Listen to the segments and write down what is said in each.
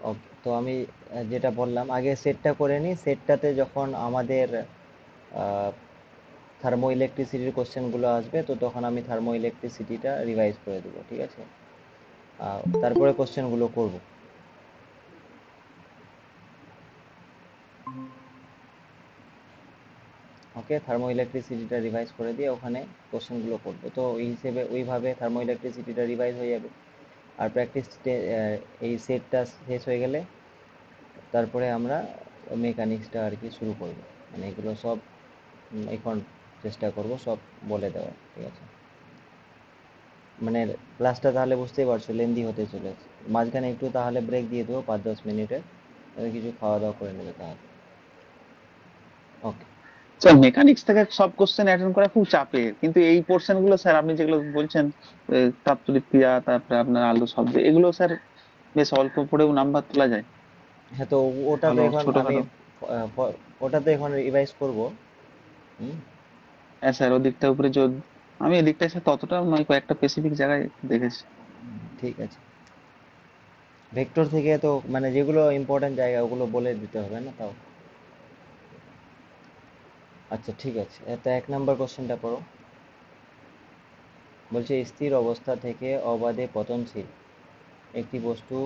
ওকে, তো আমি যেটা বললাম আগে সেটটা করে নিই। সেটটাতে যখন আমাদের থার্মো ইলেকট্রিসিটির কোশ্চেনগুলো আসবে, তো তখন আমি থার্মো ইলেকট্রিসিটিটা রিভাইজ করে দেবো, ঠিক আছে? তারপরে কোশ্চেনগুলো করব। ওকে, থার্মো ইলেকট্রিসিটিটা রিভাইজ করে দিয়ে ওখানে কোশ্চেনগুলো করব, তো ওই হিসেবে ওইভাবে থার্মো ইলেকট্রিসিটিটা রিভাইজ হয়ে যাবে। আর প্র্যাকটিস এই সেটটা শেষ হয়ে গেলে তারপরে আমরা মেকানিক্সটা আর কি শুরু করব। মানে এগুলো সব এখন চেষ্টা করব সব বলে দেওয়ার, ঠিক আছে? মানে ক্লাসটা তাহলে বুঝতেই পারছো লেন্দি হতে চলেছে। মাঝখানে একটু তাহলে ব্রেক দিয়ে দেবো 5-10 মিনিটের, কিছু খাওয়া দাওয়া করে নেবে তাহলে। ওকে। স্যার মেকানিক্স থেকে সব কোশ্চেন অ্যাটেন্ড করা খুব চাপের, কিন্তু এই পোর্শন গুলো স্যার আপনি যেগুলো বলছেন, তাপতড়িৎ ক্রিয়া, তারপরে আপনার আলো শব্দ, এগুলো স্যার বেশ অল্প পড়েও নাম্বার তোলা যায়। হ্যাঁ, তো ওটা তো ভালো এখন আমি ছোটখাটো। ওটা তো এখন রিভাইজ করব। হুম। হ্যাঁ স্যার, ওদিকটা উপরে আমি এদিকটায় স্যার ততটা নয়, কয়েকটা স্পেসিফিক জায়গায় একটু দেখেছি। ঠিক আছে। ভেক্টর থেকে তো মানে যেগুলো ইম্পর্টেন্ট জায়গা ওগুলো বলে দিতে হবে না তাও? আচ্ছা ঠিক আছে, তো 1 নম্বর কোশ্চেনটা পড়ো। বলছে স্থির অবস্থা থেকে অবাধে পতনশীল একটি বস্তু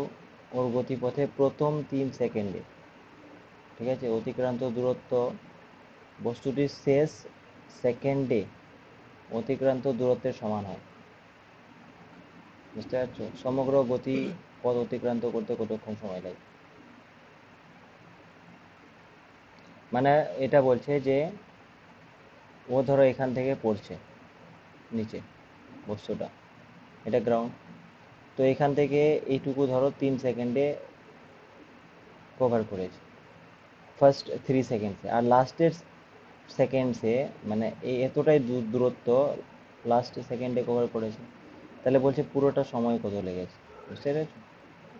ওর গতিপথে প্রথম 3 সেকেন্ডে, ঠিক আছে, অতিক্রান্ত দূরত্ব বস্তুটির শেষ সেকেন্ডে অতিক্রান্ত দূরত্বের সমান হয়। বুঝতে পারছো? সমগ্র গতি পথ অতিক্রান্ত করতে কতক্ষণ সময় লাগে? মানে এটা বলছে যে ও ধরো এখান থেকে পড়ছে নিচে বস্তুটা, এটা গ্রাউন্ড। তো এখান থেকে এইটুকু ধরো 3 সেকেন্ডে কভার করেছে, ফার্স্ট 3 সেকেন্ডসে, আর লাস্টের সেকেন্ডসে মানে এই এতটাই দূরত্ব লাস্ট সেকেন্ডে কভার করেছে। তাহলে বলছে পুরোটা সময় কত লেগেছে, বুঝতে পেরেছো?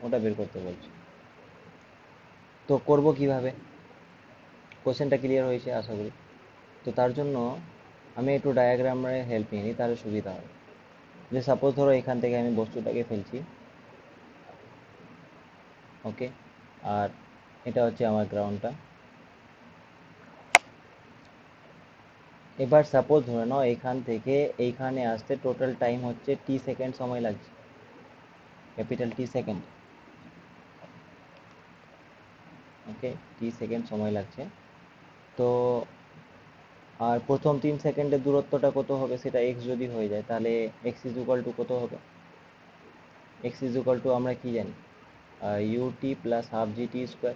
ওটা বের করতে বলছে। তো করব কিভাবে? কোশ্চেনটা ক্লিয়ার হয়েছে আশা করি। তো তার জন্য আমি একটু ডায়াগ্রামের হেল্প নিয়ে নিই, তাহলে সুবিধা হবে। যে সাপোজ ধরো এখান থেকে আমি বস্তুটাকে ফেলছি, ওকে, আর এটা হচ্ছে আমার গ্রাউন্ডটা। এবার সাপোজ ধরে নাও এখান থেকে এইখানে আসতে টোটাল টাইম হচ্ছে T সেকেন্ড সময় লাগছে, ক্যাপিটাল T সেকেন্ড। ওকে, T সেকেন্ড সময় লাগছে। তো আর প্রথম 3 সেকেন্ডের দূরত্বটা কত হবে, সেটা এক্স যদি হয়ে যায় তাহলে এক্স ইজ ইকুয়াল টু কত হবে? এক্স ইজ ইকুয়াল টু আমরা কি জানি, u t plus half g t square.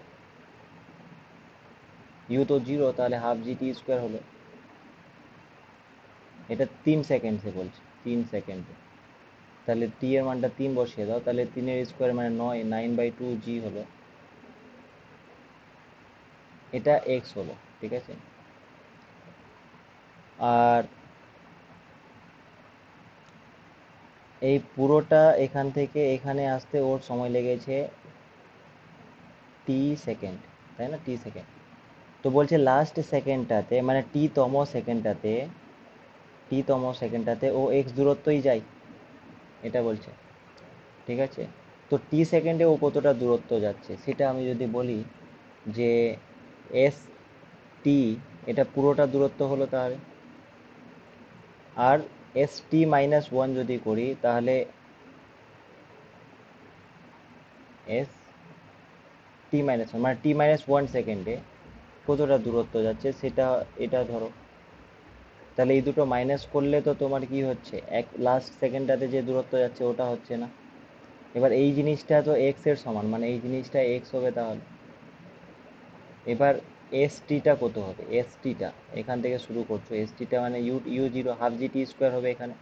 U তো জিরো, তাহলে হাফ জিটি স্কোয়ার হলো। এটা 3 সেকেন্ডসে বলছে, 3 সেকেন্ডে। তাহলে টি এর মানটা 3 বসিয়ে দাও, তাহলে 3 এর স্কোয়ার মানে 9, 9/2 জি হলো। এটা এক্স হলো, ঠিক আছে? আর এই পুরোটা এখান থেকে এখানে আসতে ওর সময় লেগেছে T সেকেন্ড, তাই না? T second. তো বলছে লাস্ট সেকেন্ডটাতে মানে টি তম সেকেন্ডটাতে ও এক্স দূরত্বই যায়, এটা বলছে, ঠিক আছে? তো T সেকেন্ডে ও কতটা দূরত্ব যাচ্ছে সেটা আমি যদি বলি যে এস টি, এটা পুরোটা দূরত্ব হলো তাহলে। আর ST-1 যদি করি তাহলে ST-1 মানে T-1 সেকেন্ডে কতটা দূরত্ব যাচ্ছে সেটা, এটা ধরো। তাহলে এই দুটো মাইনাস করলে তো তোমার কি হচ্ছে, এক লাস্ট সেকেন্ডটাতে যে দূরত্ব যাচ্ছে ওটা হচ্ছে না। এবার এই জিনিসটা তো এক্স এর সমান, মানে এই জিনিসটা এক্স হবে তাহলে। এবার এস টিটা কত হবে? এস টিটা এখান থেকে শুরু করছো, এস টিটা মানে u u zero half g t square হবে এখানে,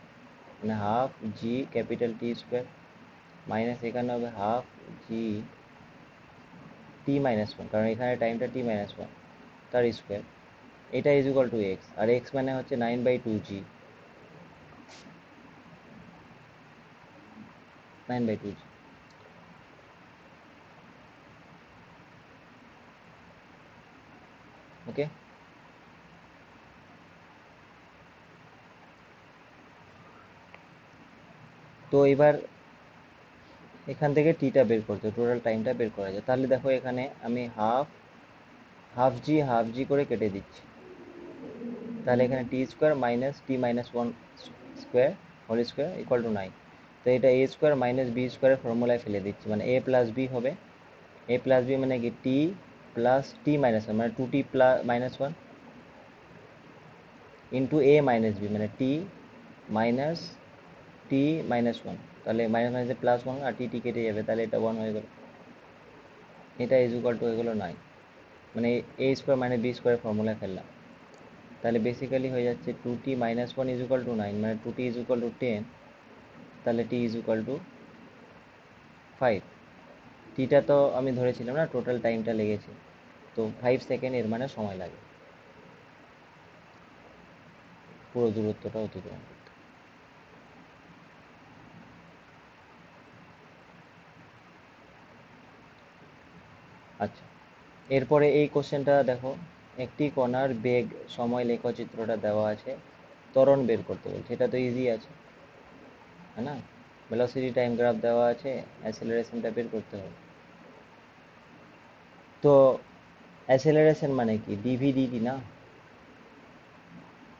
মানে half g capital t square, minus এখানে হবে হাফ জি T-1, কারণ এখানে টাইমটা T-1, তার স্কোয়ার। এটা ইজ ইকুয়াল টু এক্স, আর এক্স মানে হচ্ছে 9/2 জি, 9/2 জি। ওকে। তো এবার এখান থেকে টিটা বের করতে, টোটাল টাইমটা বের করা যায়। তাহলে দেখো এখানে আমি হাফ জি করে কেটে দিচ্ছি। তাহলে এখানে t square minus t minus one square whole square equal to 9। তো এটা এ স্কোয়ার মাইনাস বি স্কোয়ারের ফর্মুলায় ফেলে দিচ্ছি, মানে এ প্লাস বি হবে। এ প্লাস বি মানে কি টি প্লাস টি মাইনাস ওয়ান, মানে টু টি প্লাস মাইনাস ওয়ান ইন্টু এ মাইনাস বি মানে টি মাইনাস টি মাইনাস ওয়ান। তাহলে মাইনাস মাইনাসে প্লাস ওয়ান আর টি টি কেটে যাবে, তাহলে এটা ওয়ান হয়ে গেল। এটা ইজ ইকুয়াল টু হয়ে গেলো 9, মানে এ স্কোয়ার মাইনাস বি স্কোয়ারের ফর্মুলায় ফেললাম। তাহলে বেসিক্যালি হয়ে যাচ্ছে two t minus one is equal to 9, মানে two t is equal to 10। তাহলে টি ইজ ইকুয়াল টু 5। টিটা তো আমি ধরেছিলাম না, টোটাল টাইমটা লেগেছে, তো 5 সেকেন্ড এর মানে সময় লাগে পুরো দূরত্বটা অতিক্রম করতে। আচ্ছা, এরপরে এই কোশ্চেনটা দেখো, একটি কণার বেগ সময় লেখচিত্রটা দেওয়া আছে, ত্বরণ বের করতে বলছে। এটা তো ইজি আছে, है ना। ভেলোসিটি টাইম গ্রাফ দেওয়া আছে, অ্যাসেলারেশনটা বের করতে হবে। তো অ্যাসেলারেশন মানে কি ডিভিডিটি না,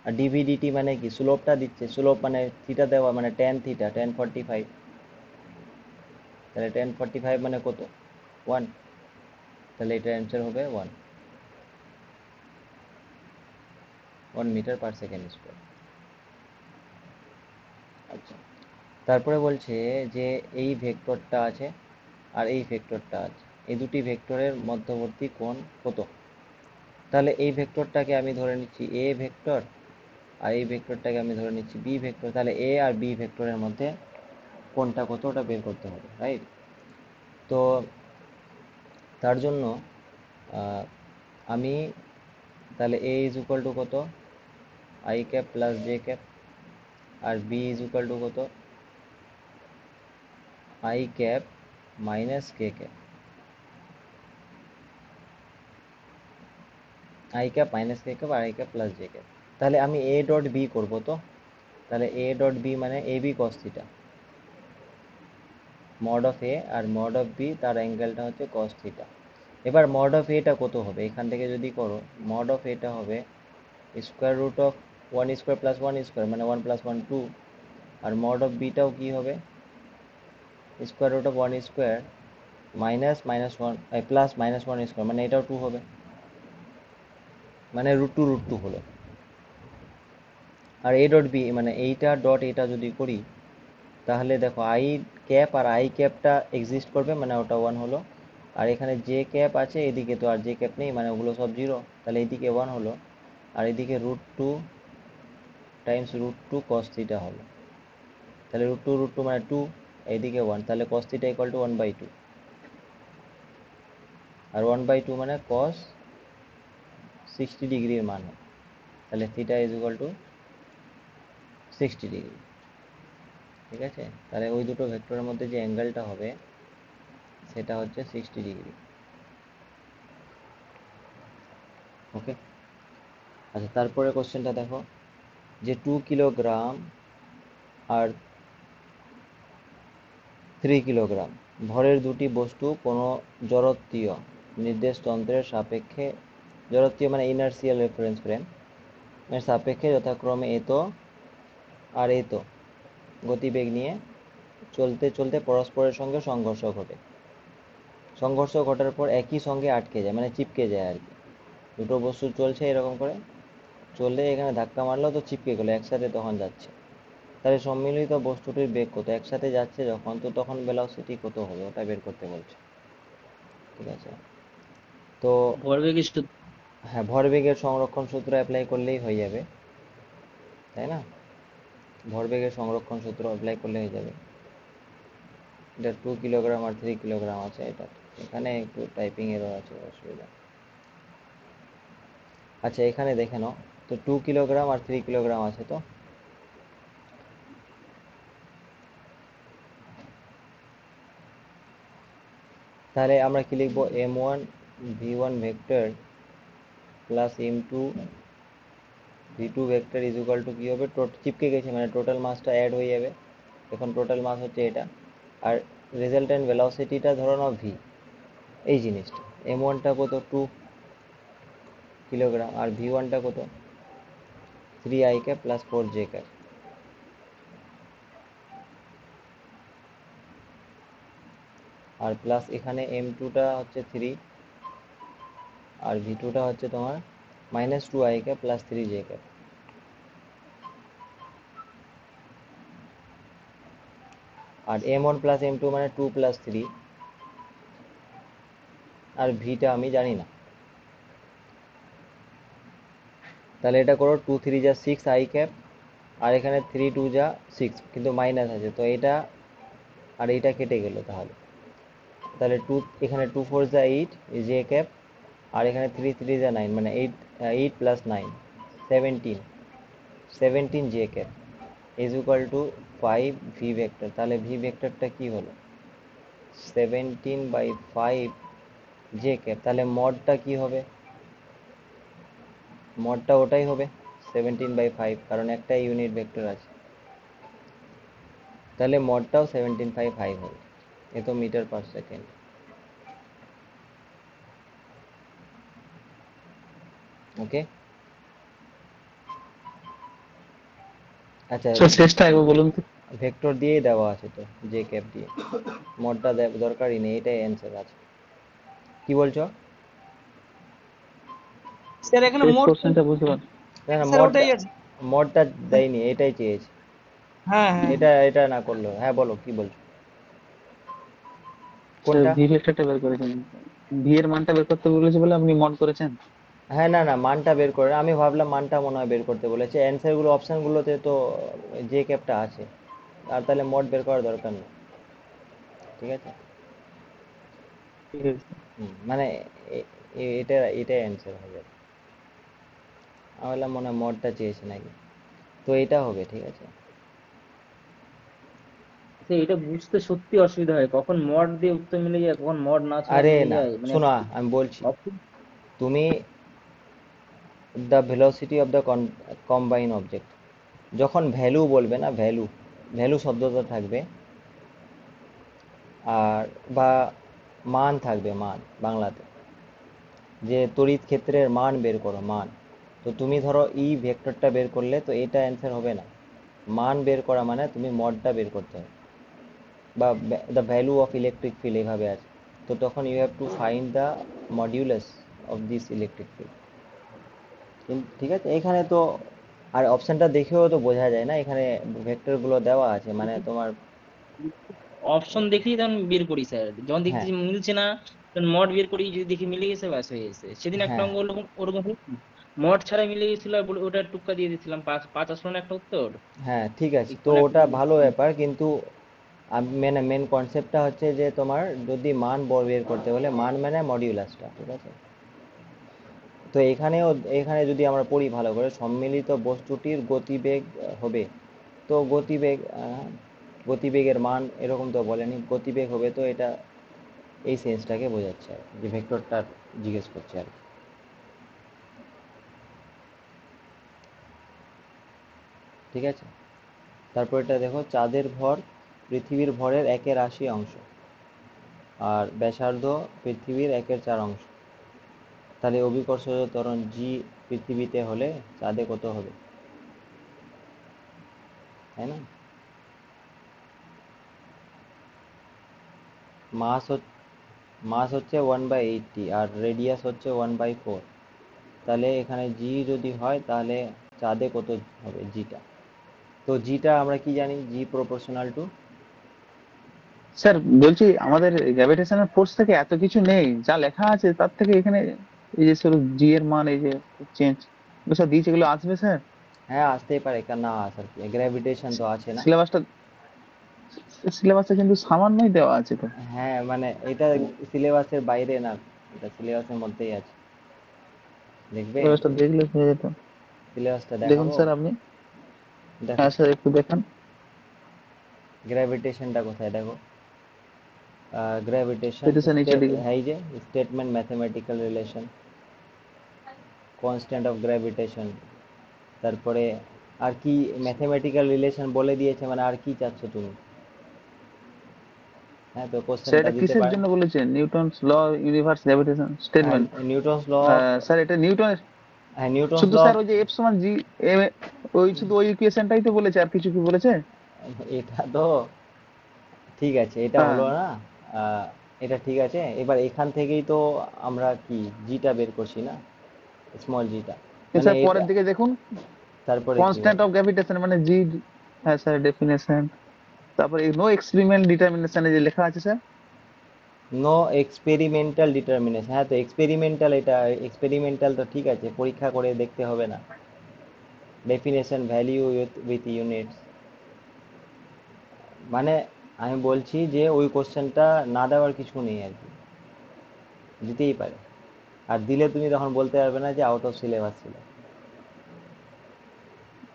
আর ডিভিডিটি মানে কি স্লোপটা দিচ্ছে, স্লোপ মানে থিটা দেওয়া, মানে টেন থিটা 1045। তাহলে 1045 মানে কত 1, তাহলে এটা অ্যান্সার হবে 1 মিটার পার সেকেন্ড স্কোয়ার। আচ্ছা, তারপরে বলছে যে এই ভেক্টরটা আছে আর এই ভেক্টরটা আছে, এই দুটি ভেক্টরের মধ্যবর্তী কোণ কত। তাহলে এই ভেক্টরটাকে আমি ধরে নিচ্ছি এ ভেক্টর, আর এই ভেক্টরটাকে আমি ধরে নিচ্ছি বি ভেক্টর। তাহলে এ আর বি ভেক্টরের মধ্যে কোণটা কত ওটা বের করতে হবে, রাইট। তো তার জন্য আমি তাহলে এ ইজ ইকুয়াল টু কত i cap plus j cap, আর বি ইজ ইকুয়াল টু কত i cap minus k cap, i cap minus k cap আর i cap plus j cap. তাহলে আমি এ ডট বি করবো, তো তাহলে এ ডট বি মানে a b cos theta, mod of a আর মড অফ বি তার অ্যাঙ্গেলটা হচ্ছে কস থিটা। এবার মড অফ এটা কত হবে, এখান থেকে যদি করো মড অফ এটা হবে square root of one square plus one square, মানে ওয়ান প্লাস ওয়ান টু। আর মড অফ বিটাও কি হবে square root of one square minus minus one plus minus one square, মানে এটাও টু হবে, মানে রুট টু হলো। আর এ ডট বি মানে এইটা ডট এটা যদি করি, তাহলে দেখো আই ক্যাপ আর আই ক্যাপটা এক্সিস্ট করবে, মানে ওটা ওয়ান হলো। আর এখানে যে ক্যাপ আছে এদিকে তো আর যে ক্যাপ নেই, মানে ওগুলো সব জিরো, তাহলে এইদিকে ওয়ান হলো। আর এদিকে root two times root two cos theta হলো, তাহলে রুট টু মানে টু, এইদিকে ওয়ান, তাহলে কস থিটা ইকুয়াল টু 1/2। আর 1/2 মানে কস 60 ডিগ্রির মান হয়, তাহলে theta is equal to 60 degree. ঠিক আছে, তাহলে ওই দুটো ভেক্টরের মধ্যে যে অ্যাঙ্গেলটা হবে সেটা হচ্ছে 60 ডিগ্রি। ওকে, আচ্ছা তারপরে কোশ্চেনটা দেখো, যে 2 কিলোগ্রাম আর 3 কিলোগ্রাম ভরের দুটি বস্তু কোনো জড়ত্বীয় নির্দেশ তন্ত্রের সাপেক্ষে, জড়ত্বীয় মানে ইনার্সিয়াল রেফারেন্স ফ্রেম এর সাপেক্ষে যথাক্রমে এত আর এত গতিবেগ নিয়ে চলতে চলতে পরস্পরের সঙ্গে সংঘর্ষ ঘটে। সংঘর্ষ ঘটার পর একই সঙ্গে আটকে যায়, মানে চিপকে যায় আর কি। দুটো বস্তু চলছে এরকম করে, চললে এখানে ধাক্কা মারলো তো চিপকে গেলো একসাথে, তখন যাচ্ছে। তাহলে সম্মিলিত বস্তুটির বেগ কত, একসাথে যাচ্ছে যখন, তো তখন ভেলোসিটি কত হবে ওটা বের করতে বলছে। ঠিক আছে, তো ভরবেগের সূত্র। হ্যাঁ, ভরবেগের সংরক্ষণ সূত্র অ্যাপ্লাই করলেই হয়ে যাবে, তাই না। ভরবেগের সংরক্ষণ সূত্র অ্যাপ্লাই করলে হয়ে যাবে। এটা 2 কিলোগ্রাম আর 3 কিলোগ্রাম আছে, এটা এখানে একটু টাইপিং এরর আছে, অসুবিধা। আচ্ছা এখানে দেখে নাও, তো 2 কিলোগ্রাম আর 3 কিলোগ্রাম আছে, তো তাহলে আমরা কি লিখবো, m1 v1 vector plus m2 v2 vector is equal two কি হবে, চিপকে গেছে মানে টোটাল মাসটা অ্যাড হয়ে যাবে। এখন টোটাল মাস হচ্ছে এটা, আর রেজাল্টেন্ট ভেলোসিটিটা ধরো নাও ভি, এই জিনিসটা m1টা কত 2 কিলোগ্রাম, আর v1টা কত 3i cap plus 4j cap. আর প্লাস এখানে m2টা হচ্ছে 3, আর v2টা হচ্ছে তোমার minus 2i cap plus 3j cap. আর m1 প্লাস m2 মানে 2 প্লাস 3, আর ভিটা আমি জানি না, তাহলে এটা করো 2 3 যা 6i ক্যাপ, আর এখানে 3 2 যা 6, কিন্তু মাইনাস আছে তো এটা আর এইটা কেটে গেল, তাহলে তাহলে 2 এখানে 2 4 যা 8 জে ক্যাপ, আর এখানে 3 3 যা 9 মানে 8, 8 plus 9 17, 17 J cap is equal two 5 V vector. তাহলে ভি ভেক্টরটা কি হলো 17/5 জে ক্যাপ। তাহলে মডটা কি হবে, মডটা ওটাই হবে 17/5, কারণ একটা ইউনিট ভেক্টর আছে, তাহলে মডটাও 17/5 হবে। এ তো মিটার পার সেকেন্ড। ওকে, আচ্ছা স্যার শেষটা একবার বলুন তো। ভেক্টর দিয়েই দেওয়া আছে তো, জে ক্যাপ দিয়ে, মডটা দরকারই নেই, এটাই অ্যান্সার আছে। কি বলছো? স্যার এখানে শেষ মোট কোশ্চেনটা বুঝতে পারছি। না না, স্যার মডটা ওটাই আছে। মডটা দেয়নি, এটাই চেয়েছে। হ্যাঁ হ্যাঁ এটা এটা না করলো, হ্যাঁ বলো কি বলছো, স্যার কোনটা? ভি ভেক্টরটা বের করেছেন, ভি এর মানটা বের করতে বলেছে বলে আপনি মড করেছেন। হ্যাঁ না না, মানটা বের করে, আমি ভাবলাম মানটা মনে হয় বের করতে বলেছে, অ্যান্সারগুলো অপশানগুলোতে তো যে ক্যাপটা আছে, আর তাহলে মড বের করার দরকার নেই। ঠিক আছে, ঠিক আছে। মানে এটা এটাই অ্যান্সার হবে। আমি বললাম মনে হয় মডটা চেয়েছে নাকি, তো এটা হবে। ঠিক আছে, আচ্ছা, এটা বুঝতে সত্যি অসুবিধা হয়, কখন মড দিয়ে উত্তর মিলে যায়, কখন মড না ছাড়া আরে মিলে না যায়, মানে শোনো, আমি বলছি, option- তুমি the velocity of the combine object, যখন ভ্যালু বলবে না, ভ্যালু ভ্যালু শব্দটা থাকবে, আর বা মান থাকবে, মান বাংলাতে, যে তড়িৎ ক্ষেত্রের মান বের করো, মান। তো তুমি ধরো ই ভেক্টরটা বের করলে, তো এটা অ্যান্সার হবে না, মান বের করা মানে তুমি মডটা বের করতে হবে, বা the value of electric field এভাবে আছে, তো তখন you have to find the modulus of this electric field. ঠিক আছে, এখানে তো আর অপশানটা দেখেও তো বোঝা যায় না, এখানে ভেক্টরগুলো দেওয়া আছে, মানে তোমার। অপশন দেখেই তখন বের করি স্যার, যখন হ্যাঁ দেখতেছি মিলছে না তখন মড বের করি, যদি দেখি মিলে গেছে ব্যাস হয়ে গেছে। সেদিন একটা হ্যাঁ অঙ্ক ওরকম ওরকম হয়েছিল, মড ছাড়া মিলে গেছিল আর ওটা টুক্কা দিয়ে দিয়েছিলাম, পাঁচ পাঁচ আসনে একটা উত্তর, হ্যাঁ ঠিক আছে, ঠিক তো কোনো একটা ওটা মিলে ভালো গেছিল। ব্যাপার, কিন্তু মেন মেন কনসেপ্টটা হচ্ছে যে তোমার যদি মান বের করতে হলে, মান মানে মডিউলাসটা। ঠিক আছে, তো এখানেও, এখানে যদি আমরা পড়ি ভালো করে, সম্মিলিত বস্তুটির গতিবেগ হবে, তো গতিবেগ গতিবেগের মান এরকম তো বলেনি, গতিবেগ হবে, তো এটা এই সেন্সটাকে বোঝাচ্ছে আর কি, যে ভেক্টরটা জিজ্ঞেস করছে আর কি। ঠিক আছে, তারপর এটা দেখো, চাঁদের ভর পৃথিবীর ভরের 1/80 অংশ, আর ব্যাসার্ধ পৃথিবীর 1/4 অংশ, তাহলে অভিকর্ষজ ত্বরণ জি পৃথিবীতে হলে চাঁদে কত হবে, তাই না? মাস মাস হচ্ছে 1/80, আর রেডিয়াস হচ্ছে 1/4, তাহলে এখানে জি যদি হয় তাহলে চাঁদে কত হবে জিটা। তো জিটা আমরা কি জানি, জি প্রপোর্শনাল টু, স্যার বলছি আমাদের গ্র্যাভিটেশনাল ফোর্স থেকে এত কিছু নেই, যা লেখা আছে তার থেকে এখানে এই যে শুধু জি এর মান, এই যে চেঞ্জ সব দিয়েছে, এগুলো আসবে স্যার? হ্যাঁ আসতেই পারে, কেন না আসার কি, গ্র্যাভিটেশন তো আছে না। সিলেবাসটা সিলেবাসটা কিন্তু সামান্যই দেওয়া আছে তো। হ্যাঁ মানে এটা সিলেবাসের বাইরে না, এটা সিলেবাসের মধ্যেই আছে, দেখবে, সিলেবাসটা দেখলে হয়ে যেত। সিলেবাসটা দেখুন দেখাবো, স্যার আপনি। দেখো হ্যাঁ স্যার একটু দেখান। গ্র্যাভিটেশনটা কোথায় দেখো, গ্র্যাভিটেশন এটা স্যার নিচের দিকে। এই যে statement mathematical relation, constant of gravitation, তারপরে আর কি ম্যাথমেটিক্যাল রিলেশন বলে দিয়েছে, মানে আর কি চাচ্ছ তুমি? হ্যাঁ, তো স্যার কোশ্চেনটা এটা দিতে কিসের পারে। জন্য বলেছেন? নিউটনস ল, ইউনিভার্স, গ্র্যাভিটেশন হ্যাঁ, স্টেটমেন্ট? নিউটনস ল। স্যার এটা নিউটনের হ্যাঁ, নিউটনস শুধু ল। স্যার ওই যে এফ সমান জি এম, ওই শুধু ওই ইকুয়েশনটাই তো বলেছে, আর কিছু কি বলেছে? এটা তো ঠিক আছে, এটা হ্যাঁ হলো না। আহ, এটা ঠিক আছে, এবার এখান থেকেই তো আমরা কি জিটা বের করছি না, স্মল জিটা, মানে স্যার এটা। পরের দিকে দেখুন, তারপরে কি কনস্ট্যান্ট বলে? অফ গ্র্যাভিটেশন মানে জি। হ্যাঁ স্যার, ডেফিনেশন। তারপরে নো এক্সপেরিমেন্ট ডিটারমিনেশনে যে লেখা আছে স্যার। নো এক্সপেরিমেন্টাল ডিটারমিনেশন, হ্যাঁ তো এক্সপেরিমেন্টাল, এটা এক্সপেরিমেন্টাল তো ঠিক আছে, পরীক্ষা করে দেখতে হবে না। ডেফিনেশন ভ্যালিউ উইথ ইউনিটস, মানে আমি বলছি যে ওই কোশ্চেনটা না দেওয়ার কিছু নেই আর কি, দিতেই পারে। আর দিলে তুমি তখন বলতে পারবে না যে আউট অফ সিলেবাস ছিল,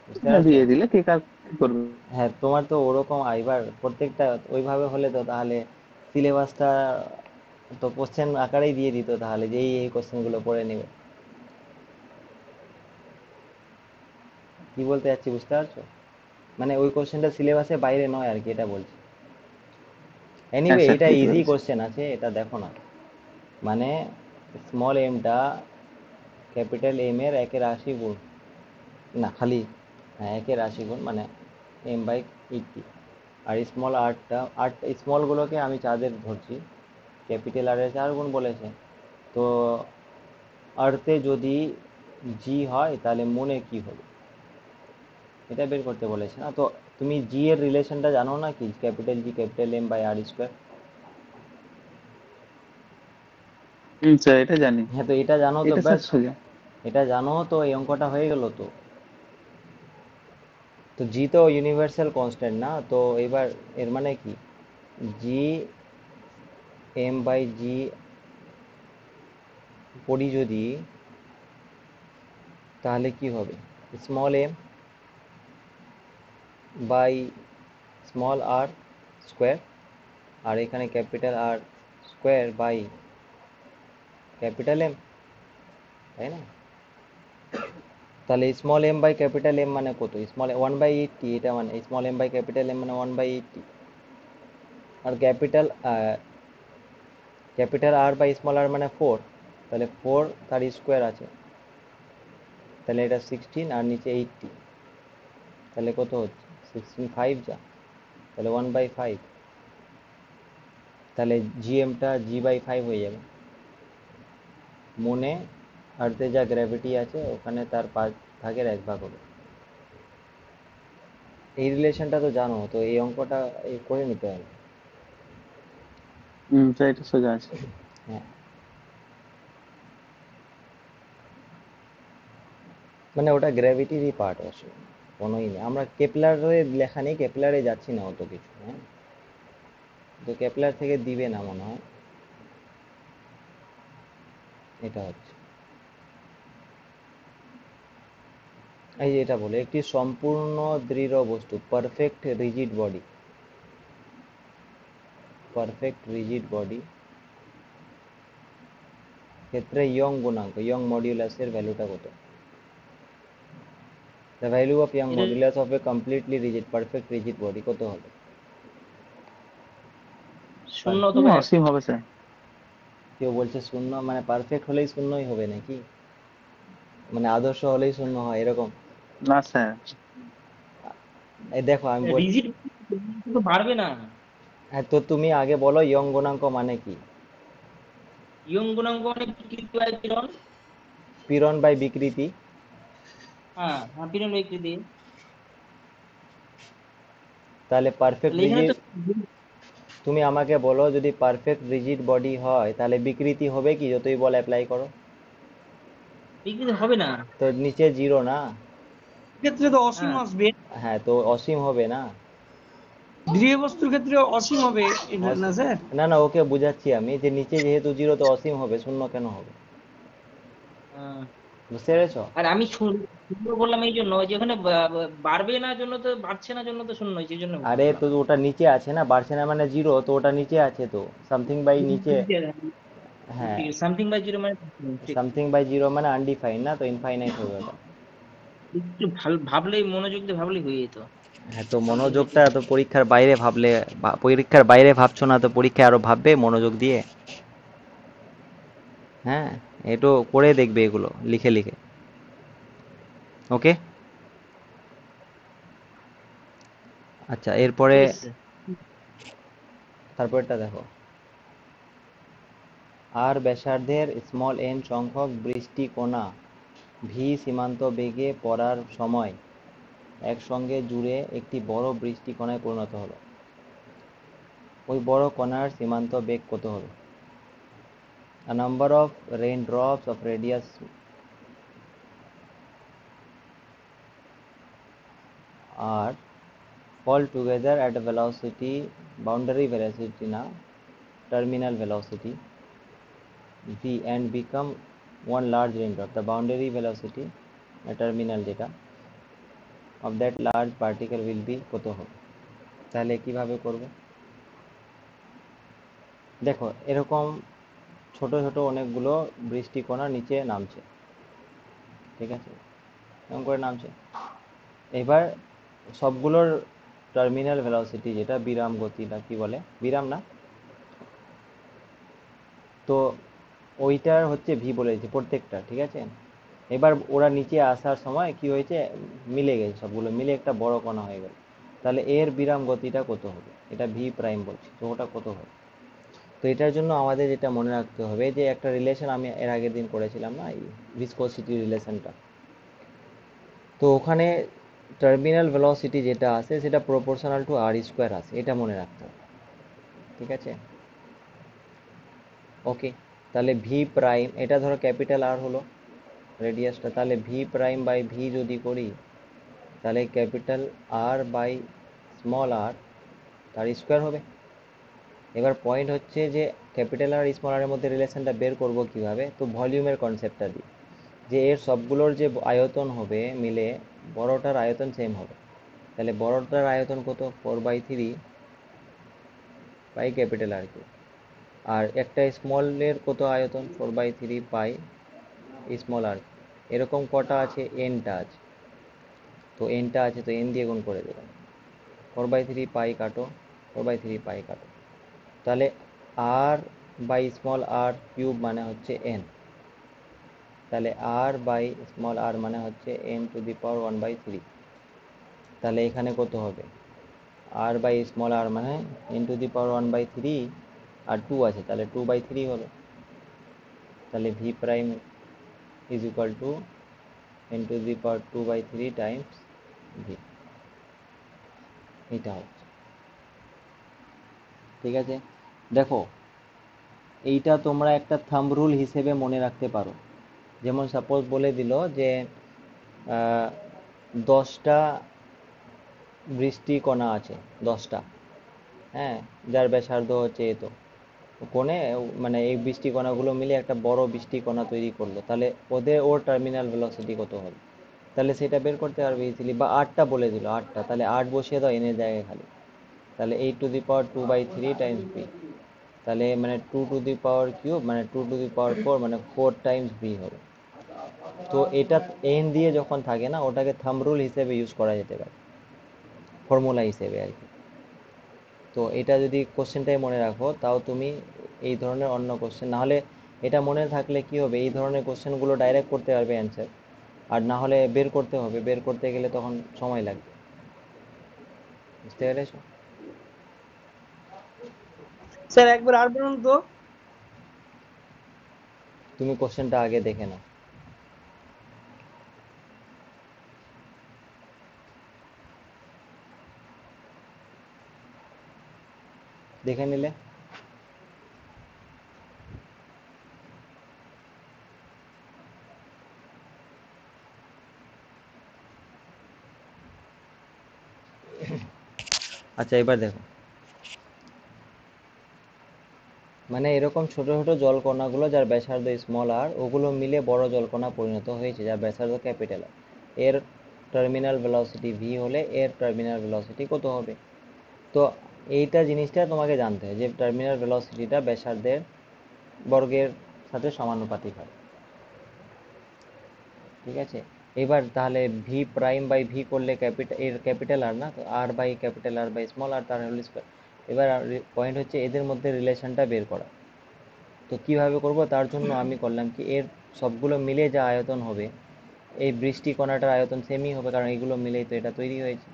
বুঝতে না, পারছো? দিয়ে দিলে কে কার কি করবে? হ্যাঁ, তোমার তো ওরকম এবার প্রত্যেকটা ওইভাবে হলে তো তাহলে সিলেবাসটা তো কোশ্চেন আকারেই দিয়ে দিত, তাহলে যে এই কোশ্চেনগুলো পড়ে নেবে। কি বলতে যাচ্ছি বুঝতে পারছো? মানে ওই কোশ্চেনটা সিলেবাসের বাইরে নয় আর কি, এটা বলছি। হ্যাঁ এনিওয়ে, স্যার, এটা ঠিক ইজি বলেছে। কোশ্চেন আছে, এটা দেখো না। মানে স্মল এমটা ক্যাপিটাল এম এর একের আশি গুণ, না খালি, হ্যাঁ একের আশি গুণ, মানে m/80। আর স্মল আরটা, স্মলগুলোকে আমি চাঁদের ধরছি, ক্যাপিটাল আর এর 4 গুণ বলেছে। তো আর্থে যদি জি হয় তাহলে মুনে কি হবে, এটা বের করতে বলেছে না তো। তুমি জি এর রিলেশনটা জানো না কি, capital G capital M by r square. Sir এটা জানি। হ্যাঁ, তো এটা জানো তো এটা স্যার ব্যাস। সোজা। এটা জানো তো এই অঙ্কটা হয়ে গেল তো। তো জি তো ইউনিভার্সাল কনস্ট্যান্ট না, তো এবার এর মানে কি, জি এম বাই জি পড়ি যদি, তাহলে কি হবে, small m by small r square, আর এখানে capital r square by capital m, তাই না? তাহলে small m by capital m মানে কত, স্মল 1/80, এটা মানে small m by capital m মানে 1/80। আর capital r by small r মানে 4, তাহলে 4 তার স্কোয়ার আছে, তাহলে এটা 16 আর নিচে 80, তাহলে কত হচ্ছে 16 5 যা, তাহলে 1/5। তাহলে জিএমটা জি/5 হয়ে যাবে। মনে আর্থে যা গ্র্যাভিটি আছে ওখানে তার 5/1 হবে। এই রিলেশনটা তো জানো তো, এই অঙ্কটা করে নিতে হবে। স্যার এটা সোজা আছে। হ্যাঁ, মানে ওটা গ্র্যাভিটিরই পার্ট আসলে, কোনোই নেই। আমরা কেপলারে লেখা নেই, কেপলারে যাচ্ছি না অত কিছু, হ্যাঁ। তো কেপলার থেকে দিবে না মনে হয়, এটা হচ্ছে। এই যে এটা বলে একটি সম্পূর্ণ দৃঢ় বস্তু, পারফেক্ট রিজিড বডি ক্ষেত্রে ইয়ং গুণাঙ্ক, ইয়ং মডিউলাসের ভ্যালুটা কত? দ্য ভ্যালু অফ ইয়ং এটা modulus of A completely rigid perfect rigid body কত হবে? শূন্য পার- অথবা এক। অসীম হবে স্যার। কেউ বলছে শূন্য, মানে পারফেক্ট হলেই শূন্যই হবে নাকি, মানে আদর্শ হলেই শূন্য হয় এরকম? না স্যার। এই দেখো আমি বল, রিজিড তো বাড়বে না। হ্যাঁ তো তুমি আগে বলো ইয়ং গুণাঙ্ক মানে কি। ইয়ং গুণাঙ্ক মানে বিকৃতি বাই পীড়ন। পীড়ন বাই বিকৃতি। হ্যাঁ হ্যাঁ, পীড়ন বিকৃতি। তাহলে পারফেক্ট তাহলে এখানে রিজিড, তো তুমি আমাকে বলো যদি পারফেক্ট রিজিড বডি হয় তাহলে বিকৃতি হবে কি, যতই বল অ্যাপ্লাই করো? বিকৃতি হবে না। তো নিচে জিরো না? ক্ষেত্রে তো অসীম হ্যাঁ, আসবে। হ্যাঁ, তো অসীম হবে না? দৃঢ় বস্তুর ক্ষেত্রে অসীম হবে, এটা না স্যার? না না, ওকে বুঝাচ্ছি আমি যে নিচে যেহেতু জিরো তো অসীম হবে, শূন্য কেন হবে? হ্যাঁ। বুঝতে পেরেছো? আর আমি শূন্য বললাম এই জন্য যে ওখানে বাড়বে না জন্য তো, বাড়ছে না জন্য তো শূন্য, সেই জন্য আরে বললাম। তো ওটা নিচে আছে না, বাড়ছে না মানে জিরো, তো ওটা নিচে আছে তো, সামথিং বাই নিচে। হ্যাঁ, সামথিং বাই জিরো মানে ঠিক। সামথিং বাই জিরো মানে আনডিফাইন না, তো ইনফাইনাইট হবে ওটা। একটু ভাবলেই মনোযোগ দিয়ে ভাবলেই হয়ে যেত। হ্যাঁ, তো সামথিং মনোযোগটা বেসিক। তো পরীক্ষার বাইরে ভাবলে, পরীক্ষার বাইরে ভাবছো না তো পরীক্ষায় আরো ভাববে মনোযোগ দিয়ে। হ্যাঁ, একটু করে দেখবে এগুলো লিখে লিখে। ওকে। আচ্ছা, এরপরে ঠিক আছে স্যার। তারপরটা দেখো। আর ব্যাসার্ধের স্মল এন সংখ্যক বৃষ্টিকণা ভি সীমান্ত বেগে পড়ার সময় একসঙ্গে জুড়ে একটি বড় বৃষ্টিকণায় পরিণত হলো। ওই বড় কণার সীমান্ত বেগ কত হবে? A number of raindrops of radius r fall together at a velocity, boundary velocity na, terminal velocity v, and become one large raindrop. The boundary velocity, terminal data of that large particle will be কত হবে? তাহলে কিভাবে করবে? দেখো, এরকম ছোট ছোট অনেকগুলো বৃষ্টিকণা নিচে নামছে, ঠিক আছে, এরকম করে নামছে। এবার সবগুলোর টার্মিনাল ভেলোসিটি, যেটা বিরাম গতি না কি বলে, বিরাম না, তো ওইটার হচ্ছে ভি বলে দিচ্ছে প্রত্যেকটা, ঠিক আছে। এবার ওরা নিচে আসার সময় কি হয়েছে, মিলে গেছে, সবগুলো মিলে একটা বড় কণা হয়ে গেল। তাহলে এর বিরাম গতিটা কত হবে? এটা ভি প্রাইম বলছি, তো ওটা কত হবে? তো এটার জন্য আমাদের যেটা মনে রাখতে হবে যে একটা রিলেশন আমি এর আগের দিন করেছিলাম না, এই ভিসকোসিটি রিলেশনটা। তো ওখানে টার্মিনাল ভেলোসিটি যেটা আছে সেটা প্রপোর্শনাল টু আর স্কোয়ার আছে, এটা মনে রাখতে হবে, ঠিক আছে। ওকে। তাহলে ভি প্রাইম, এটা ধরো ক্যাপিটাল আর হলো রেডিয়াসটা, তাহলে ভি প্রাইম বাই ভি যদি করি তাহলে capital r by small r তার স্কোয়ার হবে। এবার পয়েন্ট হচ্ছে যে ক্যাপিটাল আর স্মল আর এর মধ্যে রিলেশনটা বের করব কিভাবে, তো ভলিউমের কনসেপ্টটা দিই, যে এর সবগুলোর যে আয়তন হবে মিলে বড়টার আয়তন সেম হবে। তাহলে বড়টার আয়তন কত? 4/3 পাই ক্যাপিটাল আর কিউ। আর একটা স্মলের কত আয়তন? 4/3 পাই স্মল আর। এরকম কটা আছে? এনটা আছে। তো এনটা আছে, তো এন দিয়ে গুণ করে দিলাম। 4/3 পাই কাটো, 4/3 পাই কাটো, তাহলে আর বাই স্মল আর কিউব মানে হচ্ছে এন। তাহলে আর বাই স্মল আর মানে হচ্ছে এন টু দি পাওয়ার 1/3। তাহলে এখানে কত হবে? আর বাই স্মল আর মানে এন টু দি পাওয়ার 1/3, আর 2 আছে তাহলে 2/3 হলো। তাহলে v prime is equal two N to the power 2/3 Times V, এটা হচ্ছে, ঠিক আছে। দেখো, এইটা তোমরা একটা থাম্ব রুল হিসেবে মনে রাখতে পারো। যেমন সাপোজ বলে দিল যে 10টা বৃষ্টিকণা আছে, 10টা, হ্যাঁ, যার ব্যাসার্ধ হচ্ছে এত কোণে, মানে এই বৃষ্টিকণাগুলো মিলে একটা বড় বৃষ্টিকণা তৈরি করলো, তাহলে ওর টার্মিনাল ভেলোসিটি কত হবে? তাহলে সেটা বের করতে পারবে ইজিলি। বা 8টা বলে দিল, 8টা, তাহলে 8 বসিয়ে দাও এনের জায়গায় খালি, তাহলে 8 to the power 2/3 Times V, তাহলে মানে 2 টু দি পাওয়ার কিউব মানে 2 টু দি পাওয়ার 4 মানে 4 টাইমস ভি হবে। তো এটা এন দিয়ে যখন থাকে না, ওটাকে থাম্ব রুল হিসেবে ইউজ করা যেতে পারে, ফর্মুলা হিসেবে আর কি। তো এটা যদি কোশ্চেনটাই মনে রাখো, তাও তুমি এই ধরনের অন্য কোশ্চেন, না হলে এটা মনে থাকলে কি হবে, এই ধরনের কোশ্চেনগুলো ডাইরেক্ট করতে পারবে অ্যান্সার। আর না হলে বের করতে হবে, বের করতে গেলে তখন সময় লাগবে। বুঝতে পেরেছো? স্যার একবার আর বলুন তো। তুমি কোশ্চেনটা আগে দেখে নাও, দেখে নিলে। আচ্ছা, এবার দেখো, মানে এরকম ছোট ছোট জলকণাগুলো যার ব্যাসার্ধ স্মল আর, ওগুলো মিলে বড় জলকণা পরিণত হয়েছে যার ব্যাসার্ধ ক্যাপিটাল আর। এর টার্মিনাল ভেলোসিটি ভি হলে এর টার্মিনাল ভেলোসিটি কত হবে? তো এইটা জিনিসটা তোমাকে জানতে হয় যে টার্মিনাল ভেলোসিটিটা ব্যাসার্ধের বর্গের সাথে সমানুপাতিক হয়, ঠিক আছে। এবার তাহলে ভি প্রাইম বাই ভি করলে ক্যাপিটাল আর না, তো r by capital r by small r তার হোল স্কয়ার। এবার পয়েন্ট হচ্ছে এদের মধ্যে রিলেশনটা বের করা। তো কিভাবে করব, তার জন্য আমি করলাম কি, এর সবগুলো মিলে যা আয়তন হবে, এই বৃষ্টি কণাটার আয়তন সেমই হবে, কারণ এগুলো মিলেই তো এটা তৈরি হয়েছে।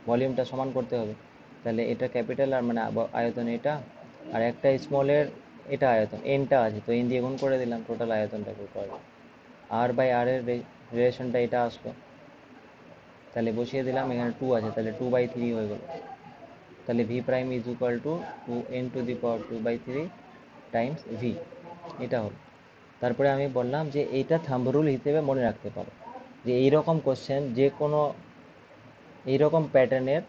ভলিউমটা সমান করতে হবে। তাহলে এটা ক্যাপিটাল আর মানে আয়তন এটা, আর একটা স্মলের এটা আয়তন এনটা আছে, তো এন দিয়ে গুণ করে দিলাম, টোটাল আয়তনটা বের করা যায়। আর বাই আর এর রিলেশনটা এটা আসলো, তাহলে বসিয়ে দিলাম, এখানে 2 আছে, তাহলে 2/3 হয়ে গেল। তাহলে v prime is equal two 2n⁴ Times V, এটা হলো। তারপরে আমি বললাম যে এইটা থাম্ব রুল হিসেবে মনে রাখতে পারো, যে এইরকম কোশ্চেন, যে কোনো এইরকম প্যাটার্নের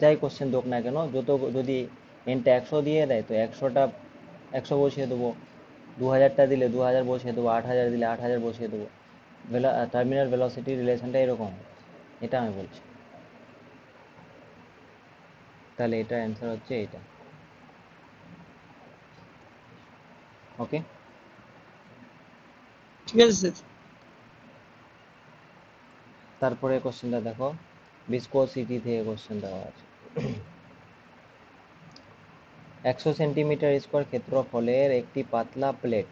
যাই কোশ্চেন দোক না কেন, যদি এনটা 100 দিয়ে দেয় তো 100টা 100 বসিয়ে দেবো, 2000টা দিলে 2000 বসিয়ে দেবো, 8000 দিলে 8000 বসিয়ে দেবো। টার্মিনাল ভেলোসিটি রিলেশনটা এরকম হয়, এটা আমি বলছি। তাহলে এটার অ্যান্সার হচ্ছে এটা। ওকে, ঠিক আছে স্যার। তারপরে কোশ্চেনটা দেখো, ভিসকোসিটি থেকে কোশ্চেন দেওয়া আছে। 100 সেন্টিমিটার স্কোয়ার ক্ষেত্রফলের একটি পাতলা প্লেট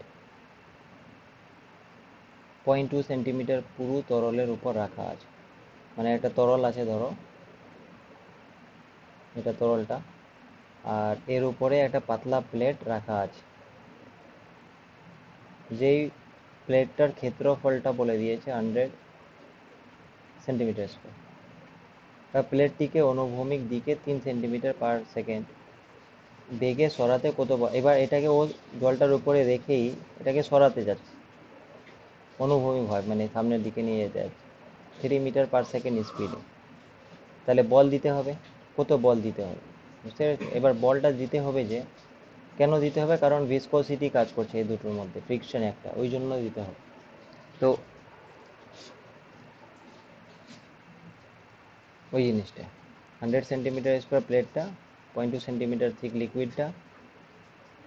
0.2 সেন্টিমিটার পুরু তরলের উপর রাখা আছে। মানে একটা তরল আছে ধরো, এটা তরলটা, আর এর উপরে একটা পাতলা প্লেট রাখা আছে। যেই প্লেটটার ক্ষেত্রফলটা বলে দিয়েছে 100 সেন্টিমিটার স্কোয়ার, তা প্লেটটিকে অনুভূমিক দিকে 3 সেন্টিমিটার পার সেকেন্ড বেগে সরাতে এবার এটাকে ও জলটার উপরে রেখেই এটাকে সরাতে যাচ্ছে অনুভূমিক হয়, মানে সামনের দিকে নিয়ে যেতে যাচ্ছে 3 মিটার পার সেকেন্ড স্পিডে। তাহলে বল দিতে হবে, কত বল দিতে হবে বুঝতে পেরেছো? এবার বলটা দিতে হবে যে, কেন দিতে হবে, কারণ ভিসকোসিটি কাজ করছে এই দুটোর মধ্যে, ফ্রিকশন একটা, ওই জন্য দিতে হবে। তো ওই জিনিসটা 100 সেন্টিমিটার স্কোয়ার প্লেটটা, 0.2 সেন্টিমিটার থিক লিকুইডটা,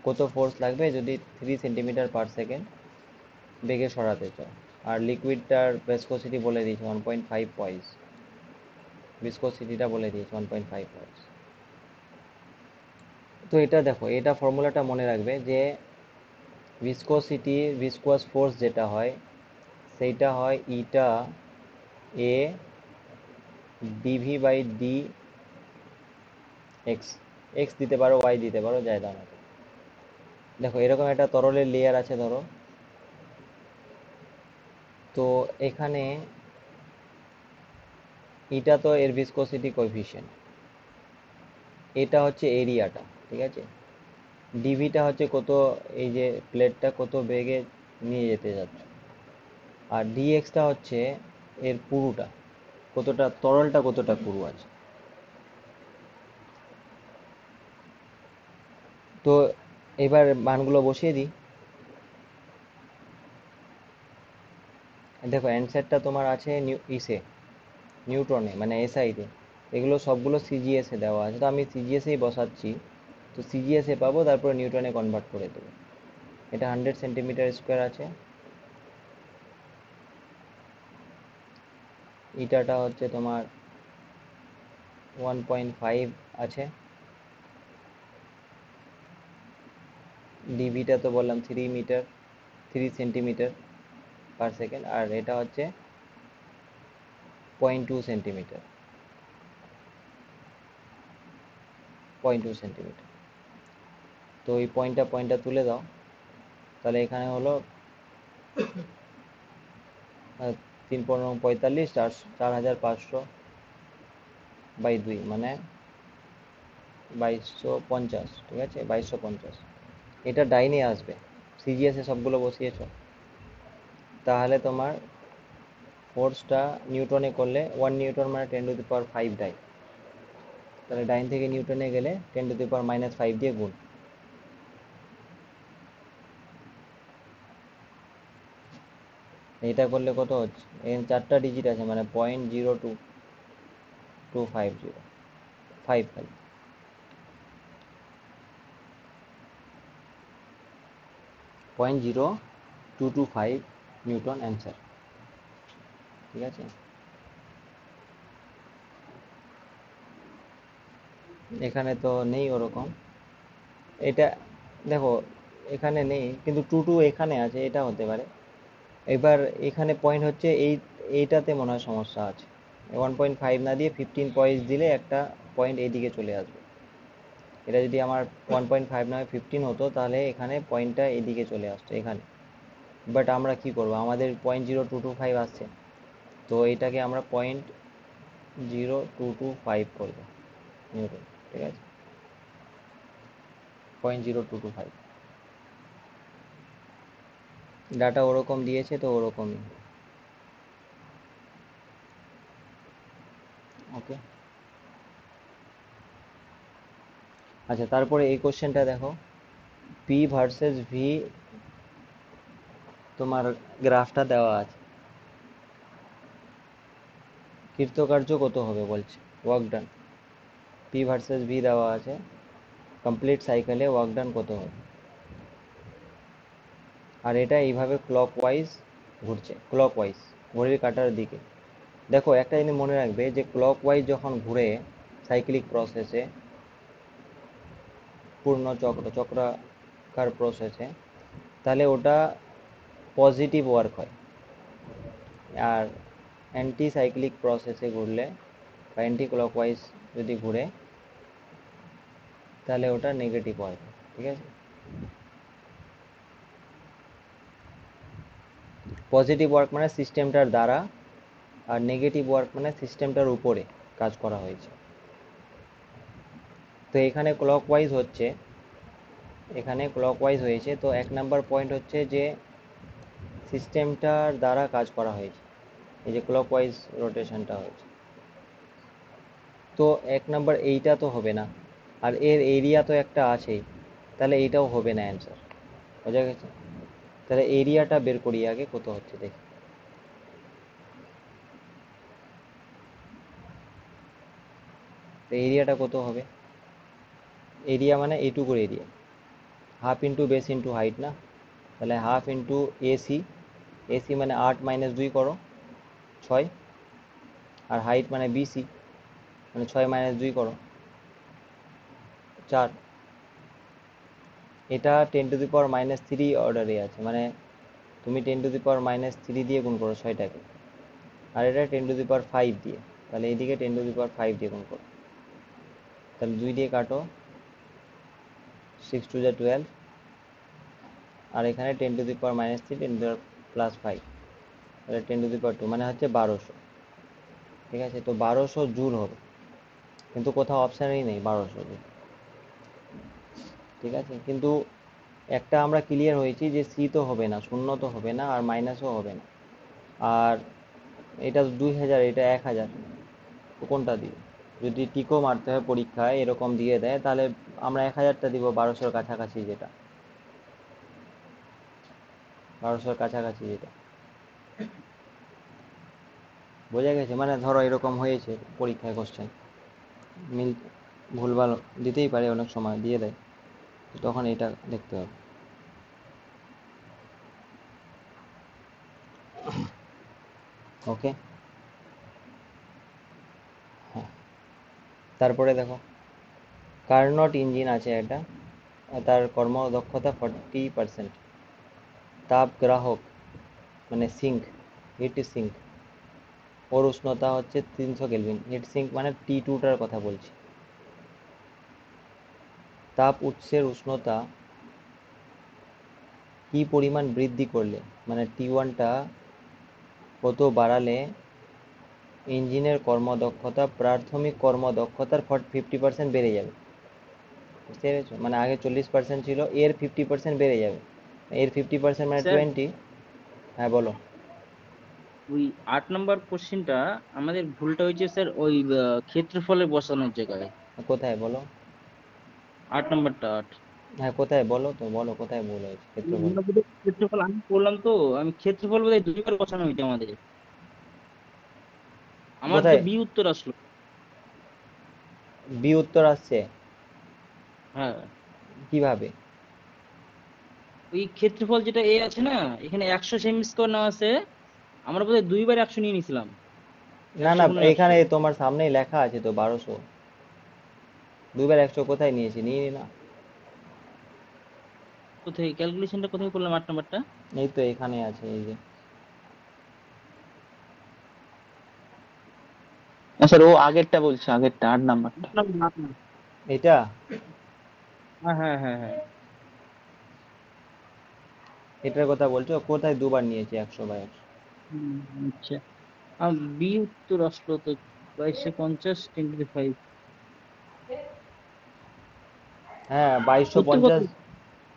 কত ফোর্স লাগবে যদি 3 সেন্টিমিটার পার সেকেন্ড বেগে সরাতে চাও। আর লিকুইডটার ভিসকোসিটি বলে দিয়েছে 1.5 পয়েস, ভিসকোসিটিটা বলে দিয়েছে 1.5 পয়েস। তো এটা দেখো, এটা ফর্মুলাটা মনে রাখবে যে ভিসকোসিটি, ভিসকোয়াস ফোর্স যেটা হয় সেইটা হয় ইটা এ dv by d x. X দিতে পারো, ওয়াই দিতে পারো, যায় দাও না। দেখো এরকম একটা তরলের লেয়ার আছে ধরো, তো এখানে এটা তো এর ভিসকোসিটি কোএফিসিয়েন্ট, এটা হচ্ছে এরিয়াটা, ঠিক আছে। ডিভিটা হচ্ছে কত, এই যে প্লেটটা কত বেগে নিয়ে যেতে যাচ্ছে, আর ডিএক্সটা হচ্ছে এর পুরুটা, কতটা তরলটা কতটা পুরু আছে। তো এবার মানগুলো বসিয়ে দিই। দেখো অ্যান্সারটা তোমার আছে নিউটনে, মানে এসআইতে। এগুলো সবগুলো সিজিএসে দেওয়া আছে, তো আমি সিজিএসেই বসাচ্ছি। তো সিজিএসে পাবো, তারপরে নিউটনে কনভার্ট করে দেবো। এটা 100 সেন্টিমিটার স্কোয়ার আছে, ইটাটা হচ্ছে তোমার 1.5 আছে, ডিভিটা তো বললাম 3 সেন্টিমিটার পার সেকেন্ড, আর এটা হচ্ছে 0.2 সেন্টিমিটার, 0.2 সেন্টিমিটার। তো এই পয়েন্টটা তুলে দাও, তাহলে এখানে হলো 3×45, 4500/2, মানে 2250, ঠিক আছে, 2250। এটা ডাইনে আসবে, সিজিএসে সবগুলো বসিয়েছো। তাহলে তোমার ফোর্সটা নিউটনে করলে 1 নিউটন মানে 10⁵ ডাই, তাহলে ডাইন থেকে নিউটনে গেলে 10⁻⁵ দিয়ে গুণ। এটা করলে কত হচ্ছে, এর 4টা ডিজিট আছে, মানে 0.02250 0.0225 নিউটন অ্যান্সার। ঠিক আছে, এখানে তো নেই ওরকম। এটা দেখো এখানে নেই, কিন্তু টু টু এখানে আছে, এটা হতে পারে। এবার এখানে পয়েন্ট হচ্ছে এইটাতে মনে হয় সমস্যা আছে। 1.5 না দিয়ে 15 পয়েন্ট দিলে একটা পয়েন্ট এইদিকে চলে আসবে। এটা যদি আমার 1.5 নয় 15 হতো, তাহলে এখানে পয়েন্টটা এদিকে চলে আসতো এখানে। বাট আমরা কি করব, আমাদের 0.0225 আসছে, তো এটাকে আমরা 0.0225 করবো নিউটন। ঠিক আছে, 0.0225। ডাটা ওরকম দিয়েছে তো ওরকমই। ওকে, আচ্ছা তারপরে এই কোশ্চেনটা দেখো, পি ভার্সেস ভি তোমার গ্রাফটা দেওয়া আছে, কৃতকার্য কত হবে বলছে, work done. P versus V দেওয়া আছে, কমপ্লিট সাইকেলে ওয়ার্ক ডান কত হবে। আর এটা এইভাবে ক্লক ওয়াইজ ঘুরছে, ক্লক ওয়াইজ ঘড়ির কাঁটার দিকে। দেখো একটা জিনিস মনে রাখবে যে ক্লক ওয়াইজ যখন ঘুরে সাইক্লিক প্রসেসে, পূর্ণ চক্রাকার প্রসেসে, তাহলে ওটা পজিটিভ ওয়ার্ক হয়। আর অ্যান্টি সাইক্লিক প্রসেসে ঘুরলে বা অ্যান্টি ক্লকওয়াইজ যদি ঘুরে, তাহলে ওটা নেগেটিভ ওয়ার্ক হয়। ঠিক আছে, পজিটিভ ওয়ার্ক মানে সিস্টেমটার দ্বারা, আর নেগেটিভ ওয়ার্ক মানে সিস্টেমটার উপরে কাজ করা হয়েছে। তো এখানে ক্লকওয়াইজ হচ্ছে, এখানে ক্লকওয়াইজ হয়েছে, তো 1 নাম্বার পয়েন্ট হচ্ছে যে সিস্টেমটার দ্বারা কাজ করা হয়েছে, এই যে ক্লকওয়াইজ রোটেশনটা হয়েছে। তো 1 নাম্বার এইটা তো হবে না, আর এর এরিয়া তো একটা আছেই, তাহলে এইটাও হবে না অ্যান্সার। বোঝা গেছে? তাহলে এরিয়াটা বের করি আগে কত হচ্ছে দেখি। তো এরিয়াটা কত হবে, এরিয়া মানে এইটুকুর area, half into base into height না, তাহলে হাফ ইন্টু এসি, এসি মানে 8 - 2 করো 6, আর হাইট মানে বিসি মানে 6 - 2 করো 4। এটা 10⁻³ অর্ডারে আছে, মানে তুমি 10⁻³ দিয়ে গুণ করো 6টাকে, আর এটা 10⁵ দিয়ে, তাহলে এইদিকে 10⁵ দিয়ে গুণ করো, তাহলে 2 দিয়ে কাটো, 6 × 2 = 12, আর এখানে 10⁻³ 10⁻+5, তাহলে 10⁻², মানে হচ্ছে 1200। ঠিক আছে, তো 1200 জুল হবে, কিন্তু কোথাও অপশানেই নেই 1200 জুল। ঠিক আছে, কিন্তু একটা আমরা ক্লিয়ার হয়েছি যে সি তো হবে না, শূন্য তো হবে না, আর মাইনাসও হবে না। আর এটা 2000, এটা 1000, তো কোনটা দিব? যদি টিকো মারতে হয় পরীক্ষায় এরকম দিয়ে দেয়, তাহলে আমরা 1000টা দিব, 1200-র কাছাকাছি যেটা, 1200-র কাছাকাছি যেটা। বোঝা গেছে? মানে ধরো এরকম হয়েছে পরীক্ষায় কোশ্চেন, মিল ভুলভাল দিতেই পারে, অনেক সময় দিয়ে দেয়, তো তখন এটা দেখতে হবে। ওকে, হ্যাঁ। তারপরে দেখো, কার্নট ইঞ্জিন আছে একটা, তার কর্মদক্ষতা 40%, তাপ গ্রাহক মানে সিঙ্ক, হিট সিঙ্ক, ওর উষ্ণতা হচ্ছে 300 কেলভিন। হিট সিঙ্ক মানে T2টার কথা বলছি। তাপ উৎসের উষ্ণতা কি পরিমাণ বৃদ্ধি করলে, মানে T1টা কত বাড়ালে ইঞ্জিনের কর্মদক্ষতা প্রাথমিক কর্মদক্ষতার 50% বেড়ে যাবে। বুঝতে পেরেছো? মানে আগে 40% ছিল, এর 50% বেড়ে যাবে, এর 50% মানে স্যার 20। হ্যাঁ বলো। ওই 8 নম্বর কোশ্চেনটা আমাদের ভুলটা হয়েছে স্যার, ওই ক্ষেত্রফলে বসানোর জায়গায়। কোথায় বলো? 8 নম্বরটা 8। হ্যাঁ কোথায় বলো, তো বলো কোথায় ভুল হয়েছে ক্ষেত্রফল। আমরা বোধহয় ক্ষেত্রফল আমি বললাম তো, আমি ক্ষেত্রফল বোধহয় 2বার বসানো হয়েছে আমাদের। আমার তো কোথায় বি উত্তর আসলো। বি উত্তর আসছে? হ্যাঁ, কিভাবে? ওই ক্ষেত্রফল যেটা এ আছে না, এখানে 100 সেমি স্কোয়ার নেওয়া আছে, আমরা বোধহয় 2 বার 100 নিয়ে নিছিলাম। না 100 না, গুণন 100। এখানে তোমার সামনেই লেখা আছে তো 1200। 2 বার 100 কোথায় নিয়েছি, নিয়ে নি না। কোথায় ক্যালকুলেশনটা কোথায় করলাম 8 নাম্বারটা? এই তো এখানে আছে, এই যে। না স্যার, ও আগেরটা বলছে, আগেরটা 8 নাম্বারটা। এটা হ্যাঁ হ্যাঁ হ্যাঁ হ্যাঁ। এটার কথা বলছো? কোথায় 2 বার নিয়েছি 100/100? আচ্ছা, বি উত্তর আসলো তো 2250 10 to the 5। হ্যাঁ, উত্তর কত? 2250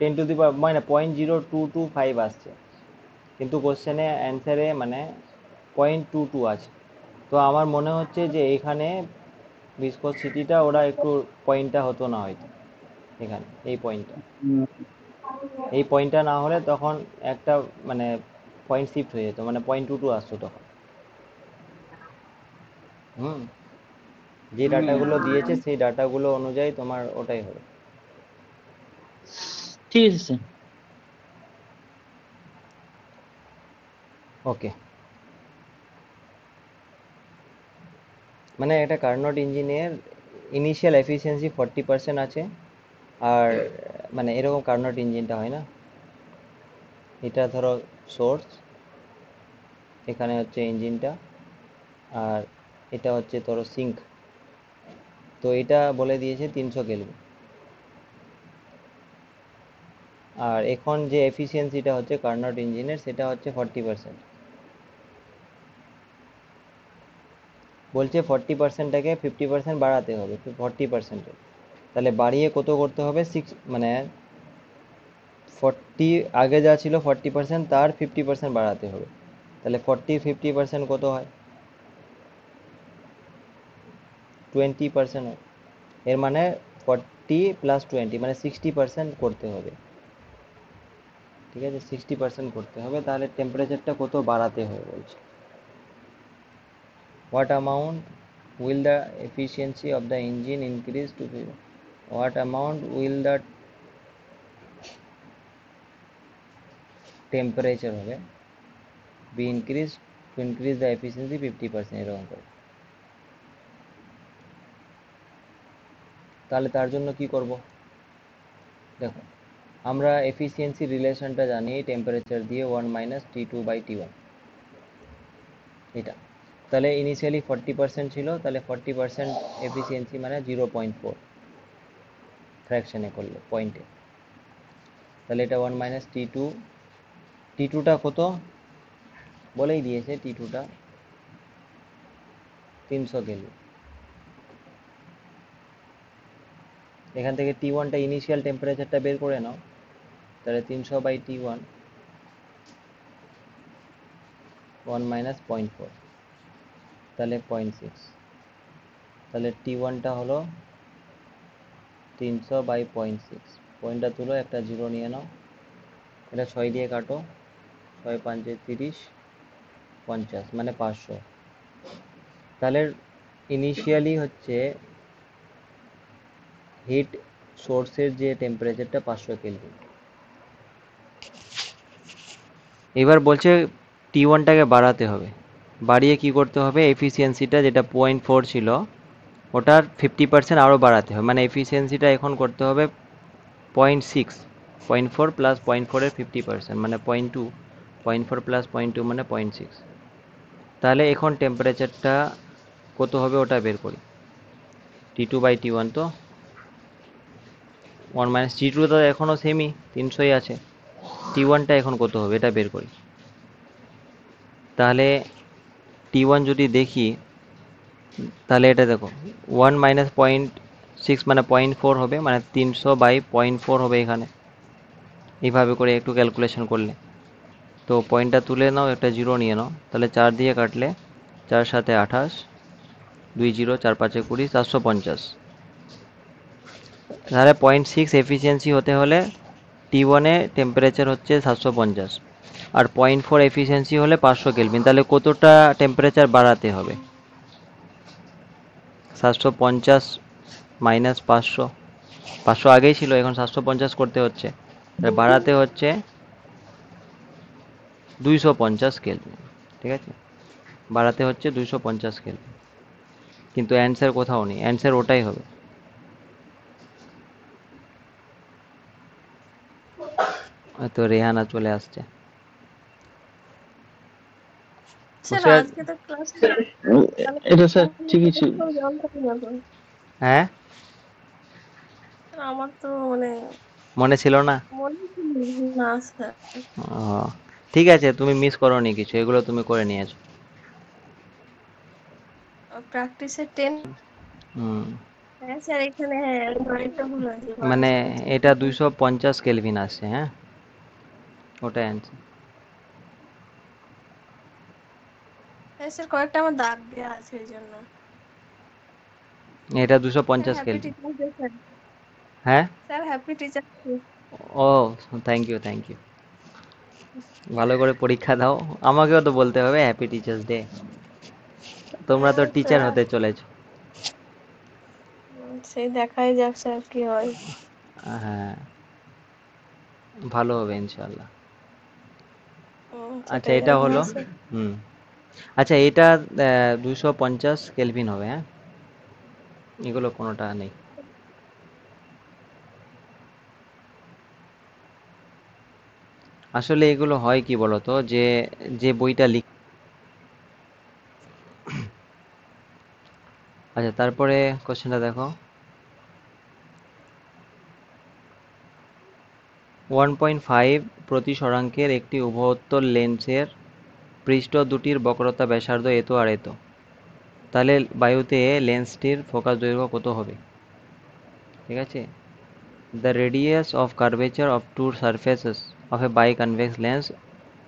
10 to the power মানে 0.0225 আসছে, কিন্তু কোশ্চেনে অ্যান্সারে মানে 0.22 আছে। তো আমার মনে হচ্ছে যে এখানে ভিসকোসিটিটা ওরা একটু পয়েন্টটা হতো না হয়তো, এখানে এই পয়েন্টটা, হুম, এই পয়েন্টটা না হলে তখন একটা মানে পয়েন্ট শিফট হয়ে যেত, মানে 0.22 আসতো তখন। হুম, যে ডাটাগুলো দিয়েছে সেই ডাটাগুলো অনুযায়ী তোমার ওটাই হবে। ঠিক আছে স্যার। ওকে, মানে একটা কার্নোট ইঞ্জিনের ইনিশিয়াল এফিসিয়েন্সি 40% আছে, আর মানে এরকম কার্নোট ইঞ্জিনটা হয় না। এটা ধরো সোর্স, এখানে হচ্ছে ইঞ্জিনটা, আর এটা হচ্ছে ধরো সিঙ্ক। তো এটা বলে দিয়েছে 300 কেলভিন। আর এখন যে এফিসিয়েন্সিটা হচ্ছে কার্নোট ইঞ্জিনের সেটা হচ্ছে 40%। বলছে 40%টাকে 50% বাড়াতে হবে, 40%। তাহলে বাড়িয়ে কত করতে হবে? 6 মানে 40 আগে যা ছিল 40% তার 50% বাড়াতে হবে। তাহলে 40 50% কত হয়? 20% হয়। এর মানে 40 + 20 মানে 60% করতে হবে। ঠিক আছে, 60% করতে হবে। তাহলে টেম্পারেচারটা কত বাড়াতে হবে বলছে। What amount will the efficiency of the engine increase to be? What amount will the temperature হবে be increased to increase the efficiency 50%, এরকম করে। তাহলে তার জন্য কি করব? দেখো, আমরা এফিসিয়েন্সি রিলেশনটা জানি টেম্পারেচার দিয়ে 1 - T2/T1, এটা। তাহলে ইনিশিয়ালি 40% ছিল, তাহলে 40% এফিসিয়েন্সি মানে 0.4 ফ্র্যাকশনে করলে পয়েন্টে। তাহলে এটা 1 - T2। T2টা কত বলেই দিয়েছে, T2টা 300 কেলভিন। এখান থেকে T1টা ইনিশিয়াল টেম্পারেচারটা বের করে নাও। তাহলে 300/T1 1 - 0.4, তাহলে 0.6। তাহলে T1টা হলো 300/0.6। পয়েন্টটা তুলো, একটা জিরো নিয়ে নাও। এটা 6 দিয়ে কাটো, 6 × 5 = 30, 50 মানে 500। তাহলে ইনিশিয়ালি হচ্ছে হিট সোর্সের যে টেম্পারেচারটা 500 কেলভিন। এবার বলছে T1টাকে বাড়াতে হবে। বাড়িয়ে কি করতে হবে? এফিসিয়েন্সিটা যেটা 0.4 ছিল ওটার 50% আরও বাড়াতে হবে। মানে এফিসিয়েন্সিটা এখন করতে হবে 0.6, 0.4 + 0.4-এর 50% মানে 0.2, 0.4 + 0.2 মানে 0.6। তাহলে এখন টেম্পারেচারটা কত হবে ওটা বের করি। T2/T1 তো 1 - T2 তো এখনও সেমই 300ই আছে। T1টা এখন কত হবে এটা বের করি। তাহলে T1 যদি দেখি, তাহলে এটা দেখো 1 - 0.6 মানে 0.4 হবে, মানে 300/0.4 হবে এখানে। এইভাবে করে একটু ক্যালকুলেশন করলে তো পয়েন্টটা তুলে নাও, একটা জিরো নিয়ে নাও। তাহলে 4 দিয়ে কাটলে 4 × 7 = 28, 2 0, 4 × 5 = 20, 450। তাহলে 0.6 এফিসিয়েন্সি হতে হলে T1-এ টেম্পারেচার হচ্ছে 750, আর 0.4 এফিসিয়েন্সি হলে 500 কেলভিন। তাহলে কতটা টেম্পারেচার বাড়াতে হবে? 750 - 500, 500 আগেই ছিল, এখন 750 করতে হচ্ছে। বাড়াতে হচ্ছে 250 কেলভিন। ঠিক আছে, বাড়াতে হচ্ছে 250 কেলভিন, কিন্তু অ্যান্সার কোথাও নেই, অ্যান্সার ওটাই হবে। তো রেহানা চলে আসছে। স্যার বসে আজকে তো ক্লাস এটা স্যার ঠিকই ছিল। হ্যাঁ, আমার তো মানে মনে ছিল না? মনে ছিল না স্যার। ও, ঠিক আছে, তুমি মিস করোনি কিছু, এগুলো তুমি করে নিয়েছো। প্র্যাকটিসে 10। হুম, হ্যাঁ স্যার এখানে হ্যাঁ নয়টা ভুল আছে মানে -50 এটা 250 কেলভিন আসছে, হ্যাঁ, ওটাই অ্যান্সার। হ্যাঁ স্যার কয়েকটা আমার দাগ দেওয়া আছে ওই জন্য। এটা sir 250 happy kelvin. Teachers day sir. হ্যাঁ, স্যার হ্যাপি টিচার্স ডে। ও, থ্যাংক ইউ, থ্যাংক ইউ। ভালো করে পরীক্ষা দাও, আমাকেও তো বলতে হবে হ্যাপি টিচার্স ডে, তোমরা তো টিচার স্যার হতে চলেছো। সেই দেখাই যাক স্যার কি হয়। হ্যাঁ, ভালো হবে ইনশাল্লাহ। আচ্ছা, সেটাই এটা জানি হলো। না স্যার। হুম, আচ্ছা, এটা 250 কেলভিন হবে, হ্যাঁ, এগুলো কোনোটা নেই। আসলে এগুলো হয় কি বলতো, যে যে বইটা লিখ, আচ্ছা তারপরে কোশ্চেনটা দেখো। 1.5 প্রতিসরাঙ্কের একটি উভয়োত্তর লেন্সের পৃষ্ঠ দুটির বক্রতা ব্যাসার্ধ এত আর এত, তাহলে বায়ুতে লেন্সটির ফোকাস দৈর্ঘ্য কত হবে? ঠিক আছে, the radius of curvature of two surfaces of a biconvex lens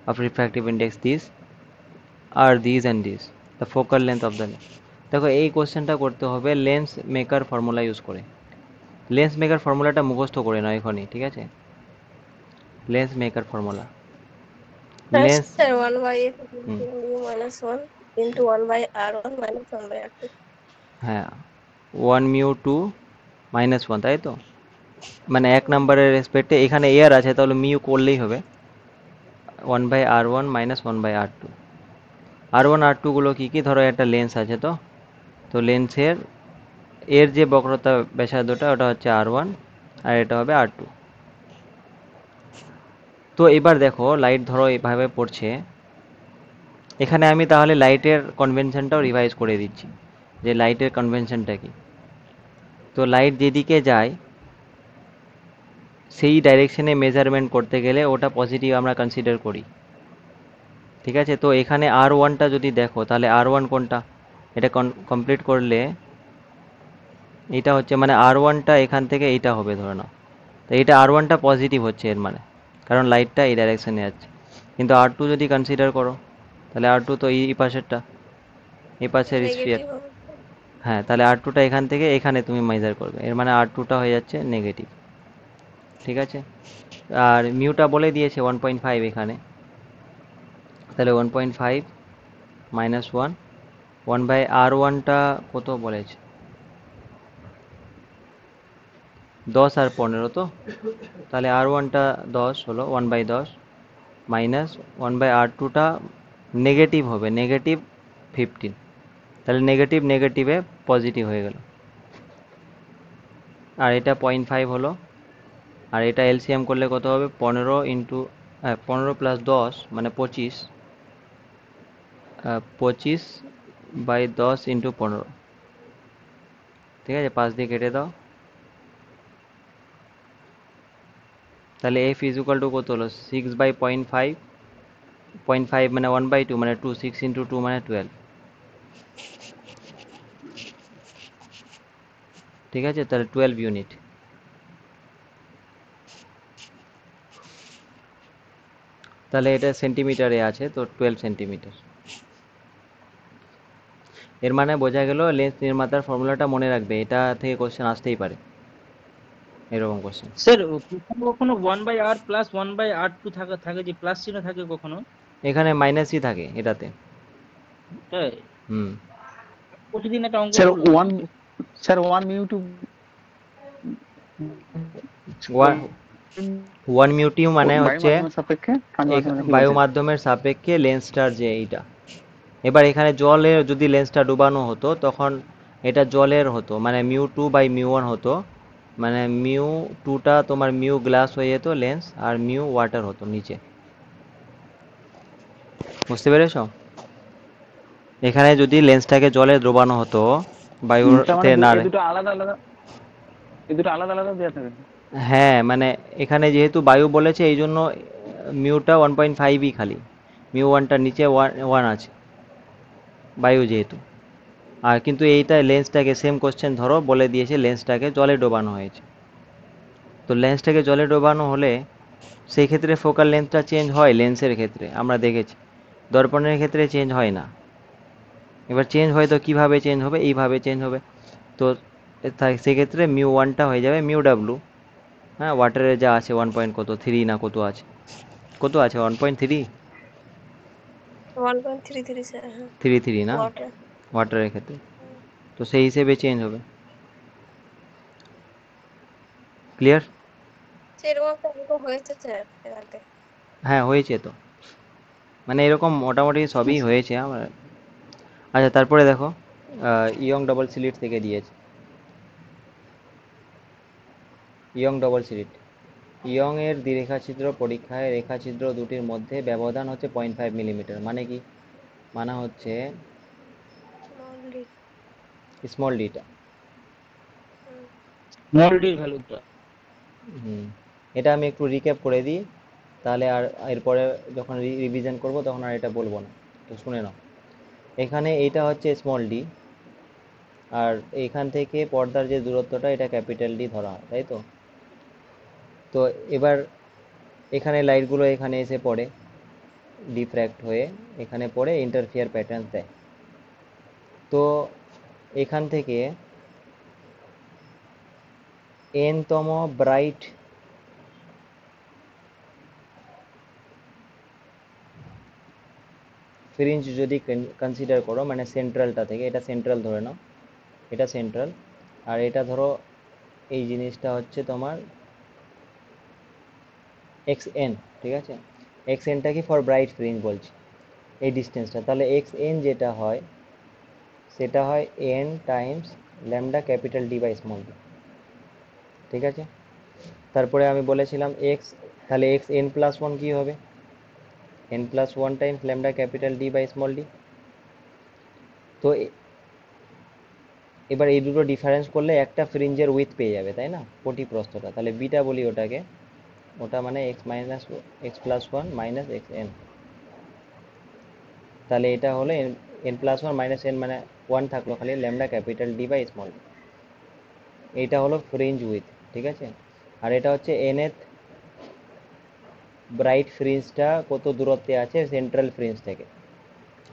of refractive index this আর this and this, the focal length of the lens. দেখো এই কোশ্চেনটা করতে হবে লেন্স মেকার ফর্মুলা ইউজ করে। লেন্স মেকার ফর্মুলাটা মুখস্থ করে নাও এখনই, ঠিক আছে, লেন্স মেকার ফর্মুলা। হ্যাঁ lens, sir 1/x hmm, - 1 into 1/r1 - 1/r2। হ্যাঁ, 1 μ2 -1, তাই তো, মানে এক নম্বরের রেসপেক্টে এখানে এয়ার আছে, তাহলে মিউ করলেই হবে 1/r1 - 1/r2। আর1 আর2 গুলো কি কি, ধরো একটা লেন্স আছে, তো তো লেন্সের এর যে বক্রতা ব্যাসার্ধটা ওটা হচ্ছে আর1, আর এটা হবে আর2। তো এবার দেখো লাইট ধরো এইভাবে পড়ছে, এখানে আমি তাহলে লাইটের কনভেনশনটাও রিভাইজ করে দিচ্ছি, যে লাইটের কনভেনশনটা কি। তো লাইট যেদিকে যায় সেই ডাইরেকশনে মেজারমেন্ট করতে গেলে ওটা পজিটিভ আমরা কনসিডার করি, ঠিক আছে। তো এখানে আর1টা যদি দেখো, তাহলে আর1 কোনটা, এটা কমপ্লিট করলে এটা হচ্ছে, মানে আর1টা এখান থেকে এইটা হবে ধরে নাও, তো এটা আর1টা পজিটিভ হচ্ছে এর মানে, কারণ লাইটটা এই ডাইরেকশনে যাচ্ছে। কিন্তু আর2 যদি কনসিডার করো, তাহলে আর2 তো এই পাশেরটা, এই পাশের স্ফিয়ার। নেগেটিভ হবে। হ্যাঁ, তাহলে আর2টা এখান থেকে এখানে তুমি মেজার করবে, এর মানে আর2টা হয়ে যাচ্ছে নেগেটিভ, ঠিক আছে। আর মিউটা বলে দিয়েছে 1.5 এখানে, তাহলে 1.5 -1, 1/r1টা কত বলেছে, 10 আর 15, তো তাহলে আর1টা 10 হলো 1/10, মাইনাস 1/r2টা নেগেটিভ হবে, -15, তাহলে নেগেটিভ নেগেটিভে পজিটিভ হয়ে গেল। আর এটা 0.5 হলো, আর এটা এলসিএম করলে কত হবে, 15 ইন্টু 15 + 10 মানে 25, 25/10 ইন্টু 15, ঠিক আছে, 5 দিয়ে কেটে দাও, তাহলে এফ ইজ ইকুয়াল টু কত হলো, 6/0.5, 0.5 মানে 1/2 মানে 2, 6 ইন্টু 2 মানে 12, ঠিক আছে, তাহলে 12 ইউনিট। তাহলে এটা সেন্টিমিটারে আছে, তো 12 সেন্টিমিটার। এর মানে বোঝা গেল লেন্স নির্মাতার ফর্মুলাটা মনে রাখবে, এটা থেকে কোশ্চেন আসতেই পারে, এরকম কোশ্চেন। স্যার কখনো কখনো 1/r প্লাস 1/r2 থাকে থাকে, যে প্লাস চিহ্ন থাকে কখনো। এখানে মাইনাসই থাকে এটাতে। তাই হুম, প্রতিদিন একটা অঙ্ক স্যার করলাম। স্যার 1 μ2 ওয়ান ওয়ান মিউটি মানে বায়ু হচ্ছে মাধ্যমের সাপেক্ষে পানির মাধ্যমে কি বায়ু বলছেন? মাধ্যমের সাপেক্ষে লেন্সটার যে এইটা। এবার এখানে জলে যদি লেন্সটা ডুবানো হতো তখন এটা জলের হতো, মানে μ2/μ1 হতো, মানে μ2টা তোমার মিউ গ্লাস হয়ে যেত লেন্স, আর মিউ ওয়াটার হতো নিচে। বুঝতে পেরেছো? এখানে যদি লেন্সটাকে জলে ডোবানো হতো তার বায়ুতে মানে না এই দুটো আলাদা আলাদা, এই দুটো আলাদা আলাদা দেওয়া থাকে। হ্যাঁ, মানে এখানে যেহেতু বায়ু বলেছে এই জন্য মিউটা 1.5ই খালি, মিউ ওয়ানটার নিচে ওয়ান আছে, বায়ু যেহেতু। আর কিন্তু এইটা লেন্সটাকে সেম কোশ্চেন ধরো বলে দিয়েছে লেন্সটাকে জলে ডোবানো হয়েছে, তো লেন্সটাকে জলে ডোবানো হলে সেই ক্ষেত্রে ফোকাল লেন্থটা চেঞ্জ হয় লেন্সের ক্ষেত্রে, আমরা দেখেছি। দর্পণের ক্ষেত্রে চেঞ্জ হয় না। এবার চেঞ্জ হয় তো কীভাবে চেঞ্জ হবে, এইভাবে চেঞ্জ হবে। তো সেক্ষেত্রে মিউ ওয়ানটা হয়ে যাবে মিউ ডাব্লু। হ্যাঁ, ওয়াটারে যা আছে 1.3 না কত আছে, কত আছে 1.3, 1.33 স্যার, হ্যাঁ। 3 না ওয়াটার। ওয়াটারের ক্ষেত্রে, তো সেই হিসেবে চেঞ্জ হবে। ক্লিয়ার? সেরকম একটা অঙ্ক হয়েছে স্যার এর আগে। হ্যাঁ হয়েছে তো, মানে এরকম মোটামুটি সবই আচ্ছা, হয়েছে আমার। আচ্ছা তারপরে দেখো, ইয়ং ডবল স্লিট থেকে দিয়েছে। ইয়ং ডবল স্লিট, ইয়ং এর দ্বিরেখাছিদ্র পরীক্ষায় রেখাছিদ্র দুটির মধ্যে ব্যবধান হচ্ছে 0.5 মিলিমিটার, মানে কি? মানে হচ্ছে স্মল ডি। স্মল ডিটা। স্মল ডির ভ্যালুটা। হুম, এটা আমি একটু রিক্যাপ করে দিই, তাহলে আর এরপরে যখন রিভিশন করব তখন আর এটা বলবো না। তো শুনে নাও, এখানে এটা হচ্ছে স্মল ডি, আর এখান থেকে পর্দার যে দূরত্বটা এটা ক্যাপিটাল ডি ধরা হয়, তাই তো? তো এবার এখানে লাইটগুলো এখানে এসে পড়ে, ডিফ্র্যাক্ট হয়ে এখানে পড়ে ইন্টারফিয়ার প্যাটার্ন দেয়। তো এখান থেকে এনতম ব্রাইট ফ্রিঞ্জ যদি কনসিডার করো, মানে সেন্ট্রালটা থেকে, এটা সেন্ট্রাল ধরে নাও, এটা সেন্ট্রাল, আর এটা ধরো এই জিনিসটা হচ্ছে তোমার এক্স এন, ঠিক আছে? এক্স এনটা কি ফর ব্রাইট ফ্রিঞ্জ বলছি, এই ডিস্টেন্সটা। তাহলে এক্স এন যেটা হয় সেটা হয় n times lambda capital D by small d, ঠিক আছে? তারপরে আমি বলেছিলাম এক্স, তাহলে এক্স এন প্লাস ওয়ান কী হবে? N plus one times lambda capital D by small d. তো এবার এই দুটো ডিফারেন্স করলে একটা ফ্রিঞ্জের উইথ পেয়ে যাবে, তাই না? প্রস্থটা, তাহলে বিটা বলি ওটাকে, ওটা মানে x minus x plus one minus x n. তাহলে এটা হলো n, n plus one minus n, মানে ওয়ান থাকলো খালি lambda capital D by small d. এইটা হলো ফ্রিঞ্জ উইথ, ঠিক আছে? আর এটা হচ্ছে এনএথ ব্রাইট ফ্রিঞ্জটা কত দূরত্বে আছে সেন্ট্রাল ফ্রিঞ্জ থেকে,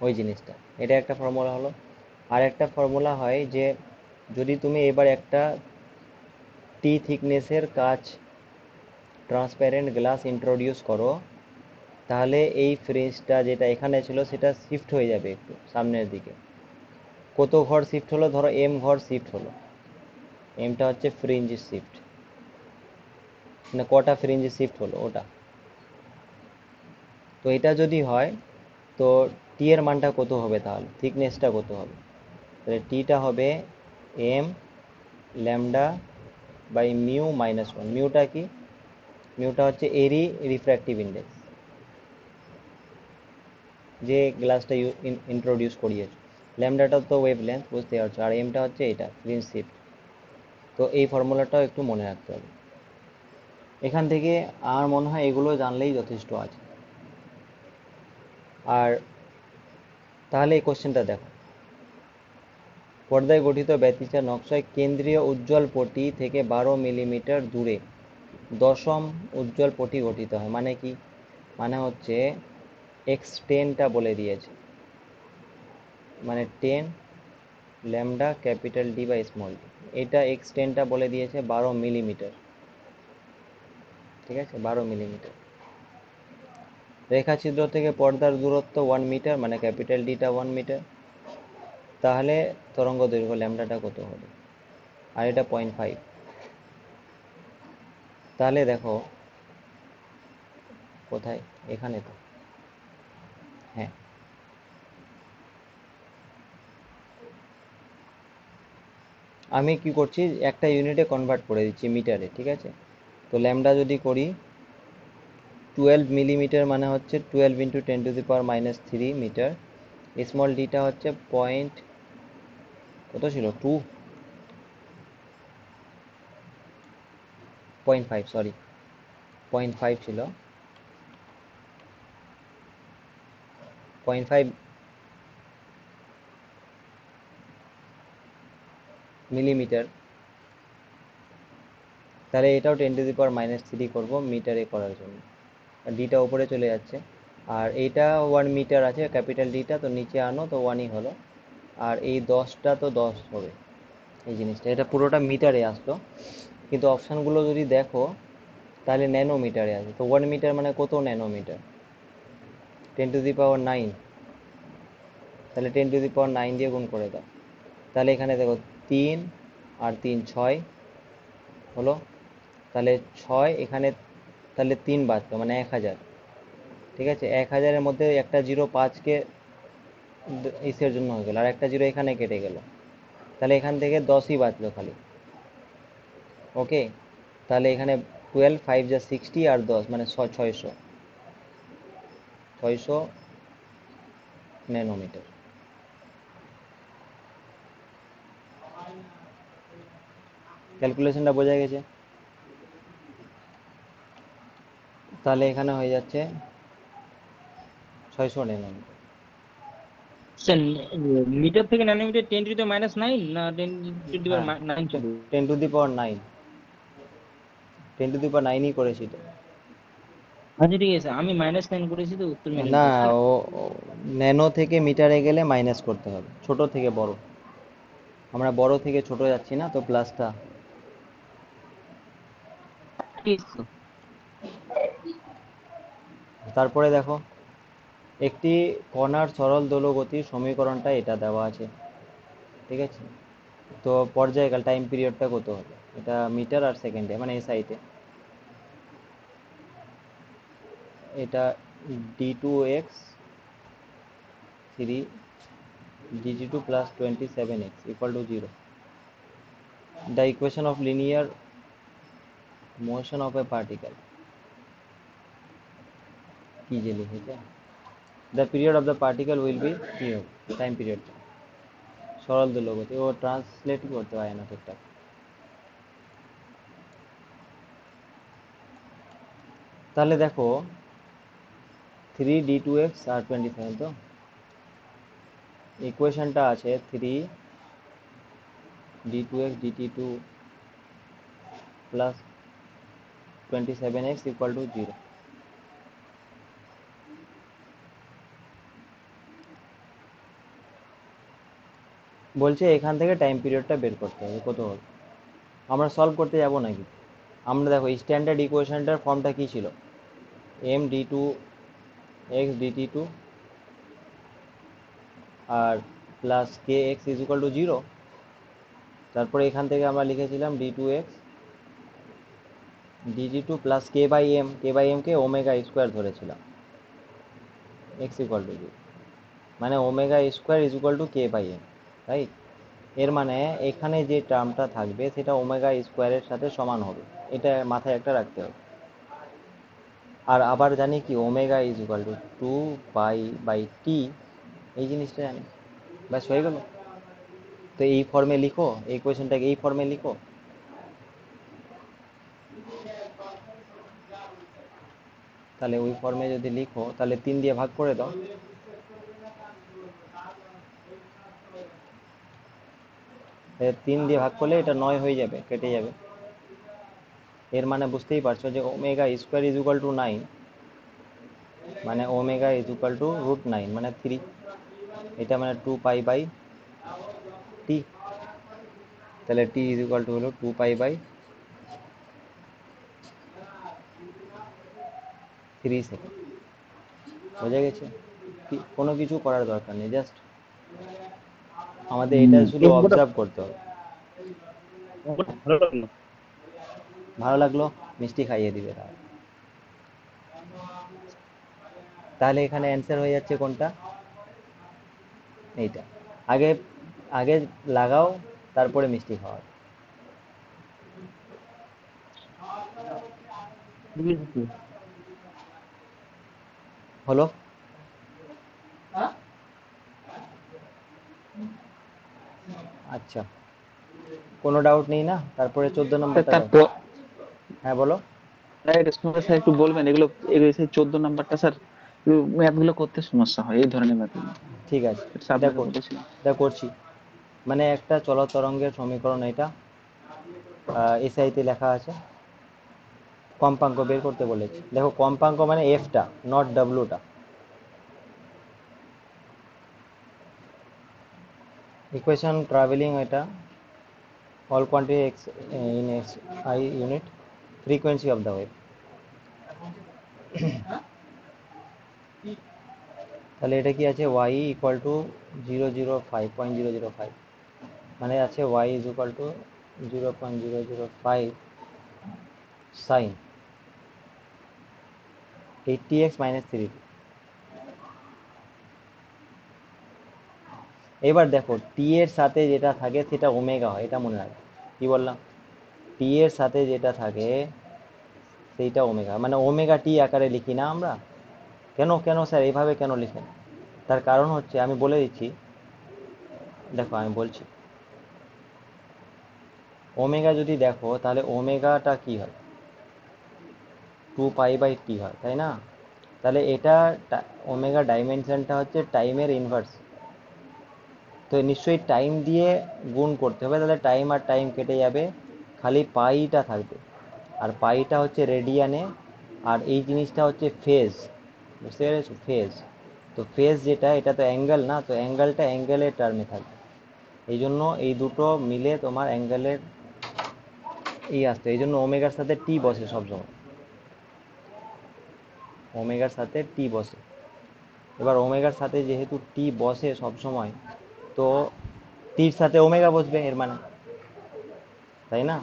ওই জিনিসটা। এটা একটা ফর্মুলা হলো। আর একটা ফর্মুলা হয় যে যদি তুমি এবার একটা টি থিকনেসের কাচ ট্রান্সপ্যারেন্ট গ্লাস ইন্ট্রোডিউস করো, তাহলে এই ফ্রিজটা যেটা এখানে ছিল সেটা শিফট হয়ে যাবে একটু সামনের দিকে। কত ঘর শিফট হলো? ধরো এম ঘর শিফট হলো, এমটা হচ্ছে ফ্রিঞ্জ শিফট, মানে কটা ফ্রিঞ্জ শিফট হলো ওটা। তো এটা যদি হয় তো টি এর মানটা কত হবে, তাহলে থিকনেসটা কত হবে? তাহলে টিটা হবে m lambda by mu minus one. মিউটা কি? মিউটা হচ্ছে এরই রিফ্র্যাক্টিভ ইন্ডেক্স, যে গ্লাসটা ইন্ট্রোডিউস করিয়েছে। ল্যামডাটা তো ওয়েভ লেন্থ, বুঝতে পারছো, আর এমটা হচ্ছে এটা ফ্রিঞ্জ শিফট। তো এই ফর্মুলাটাও একটু মনে রাখতে হবে। এখান থেকে আমার মনে হয় এগুলো জানলেই যথেষ্ট আছে। আর তাহলে এই কোশ্চেনটা দেখো, পর্দায় গঠিত ব্যতিচার নকশায় কেন্দ্রীয় উজ্জ্বল পটি থেকে 12 মিলিমিটার দূরে দশম উজ্জ্বল পটি গঠিত হয়, মানে কি? মানে হচ্ছে এক্স টেনটা বলে দিয়েছে, মানে 10 lambda capital D by small d. এটা এক্স টেনটা বলে দিয়েছে 12 মিলিমিটার, ঠিক আছে? 12 মিলিমিটার। রেখাছিদ্র থেকে পর্দার দূরত্ব 1 মিটার, মানে ক্যাপিটাল ডিটা 1 মিটার। তাহলে তরঙ্গ দৈর্ঘ্য ল্যামডাটা কত হবে? আর এটা 0.5। তাহলে দেখো কোথায়? এখানে তো, হ্যাঁ। আমি কি করছি, একটা ইউনিটে কনভার্ট করে দিচ্ছি মিটারে, ঠিক আছে? তো ল্যামডা যদি করি 12 মিলিমিটার মানে হচ্ছে 12 ইন্টু 10⁻³ মিটার। স্মল ডিটা হচ্ছে পয়েন্ট কত ছিল, 2.5, সরি 0.5 ছিল, 0.5 মিলিমিটার। তাহলে এটাও 10⁻³ করবো মিটারে করার জন্য, আর ডিটা উপরে চলে যাচ্ছে। আর এইটা 1 মিটার আছে ক্যাপিটাল ডিটা, তো নিচে আনো তো 1ই হলো। আর এই 10টা তো 10 হবে, এই জিনিসটা, এটা পুরোটা মিটারে আসলো। কিন্তু অপশানগুলো যদি দেখো তাহলে ন্যানোমিটারে আছে। তো 1 মিটার মানে কত ন্যানোমিটার? 10⁹ তাহলে 10⁹ দিয়ে গুণ করে দাও। তাহলে এখানে দেখো 3 আর 3 6 হলো। তাহলে 6 এখানে, তাহলে 3 বাঁচলো মানে 1000, ঠিক আছে? 1000-এর মধ্যে একটা 0 5কে ইসের জন্য হয়ে গেল, আর একটা 0 এখানে কেটে গেল। তাহলে এখান থেকে 10ই বাঁচলো খালি। ওকে, তাহলে এখানে 12 5 যা 60 আর 10 মানে 600 ন্যানোমিটার। ক্যালকুলেশনটা বোঝা গেছে? তাহলে এখানে হয়ে যাচ্ছে 600 ন্যানোমিটার। স্যার মিটার থেকে ন্যানোমিটার 10⁻⁹ না 10⁻⁹ ছিল? 10⁹ 10⁹ করেছি তো। আচ্ছা ঠিক আছে, আমি -9 করেছি তো উত্তর মেনে না, নিচ্ছি। ন্যানো থেকে মিটারে গেলে মাইনাস করতে হবে, ছোট থেকে বড়। আমরা বড় থেকে ছোট যাচ্ছি না, তো প্লাসটা। ঠিক আছে। তারপরে দেখো, একটি কণার সরল দোলগতির সমীকরণটা এটা দেওয়া আছে, ঠিক আছে? তো পর্যায়কাল টাইম পিরিয়ডটা কত হবে? এটা মিটার আর সেকেন্ডে মানে এসআইতে। এটা d2x 3 dt2 plus 27x equal to 0. The equation of linear motion of a particle কি যে লিখেছে, the period of the particle will be কি হবে টাইম পিরিয়ড, সরল দোলগতি। ও ট্রান্সলেট করতে পারে না ঠিকঠাক। তাহলে দেখো 3d2x আর 27, তো ইকুয়েশনটা আছে 3d2x dt2 plus 27x equal to 0। বলছে এখান থেকে টাইম পিরিয়ডটা বের করতে হবে কত হবে। আমরা সলভ করতে যাব নাকি? আমরা দেখো স্ট্যান্ডার্ড ইকুয়েশনটার ফর্মটা কি ছিল, m d two x dt two আর plus k x is equal to 0। তারপরে এখান থেকে আমরা লিখেছিলাম d2x dt2 plus k by omega square ধরেছিলাম, এক্স ইকুয়াল টু 0, মানে omega square is equal to কে/m, রাইট? এর মানে এখানে যে টার্মটা থাকবে সেটা ওমেগা স্কোয়ারের সাথে সমান হবে, এটা মাথায় একটা রাখতে হবে। আর আবার জানি কি omega is equal two 2π/t, এই জিনিসটা জানি, ব্যাস হয়ে গেল। তো এই ফর্মে লিখো, এই কোয়েশ্চেনটাকে এই ফর্মে লিখো। তাহলে ওই ফর্মে যদি লিখো তাহলে 3 দিয়ে ভাগ করে দাও, 3 দিয়ে ভাগ করলে এটা 9 হয়ে যাবে, কেটে যাবে। এর মানে বুঝতেই পারছো যে omega square is equal to 9, মানে ওমেগা ইজ ইকুয়াল টু √9 মানে 3, এটা মানে 2π/t। তাহলে t ইজ ইকুয়াল টু হলো 2π/3 সেকেন্ড। বোঝা গেছে? কোনো কিছু করার দরকার নেই, জাস্ট আমাদের এটা শুধু অঙ্কটা অবজার্ভ করতে হবে। অঙ্কটা ভালো লাগলো। ভালো লাগলো, মিষ্টি খাইয়ে দিবে তাহলে। তাহলে এখানে অ্যান্সার হয়ে যাচ্ছে কোনটা, এইটা। আগে আগে লাগাও, তারপরে মিষ্টি খাওয়া। হলো? আচ্ছা, কোনো ডাউট নেই না? তারপরে 14 নম্বরটা দাও। তারপর হ্যাঁ বলো। স্যার একটু বলবেন এগুলো, এগুলো সেই 14 নাম্বারটা স্যার, ম্যাথ গুলো করতে সমস্যা হয় এই ধরনের ম্যাথ গুলো। ঠিক আছে, স্যার এটা আপনাকে বলেছিলাম। এটা করছি। মানে একটা চলক তরঙ্গের সমীকরণ এটা, এসআইতে লেখা আছে। কম্পাঙ্ক বের করতে বলেছি। দেখো কম্পাঙ্ক মানে এফটা, নট ডাব্লুটা। ইকুয়েশন ট্রাভেলিং এটা, all quantity x in x I unit, frequency of the wave। তাহলে এটা কি আছে, y ইকুয়াল টু 0.005, মানে আছে y is equal to 0.005 sine 80x minus 3। এবার দেখো টি এর সাথে যেটা থাকে সেটা ওমেগা হয়, এটা মনে রাখবে। কি বললাম? টি এর সাথে যেটা থাকে সেইটা ওমেগা, মানে ওমেগা টি আকারে লিখি না আমরা। কেন কেন স্যার এইভাবে কেন লিখেন? তার কারণ হচ্ছে, আমি বলে দিচ্ছি, দেখো আমি বলছি। ওমেগা যদি দেখো, তাহলে ওমেগাটা কি হয়, 2 পাই/টি হয়, তাই না? তাহলে এটা ওমেগা ডাইমেনশনটা হচ্ছে টাইমের ইনভার্স, তো নিশ্চয়ই টাইম দিয়ে গুণ করতে হবে, তাহলে টাইম আর টাইম কেটে যাবে, খালি পাইটা থাকবে। আর পাইটা হচ্ছে রেডিয়ানে, আর এই জিনিসটা হচ্ছে ফেজ, বুঝতে পেরেছো? ফেজ। তো ফেজ যেটা, এটা তো অ্যাঙ্গেল না, তো অ্যাঙ্গেলটা অ্যাঙ্গেলের টার্মে থাকবে। এই জন্য এই দুটো মিলে তোমার অ্যাঙ্গেলের আসতো, এই জন্য ওমেগার সাথে টি বসে সবসময়, ওমেগার সাথে টি বসে। এবার ওমেগার সাথে যেহেতু টি বসে সব সময়, তো টির সাথে ওমেগা বসবে এর মানে, তাই না?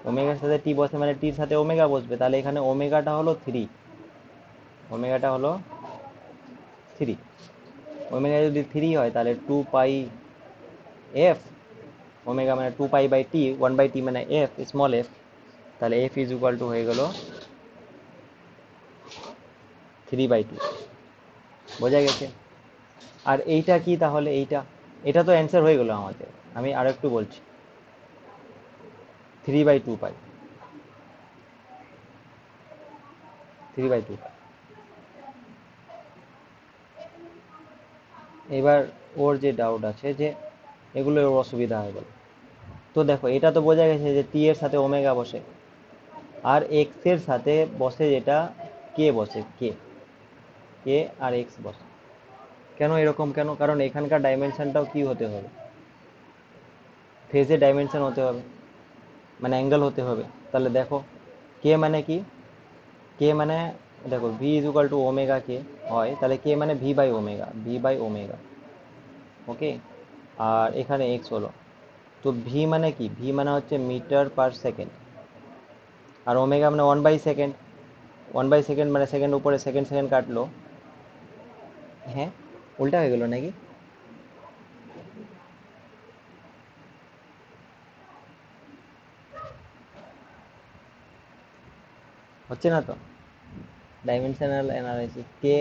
ওমেগার সাথে টি বসে মানে টির সাথে ওমেগা বসবে, তাহলে এখানে ওমেগাটা হলো 3, ওমেগাটা হলো 3। ওমেগা যদি 3 হয় তাহলে 2 পাই এফ, ওমেগা মানে 2 পাই/টি, 1/টি মানে এফ, স্মল এফ, তাহলে এফ ইজ ইকুয়াল টু হয়ে গেল 3/2। বোঝা গেছে? আর এইটা কি তাহলে, এইটা, এটা তো অ্যান্সার হয়ে গেল আমাদের। আমি আরো একটু বলছি, 3/2 পাই, 3/2 পাই। এবার ওর যে ডাউট আছে যে এগুলো ওর অসুবিধা হয়ে গেল, তো দেখো এটা তো বোঝা গেছে যে টি এর সাথে ওমেগা বসে, আর এক্স এর সাথে বসে যেটা কে বসে, কে কে আর এক্স বসে। কেন এরকম কেন? কারণ এখানকার ডাইমেনশনটাও কি হতে হবে, ফেজের ডাইমেনশন হতে হবে, মানে অ্যাঙ্গেল হতে হবে। তাহলে দেখো কে মানে কি, কে মানে, দেখো v is equal to omega k হয়, তাহলে কে মানে ভি/ওমেগা, ভি/ওমেগা, ওকে। আর এখানে এক্স হলো, তো ভি মানে কি, ভি মানে হচ্ছে মিটার পার সেকেন্ড, আর ওমেগা মানে 1/সেকেন্ড, 1/সেকেন্ড মানে সেকেন্ড উপরে সেকেন্ড সেকেন্ড কাটলো। হ্যাঁ, উল্টা হয়ে গেল নাকি? হচ্ছে না তো? Dimensional analysis, k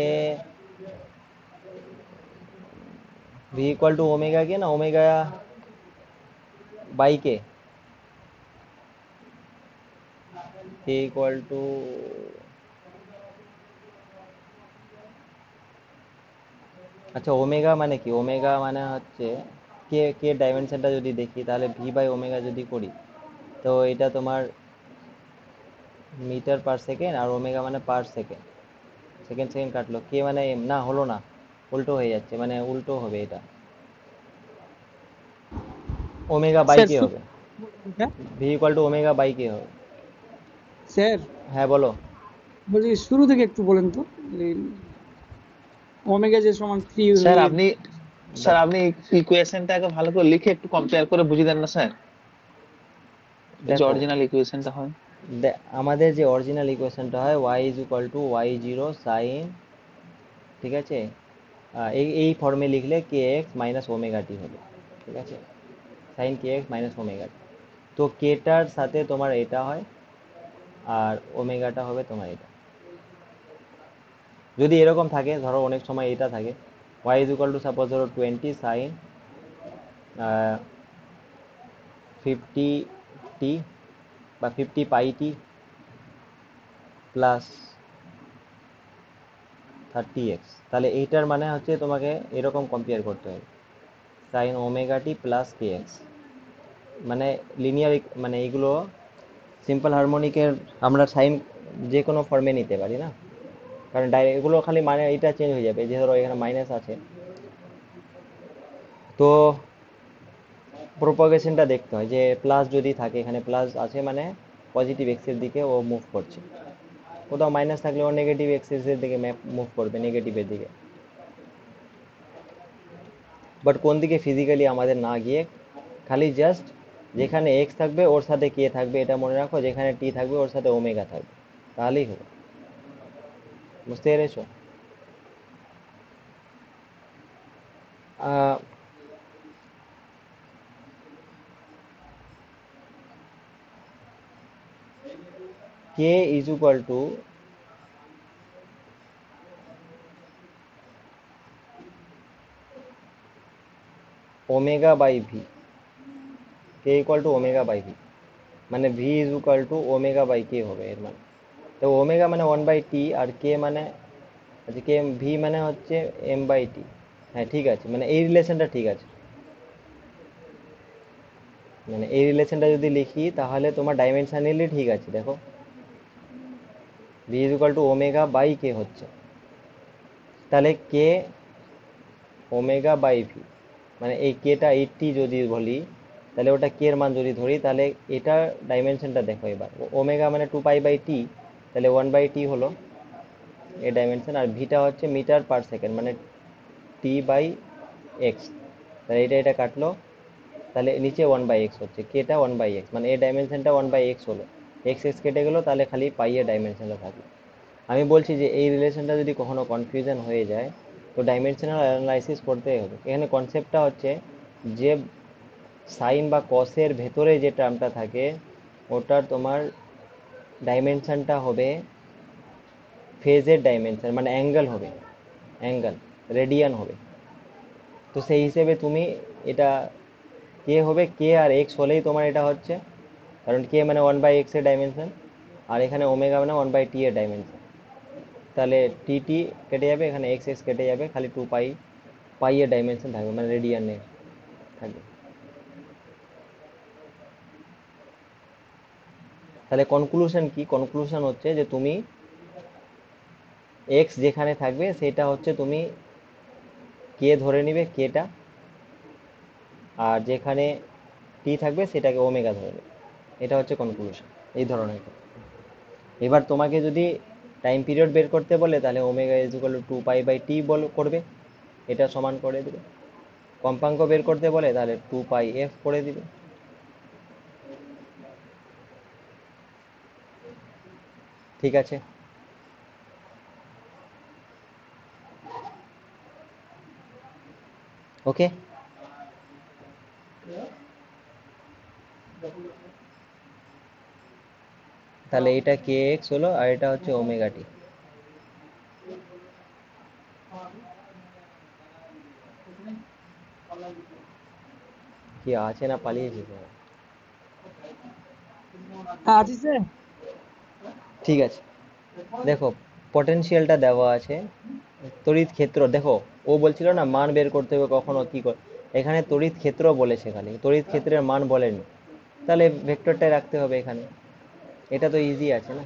v equal to omega k না omega by k, k equal to, আচ্ছা ওমেগা মানে কি, ওমেগা মানে হচ্ছে কে, কে ডাইমেনশনটা যদি দেখি তাহলে ভি/ওমেগা যদি করি, তো এটা তোমার মিটার পার সেকেন্ড, আর ওমেগা মানে পার সেকেন্ড, সেকেন্ড সেকেন্ড কাটলো, কে মানে এম না, হলো না, উল্টো হয়ে যাচ্ছে, মানে উল্টো হবে এটা, ওমেগা বাই স্যার কে হবে, এটা v equal to omega by k হবে। স্যার হ্যাঁ বলো। বলছি শুরু থেকে একটু বলেন তো, ওমেগা যে সমান 3 স্যার হয়ে আপনি, স্যার আপনি ইকুয়েশনটাকে ভালো করে লিখে একটু কম্পেয়ার করে বুঝিয়ে দেন না স্যার, যে দেখো অরিজিনাল ইকুয়েশনটা হয়। আমাদের যে অরিজিনাল ইকুয়েশনটা হয় y is equal to y0 sine ঠিক আছে, এই এই ফর্মে লিখলে k x minus omega t হবে, ঠিক আছে, sine k x minus omega t. তো কেটার সাথে তোমার এটা হয় আর ওমেগাটা হবে তোমার এটা। যদি এরকম থাকে, ধরো অনেক সময় এটা থাকে, y is equal to suppose ধরো 20 সাইন 50 টি বা 50 পাই টি প্লাস 30x, তাহলে এইটার মানে হচ্ছে তোমাকে এরকম কম্পেয়ার করতে হবে, সাইন ওমেগা টি প্লাস কে এক্স, মানে লিনিয়ার, মানে এইগুলো সিম্পল হারমোনিকের আমরা সাইন যে কোনো ফর্মে নিতে পারি না, কারণ এগুলো খালি মানে এটা চেঞ্জ হয়ে যাবে, যে ধরো এখানে মাইনাস আছে, তো প্রোপাগেশনটা দেখতে হয় যে প্লাস যদি থাকে, এখানে প্লাস আছে মানে পজিটিভ এক্সের দিকে ও মুভ করছে, কোথাও মাইনাস থাকলে ও নেগেটিভ এক্সের দিকে মুভ করবে, নেগেটিভের দিকে। বাট কোন দিকে ফিজিক্যালি আমাদের না গিয়ে, খালি জাস্ট যেখানে এক্স থাকবে ওর সাথে কে থাকবে এটা মনে রাখো, যেখানে টি থাকবে ওর সাথে ওমেগা থাকবে, তাহলেই হবে। বুঝতে পেরেছো? Ah, k is equal to omega by v, k equal to omega by v, মানে v is equal to omega by k হবে এর মানে। তো ওমেগা মানে 1/t আর কে মানে, আচ্ছা কে ভি মানে হচ্ছে m/t। হ্যাঁ ঠিক আছে, মানে এই রিলেশনটা ঠিক আছে, মানে এই রিলেশনটা যদি লিখি তাহলে তোমার ডাইমেনশনালি ঠিক আছে। দেখো v is equal to omega by k হচ্ছে, তাহলে কে ওমেগা বাই ভি, মানে এই কেটা 80 যদি বলি, তাহলে ওটা কে এর মান যদি ধরি, তাহলে এটা ডাইমেনশনটা দেখো এবার, ওমেগা মানে 2π/t, তাহলে 1/t হলো এর ডাইমেনশন, আর ভিটা হচ্ছে মিটার পার সেকেন্ড মানে t/x, তাহলে এটা এটা কাটলো, তাহলে নিচে 1/x হচ্ছে, কেটা 1/x, মানে এর ডাইমেনশনটা 1/x হলো, এক্স এক্স কেটে গেলো, তাহলে খালি পাই এর ডাইমেনশনটা থাকলো। আমি বলছি যে এই রিলেশনটা যদি কখনো কনফিউশন হয়ে যায়, তো ডাইমেনশনাল অ্যানালাইসিস করতেই হবে। এখানে কনসেপ্টটা হচ্ছে যে সাইন বা কসের ভেতরে যে টার্মটা থাকে ওটার তোমার ডাইমেনশনটা হবে ফেজের ডাইমেনশন, মানে অ্যাঙ্গেল হবে, অ্যাঙ্গেল রেডিয়ান হবে। তো সেই হিসেবে তুমি এটা কে হবে, কে আর এক্স হলেই তোমার এটা হচ্ছে, কারণ কে মানে 1/x এর ডাইমেনশন, আর এখানে ওমেগা মানে 1/t এর ডাইমেনশন, তাহলে টি টি কেটে যাবে, এখানে এক্স এক্স কেটে যাবে, খালি 2π, পাই এর ডাইমেনশন থাকবে, মানে রেডিয়ানে থাকবে। তাহলে কনক্লুশন কি? কনক্লুশন হচ্ছে যে তুমি এক্স যেখানে থাকবে সেটা হচ্ছে তুমি কে ধরে নিবে, কেটা, আর যেখানে টি থাকবে সেটাকে ওমেগা ধরে নেবে, এটা হচ্ছে কনক্লুশন এই ধরনের। এবার তোমাকে যদি টাইম পিরিয়ড বের করতে বলে, তাহলে omega is equal two 2π/t করবে, এটা সমান করে দিবে। কম্পাঙ্ক বের করতে বলে তাহলে 2πf করে দিবে। ঠিক আছে, ওকে। তাহলে এটা কে এক্স হলো আর এটা হচ্ছে ওমেগা টি। কি আছে না পালিয়েছে তোমার? আছি স্যার। ঠিক আছে, দেখো পটেনশিয়ালটা দেওয়া আছে, তড়িৎ ক্ষেত্র দেখো, ও বলছিল না মান বের করতে হবে কখনো কি করে, এখানে তড়িৎ ক্ষেত্র বলেছে, খালি তড়িৎ ক্ষেত্রের মান বলেনি, তাহলে ভেক্টরটাই রাখতে হবে এখানে, এটা তো ইজি আছে না,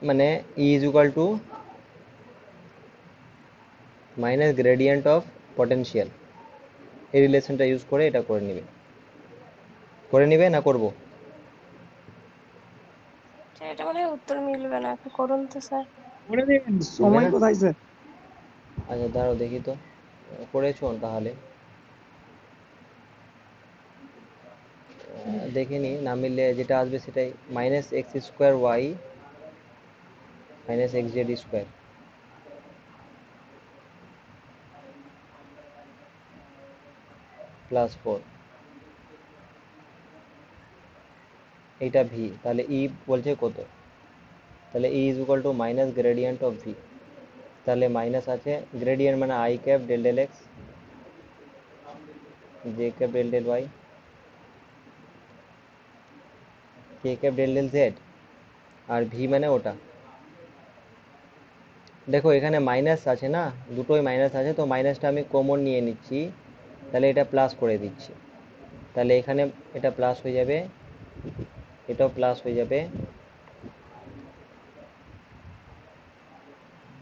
মানে E is equal to minus gradient of potential, এই রিলেশনটা ইউজ করে এটা করে নিবে, করে নিবে না করব? এটা মানে উত্তর মিলবে না, একটু করুন তো স্যার। করে দিন, মিলবে সময় না? কোথায় স্যার? আচ্ছা দাঁড়াও দেখি তো, করেছো তাহলে, দেখে নি, না মিললে যেটা আসবে সেটাই, -x² y minus x z square plus 4, এইটা ভি, তাহলে ই বলছে কত, তাহলে E is equal to minus gradient of v, তাহলে মাইনাস আছে গ্রেডিয়েন্ট মানে i cap del del x j cap del del y k cap del del z, আর v মানে ওটা। দেখো এখানে মাইনাস আছে না, দুটোই মাইনাস আছে, তো মাইনাসটা আমি কমন নিয়ে নিচ্ছি, তাহলে এটা প্লাস করে দিচ্ছি, তাহলে এখানে এটা প্লাস হয়ে যাবে, এটাও প্লাস হয়ে যাবে,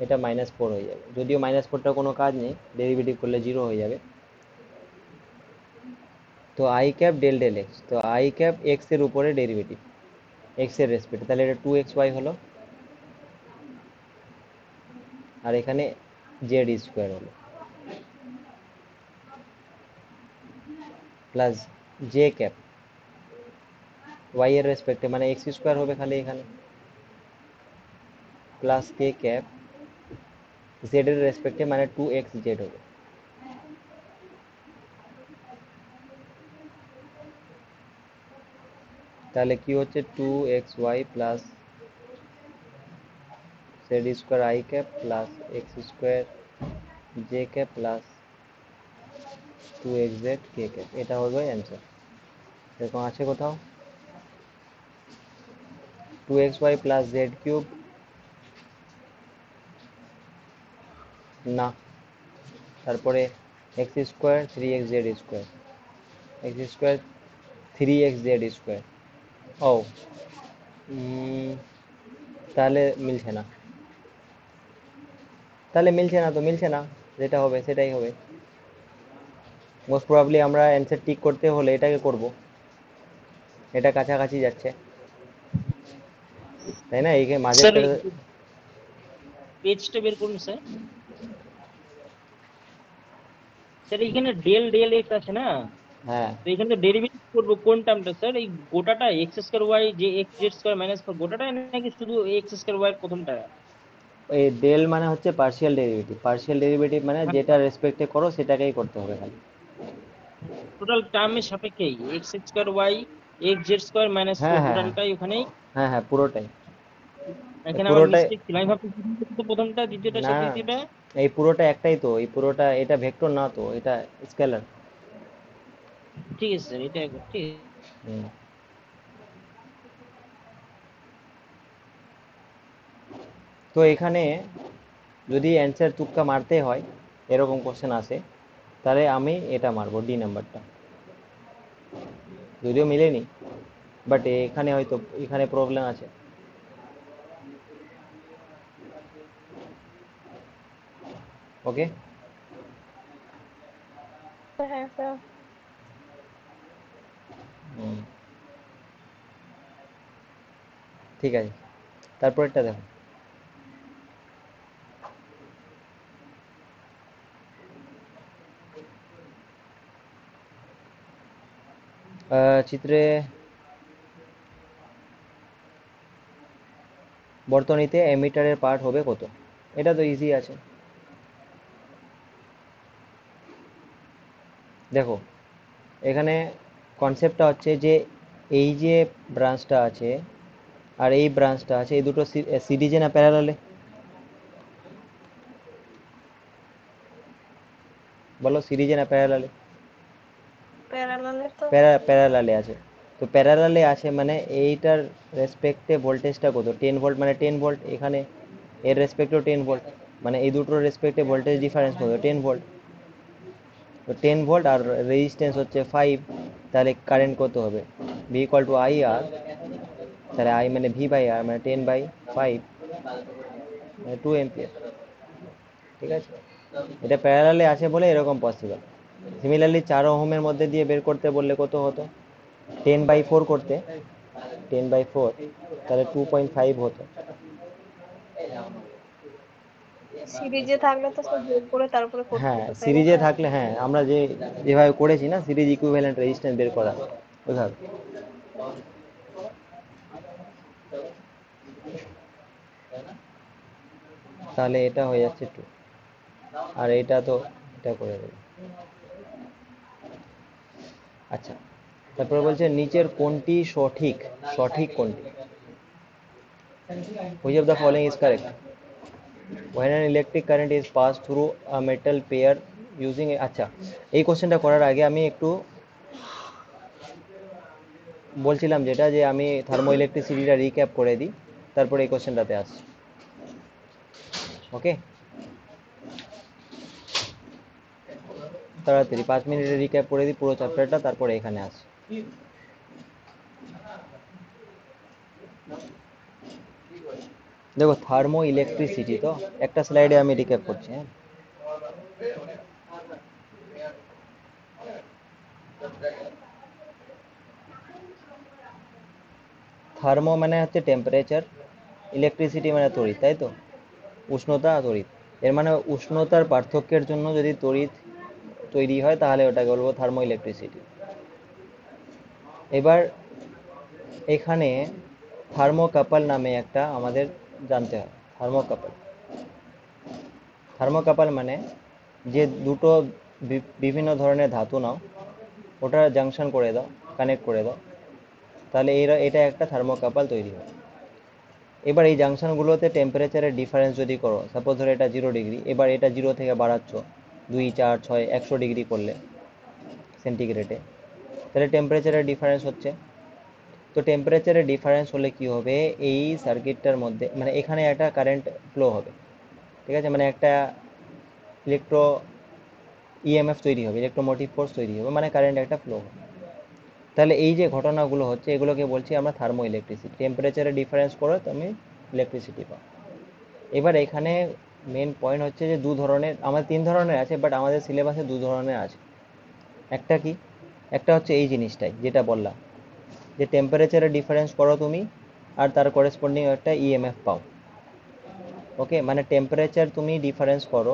এটা -4 হয়ে যাবে, যদিও -4টার কোনো কাজ নেই, ডেরিভেটিভ করলে 0 হয়ে যাবে। তো i cap del del x, তো আই ক্যাপ এক্স এর উপরে ডেরিভেটিভ, এক্স এর রেসপেক্টে, তাহলে এটা 2xy হলো, আর এখানে জেড স্কোয়ার হলো, প্লাস জে ক্যাপ ওয়াই এর রেসপেক্টে মানে এক্স স্কোয়ার হবে খালি এখানে, প্লাস কে ক্যাপ জেড এর রেসপেক্টে মানে 2xz হবে। তাহলে কি হচ্ছে 2xy plus Z square I cap plus x square J cap plus 2xz K cap, এটা হবে অ্যান্সার। এরকম আছে কোথাও? 2xy প্লাস জেড কিউব, না, তারপরে x square 3xz square, x square 3xz square, ও তাহলে মিলছে না, তাহলে মিলছে না, তো মিলছে না, যেটা হবে সেটাই হবে। মোস্ট প্রবাবলি আমরা অ্যান্সার টিক করতে হলে এটাকে করব, এটা কাছাকাছি যাচ্ছে, তাই না? এই স্যার মাঝেরটা, ওই পেজটা বের করুন স্যার। স্যার এখানে ডেল ডেল এক্স আছে না, হ্যাঁ তো এখানে ডেরিভেটিভ করব কোন টার্মটা স্যার, এই গোটাটা এক্স স্কয়ার ওয়াই যে এক্স জেড স্কয়ার মাইনাস গোটাটা, নাকি শুধু এক্স স্কয়ার ওয়াই প্রথমটা? এই ডেল মানে হচ্ছে পার্শিয়াল ডেরিভেটিভ, পার্শিয়াল ডেরিভেটিভ মানে যেটা রেসপেক্টে করো সেটাকেই করতে হবে খালি। টোটাল টার্মের সাপেক্ষে x square y x z square minus হ্যাঁ ফোর হ্যাঁ হ্যাঁ টোটালটাই ওখানেই। হ্যাঁ হ্যাঁ পুরোটাই, এখানে আমার পুরোটাই, মিস্টেক ছিল, আমি ভাবছি প্রথমটা দ্বিতীয়টার না সাথে দ্বিতীয়টা। এই পুরোটা একটাই তো, এই পুরোটা, এটা ভেক্টর না তো, এটা স্কেলার। ঠিক আছে স্যার, এটা ঠিক। তো এখানে যদি অ্যান্সার তুক্কা মারতে হয়, এরকম কোশ্চেন আসে, তাহলে আমি এটা মারবো, ডি নাম্বারটা, যদিও মিলেনি, বাট এখানে হয়তো এখানে প্রবলেম আছে। ওকে, হ্যাঁ স্যার। ঠিক আছে, তারপরেরটা দেখো। চিত্রে বর্তনীতে এমিটারের পার্ট হবে কত? এটা তো ইজি আছে, দেখো এখানে কনসেপ্টটা হচ্ছে যে এই যে ব্রাঞ্চটা আছে আর এই ব্রাঞ্চটা আছে, এই দুটো সিরিজে না প্যারালালে? বলো সিরিজে না প্যারালালে? প্যারালালে তো। প্যারালালে আছে, তো প্যারালালে আছে মানে এইটার রেসপেক্টে ভোল্টেজটা কত? 10 ভোল্ট, মানে 10 ভোল্ট, এখানে এর রেসপেক্টেও 10 ভোল্ট, মানে এই দুটোর রেসপেক্টে ভোল্টেজ ডিফারেন্স কত? 10 ভোল্ট, তো 10 ভোল্ট আর রেজিস্ট্যান্স হচ্ছে 5, তাহলে কারেন্ট কত হবে? ভি ইকুয়াল টু আই আর, তাহলে আই মানে ভি বাই আর, মানে 10/5 মানে 2 এম্পিয়ার। ঠিক আছে, এটা প্যারালালে আছে বলে এরকম পসিবল। সিমিলারলি 4 ওহমের মধ্যে দিয়ে বের করতে বললে কত হতো? 10/4 করতে, 10/4, তাহলে 2.5 হতো। সিরিজে থাকলে তো সব বের করে তারপরে করতে হ্যাঁ হতো, তাই না সিরিজে স্যার? থাকলে, হ্যাঁ আমরা যেভাবে করেছি না সিরিজ ইকুইভ্যালেন্ট রেজিস্ট্যান্স বের করা, ওইভাবে। তাহলে এটা হয়ে যাচ্ছে 2, আর এটা তো এটা করে দেবে। আচ্ছা, তারপরে বলছে নিচের কোনটি সঠিক, সঠিক কোনটি? which of the following is correct? when an electric current is passed through a metal pair using আচ্ছা, এই কোশ্চেনটা করার আগে আমি একটু বলছিলাম যেটা, যে আমি থার্মো ইলেকট্রিসিটিটা রিক্যাপ করে দিই, তারপরে এই কোশ্চেনটাতে আসছি। ওকে, তাড়াতাড়ি 5 মিনিটে রিক্যাপ করে দিই পুরো চ্যাপ্টারটা, তারপরে এখানে আসছি। দেখো থার্মো ইলেকট্রিসিটি, তো একটা স্লাইডে আমি রিক্যাপ করছি। হ্যাঁ, থার্মো মানে হচ্ছে টেম্পারেচার, ইলেকট্রিসিটি মানে তড়িৎ, তাই তো? উষ্ণতা তড়িৎ, এর মানে উষ্ণতার পার্থক্যের জন্য যদি তড়িৎ তৈরি হয় তাহলে ওটাকে বলবো থার্মো ইলেকট্রিসিটি। এবার এখানে থার্মোকাপল নামে একটা আমাদের জানতে হয়। থার্মোকাপল, থার্মোকাপল মানে যে দুটো বিভিন্ন ধরনের ধাতু নাও, ওটা জাংশন করে দাও, কানেক্ট করে দাও, তাহলে এটা একটা থার্মোকাপল তৈরি হয়। এবার এই জাংশনগুলোতে টেম্পারেচারের ডিফারেন্স যদি করো, সাপোজ ধরো এটা 0 ডিগ্রি, এবার এটা 0 থেকে বাড়াচ্ছ 2, 4, 6, 100 ডিগ্রি করলে সেন্টিগ্রেডে, তাহলে টেম্পারেচারের ডিফারেন্স হচ্ছে। তো টেম্পারেচারের ডিফারেন্স হলে কি হবে, এই সার্কিটটার মধ্যে মানে এখানে একটা কারেন্ট ফ্লো হবে, ঠিক আছে, মানে একটা ইলেকট্রো ইএমএফ তৈরি হবে, ইলেকট্রোমোটিভ ফোর্স তৈরি হবে, মানে কারেন্ট একটা ফ্লো হবে। তাহলে এই যে ঘটনাগুলো হচ্ছে এগুলোকে বলছি আমরা থার্মো ইলেকট্রিসিটি। টেম্পারেচারের ডিফারেন্স করে তুমি ইলেকট্রিসিটি পাও। এবার এখানে মেন পয়েন্ট হচ্ছে যে দু ধরনের, আমাদের 3 ধরনের আছে, বাট আমাদের সিলেবাসে 2 ধরনের আছে। একটা কি, একটা হচ্ছে এই জিনিসটাই যেটা বললাম, যে টেম্পারেচারের ডিফারেন্স করো তুমি আর তার করেসপন্ডিং একটা ইএমএফ পাও। ওকে, মানে টেম্পারেচার তুমি ডিফারেন্স করো,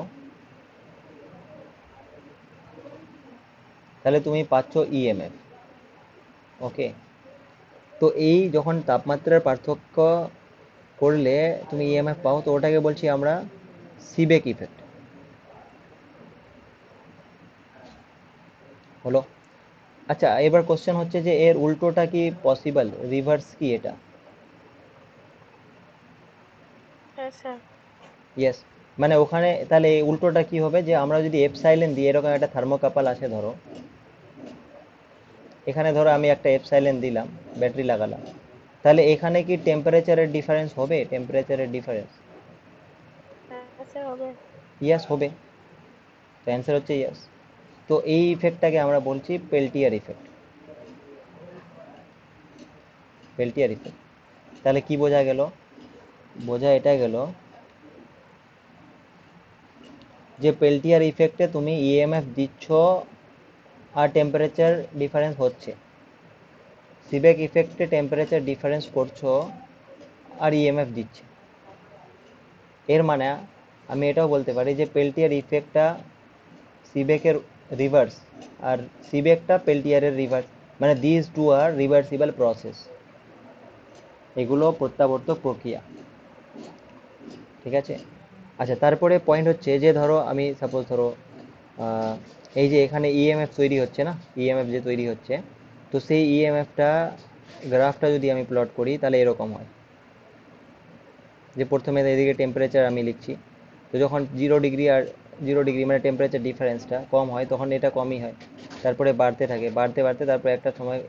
তাহলে তুমি পাচ্ছ ইএমএফ। ওকে, তো এই যখন তাপমাত্রার পার্থক্য করলে তুমি ইএমএফ পাও, তো ওটাকে বলছি আমরা সিবেক ইফেক্ট। হলো? আচ্ছা, এবার কোশ্চেন হচ্ছে যে এর উল্টোটা কি পসিবল, রিভার্স কি এটা? হ্যাঁ স্যার। ইয়েস, মানে ওখানে তাহলে এই উল্টোটা কি হবে, যে আমরা যদি এপসাইলেন দিই, এরকম একটা থার্মোকাপল আছে ধরো, এখানে ধরো আমি একটা এপসাইলেন দিলাম, ব্যাটারি লাগালাম, তাহলে এখানে কি টেম্পারেচারের ডিফারেন্স হবে, টেম্পারেচারের ডিফারেন্স? হ্যাঁ স্যার হবে। ইয়েস হবে, তো অ্যান্সার হচ্ছে ইয়েস। তো এই ইফেক্টটাকে আমরা বলছি পেল্টিয়ার ইফেক্ট, পেল্টিয়ার ইফেক্ট। তাহলে কি বোঝা গেল? বোঝা এটা গেল যে পেল্টিয়ার ইফেক্টে তুমি ইএমএফ দিচ্ছ আর টেম্পারেচার ডিফারেন্স হচ্ছে, সিবেক ইফেক্টে টেম্পারেচার ডিফারেন্স করছো আর ইএমএফ দিচ্ছে। এর মানে আমি এটাও বলতে পারি যে পেল্টিয়ার ইফেক্টটা সিবেকের রিভার্স, আর সিবেকটা পেল্টিয়ারের রিভার্স, মানে this two are reversible process, এগুলো প্রত্যাবর্তক প্রক্রিয়া। ঠিক আছে? আচ্ছা, তারপরে পয়েন্ট হচ্ছে যে ধরো আমি সাপোজ ধরো এই যে এখানে ইএমএফ তৈরি হচ্ছে না, ইএমএফ যে তৈরি হচ্ছে, তো সেই ইএমএফটা গ্রাফটা যদি আমি প্লট করি তাহলে এরকম হয়, যে প্রথমে এদিকে টেম্পারেচার আমি লিখছি, তো যখন 0 ডিগ্রি আর 0 ডিগ্রি মানে টেম্পারেচার ডিফারেন্সটা কম হয়, তখন এটা কমই হয়, তারপরে বাড়তে থাকে, বাড়তে বাড়তে তারপরে একটা সময়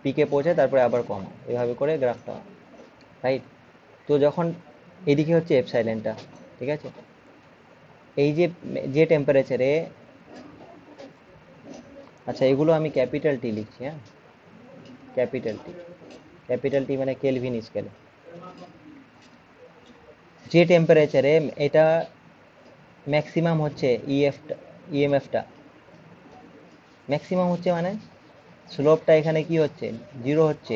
পিকে পৌঁছে, তারপরে আবার কম হয়, এভাবে করে গ্রাফটা হয়, রাইট? তো যখন এদিকে হচ্ছে এপসাইলেনটা, ঠিক আছে, এই যে যে টেম্পারেচারে, আচ্ছা এগুলো আমি ক্যাপিটাল টি লিখছি, হ্যাঁ, ক্যাপিটাল টি, ক্যাপিটাল টি মানে কেলভিন স্কেলে, যে টেম্পারেচারে এটা ম্যাক্সিমাম হচ্ছে ইএমএফটা ম্যাক্সিমাম হচ্ছে, মানে স্লোপটা এখানে কি হচ্ছে, 0 হচ্ছে,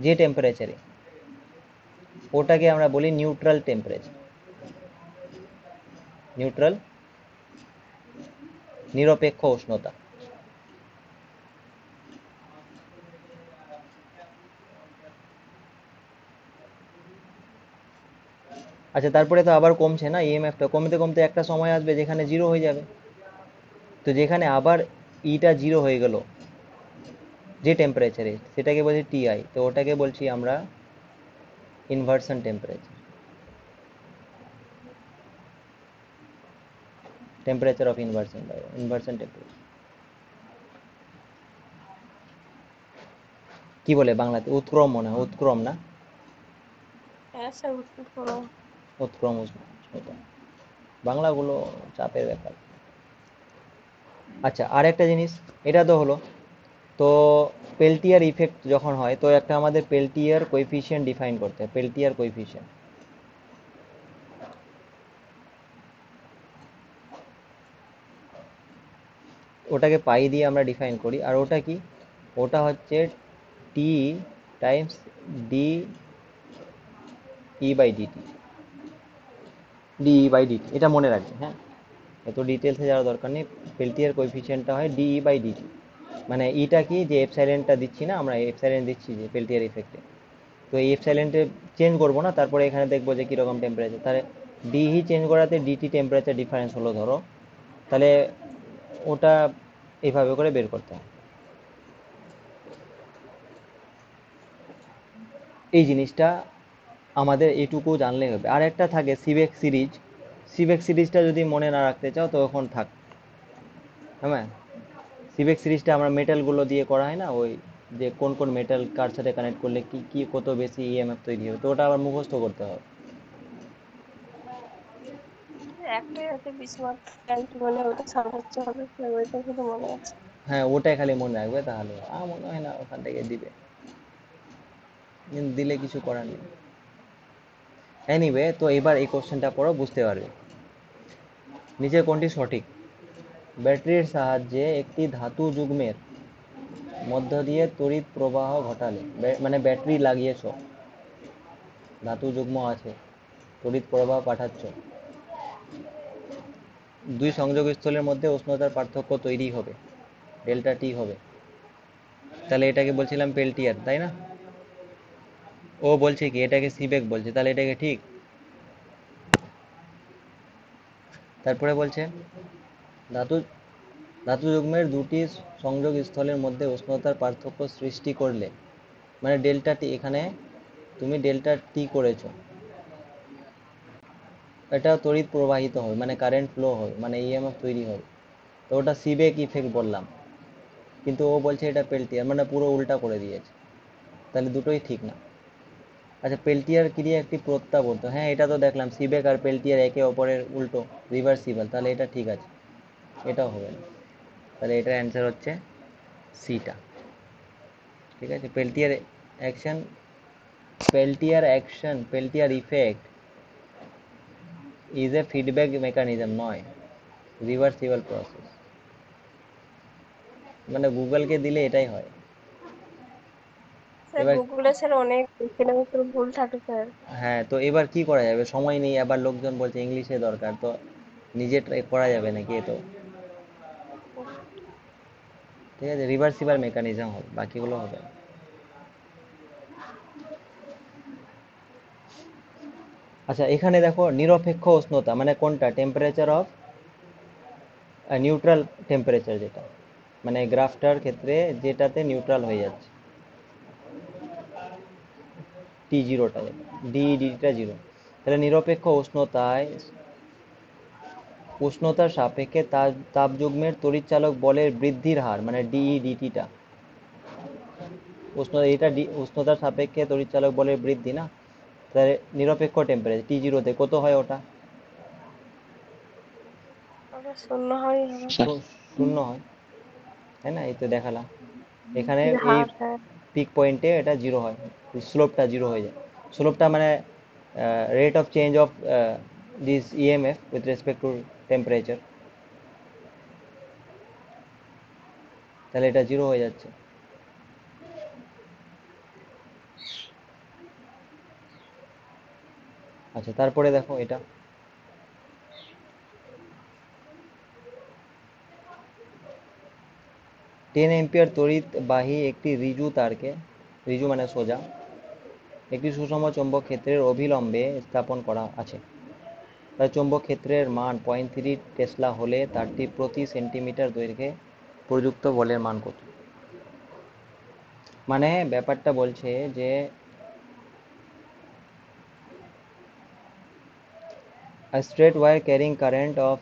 যে টেম্পারেচারে, ওটাকে আমরা বলি নিউট্রাল টেম্পারেচার, নিউট্রাল, নিরপেক্ষ উষ্ণতা। আচ্ছা, তারপরে তো আবার কমছে না, ইএমএফটা কমতে কমতে একটা সময় আসবে যেখানে জিরো হয়ে যাবে। তো যেখানে আবার ইটা জিরো হয়ে গেল যে টেম্পারেচারে, সেটাকে বলছি টিআই, তো ওটাকে বলছি আমরা inversion temperature, temperature of inversion, inversion temperature. কি বলে বাংলাতে? উৎক্রম মনে হয়, উৎক্রম না? হ্যাঁ স্যার উত্তর করো। উৎক্রম উষ্ণতা, বাংলাগুলো চাপের ব্যাপার। আচ্ছা, আর একটা জিনিস, এটা তো হলো। তো পেল্টিয়ার ইফেক্ট যখন হয়, তো একটা আমাদের পেল্টিয়ার কোএফিসিয়েন্ট ডিফাইন করতে হয়, পেল্টিয়ার কোএফিসিয়েন্ট। ওটাকে পাই দিয়ে আমরা ডিফাইন করি, আর ওটা কি? ওটা হচ্ছে t times d E by dt, dE by dt, এটা মনে রাখবে। হ্যাঁ, এত ডিটেলসে যাওয়ার দরকার নেই। পেল্টিয়ার কোএফিসিয়েন্টটা হয় ডিই বাই ডিটি, মানে ইটা কি, যে এপসাইলেন্টটা দিচ্ছি না আমরা, এপসাইলেন্ট দিচ্ছি যে পেল্টিয়ার ইফেক্টে, তো এই এপসাইলেন্টে চেঞ্জ করবো না, তারপরে এখানে দেখবো যে কীরকম টেম্পারেচার, তাহলে ডিই চেঞ্জ করাতে ডিটি টেম্পারেচার ডিফারেন্স হলো ধরো, তাহলে ওটা এইভাবে করে বের করতে হয়। এই জিনিসটা আমাদের এটুকু জানলেই হবে। আর একটা থাকে সিবেক সিরিজ, সিবেক সিরিজটা যদি মনে না রাখতে চাও তো এখন থাক। হ্যাঁ, সিবেক সিরিজটা আমরা মেটালগুলো দিয়ে করা হয় না, ওই যে কোন কোন মেটাল কার সাথে কানেক্ট করলে কি কি কত বেশি ইএমএফ তৈরি হবে, তো ওটা আবার মুখস্থ করতে হবে। একটাই আছে বিসমার্ক ট্যাঙ্ক বলে, ওটা সাজাতে হবে স্যার, ওইটা শুধু মনে আছে। হ্যাঁ, ওটাই খালি মনে রাখবে, তাহলে আমার মনে হয় না ওখান থেকে দিবে, কিন্তু দিলে কিছু করার নেই। এনিওয়ে, তো এবার এই কোশ্চেনটা পড়ো, বুঝতে পারবে নিচে কোনটি সঠিক। ব্যাটারির সাহায্যে একটি ধাতু যুগ্মের মধ্য দিয়ে তড়িৎ প্রবাহ ঘটালে, মানে ব্যাটারি লাগিয়েছো, ধাতু যুগ্ম আছে, তড়িৎ প্রবাহ পাঠাচ্ছ, দুই সংযোগস্থলের মধ্যে উষ্ণতার পার্থক্য তৈরি হবে, ডেল্টা টি হবে। তাহলে এটাকে বলছিলাম পেল্টিয়ার, তাই না? ও বলছে কি এটাকে সিবেক বলছে, তাহলে এটাকে ঠিক। তারপরে বলছে ধাতু ধাতু যুগ্মের দুটি সংযোগ স্থলের মধ্যে উষ্ণতার পার্থক্য সৃষ্টি করলে, মানে ডেল্টা টি, এখানে তুমি ডেল্টা টি করেছো, এটা তড়িৎ প্রবাহিত হবে, মানে কারেন্ট ফ্লো হবে, মানে ইএমএফ তৈরি হবে, তো ওটা সিবেক ইফেক্ট বললাম। কিন্তু ও বলছে এটা পেল্টিয়ার, মানে পুরো উল্টা করে দিয়েছে, তাহলে দুটোই ঠিক না। আচ্ছা, পেল্টিয়ার ক্রিয়া একটি প্রত্যাবর্ত, হ্যাঁ এটা তো দেখলাম, সিবেক আর পেল্টিয়ার একে অপরের উল্টো, রিভার্সিবল, তাহলে এটা ঠিক আছে, এটাও হবে না। তাহলে এটার অ্যান্সার হচ্ছে সিটা। ঠিক আছে, Peltier action, Peltier effect is a feedback mechanism, নয় রিভার্সিবল প্রসেস। মানে গুগলকে দিলে এটাই হয়। স্যার এবার গুগলে স্যার অনেক এখানে তো ভুল থাকে স্যার। হ্যাঁ, তো এবার কি করা যাবে, সময় নেই, আবার লোকজন বলছে ইংলিশে দরকার, তো নিজে ট্রাই করা যাবে নাকি? এ তো ঠিক আছে, রিভার্সিবল মেকানিজম হবে, বাকিগুলো হবে না। আচ্ছা, এখানে দেখো নিরপেক্ষ উষ্ণতা মানে কোনটা, টেম্পারেচার অফ নিউট্রাল টেম্পারেচার, যেটা মানে গ্রাফটার ক্ষেত্রে যেটাতে নিউট্রাল হয়ে যাচ্ছে, টি জিরোটা, যেটা ডিটা জিরো, তাহলে নিরপেক্ষ উষ্ণতায় উষ্ণতার সাপেক্ষে তাপযুগ্মের তড়িৎচালক বলের বৃদ্ধির হার, মানে ডিই ডিটিটা, উষ্ণতার সাপেক্ষে তড়িৎচালক বলের বৃদ্ধি না, তাহলে নিরপেক্ষ টেম্পারেচার টি জিরোতে কত হয় ওটা? ওটা শূন্য হয় হবে। শূন্য হয়, তাই না? এই তো দেখালাম, এখানে এই হ্যাঁ স্যার। পিক পয়েন্টে এটা জিরো হয়, স্লোপটা জিরো হয়ে যায়। স্লোপটা মানে rate of change of this EMF with respect to temperature, তাহলে এটা জিরো হয়ে যাচ্ছে। আচ্ছা, তারপরে দেখো এটা 10 এম্পিয়ার তড়িৎবাহী একটি ঋজু তারকে, ঋজু মানে সোজা, একটি সুষম চৌম্বক ক্ষেত্রের অভিলম্বে স্থাপন করা আছে। তাই চৌম্বক ক্ষেত্রের মান 0.3 টেসলা হলে তারটি প্রতি সেন্টিমিটার দৈর্ঘ্যে প্রযুক্ত বলের মান কত? মানে ব্যাপারটা বলছে যে a straight wire carrying current of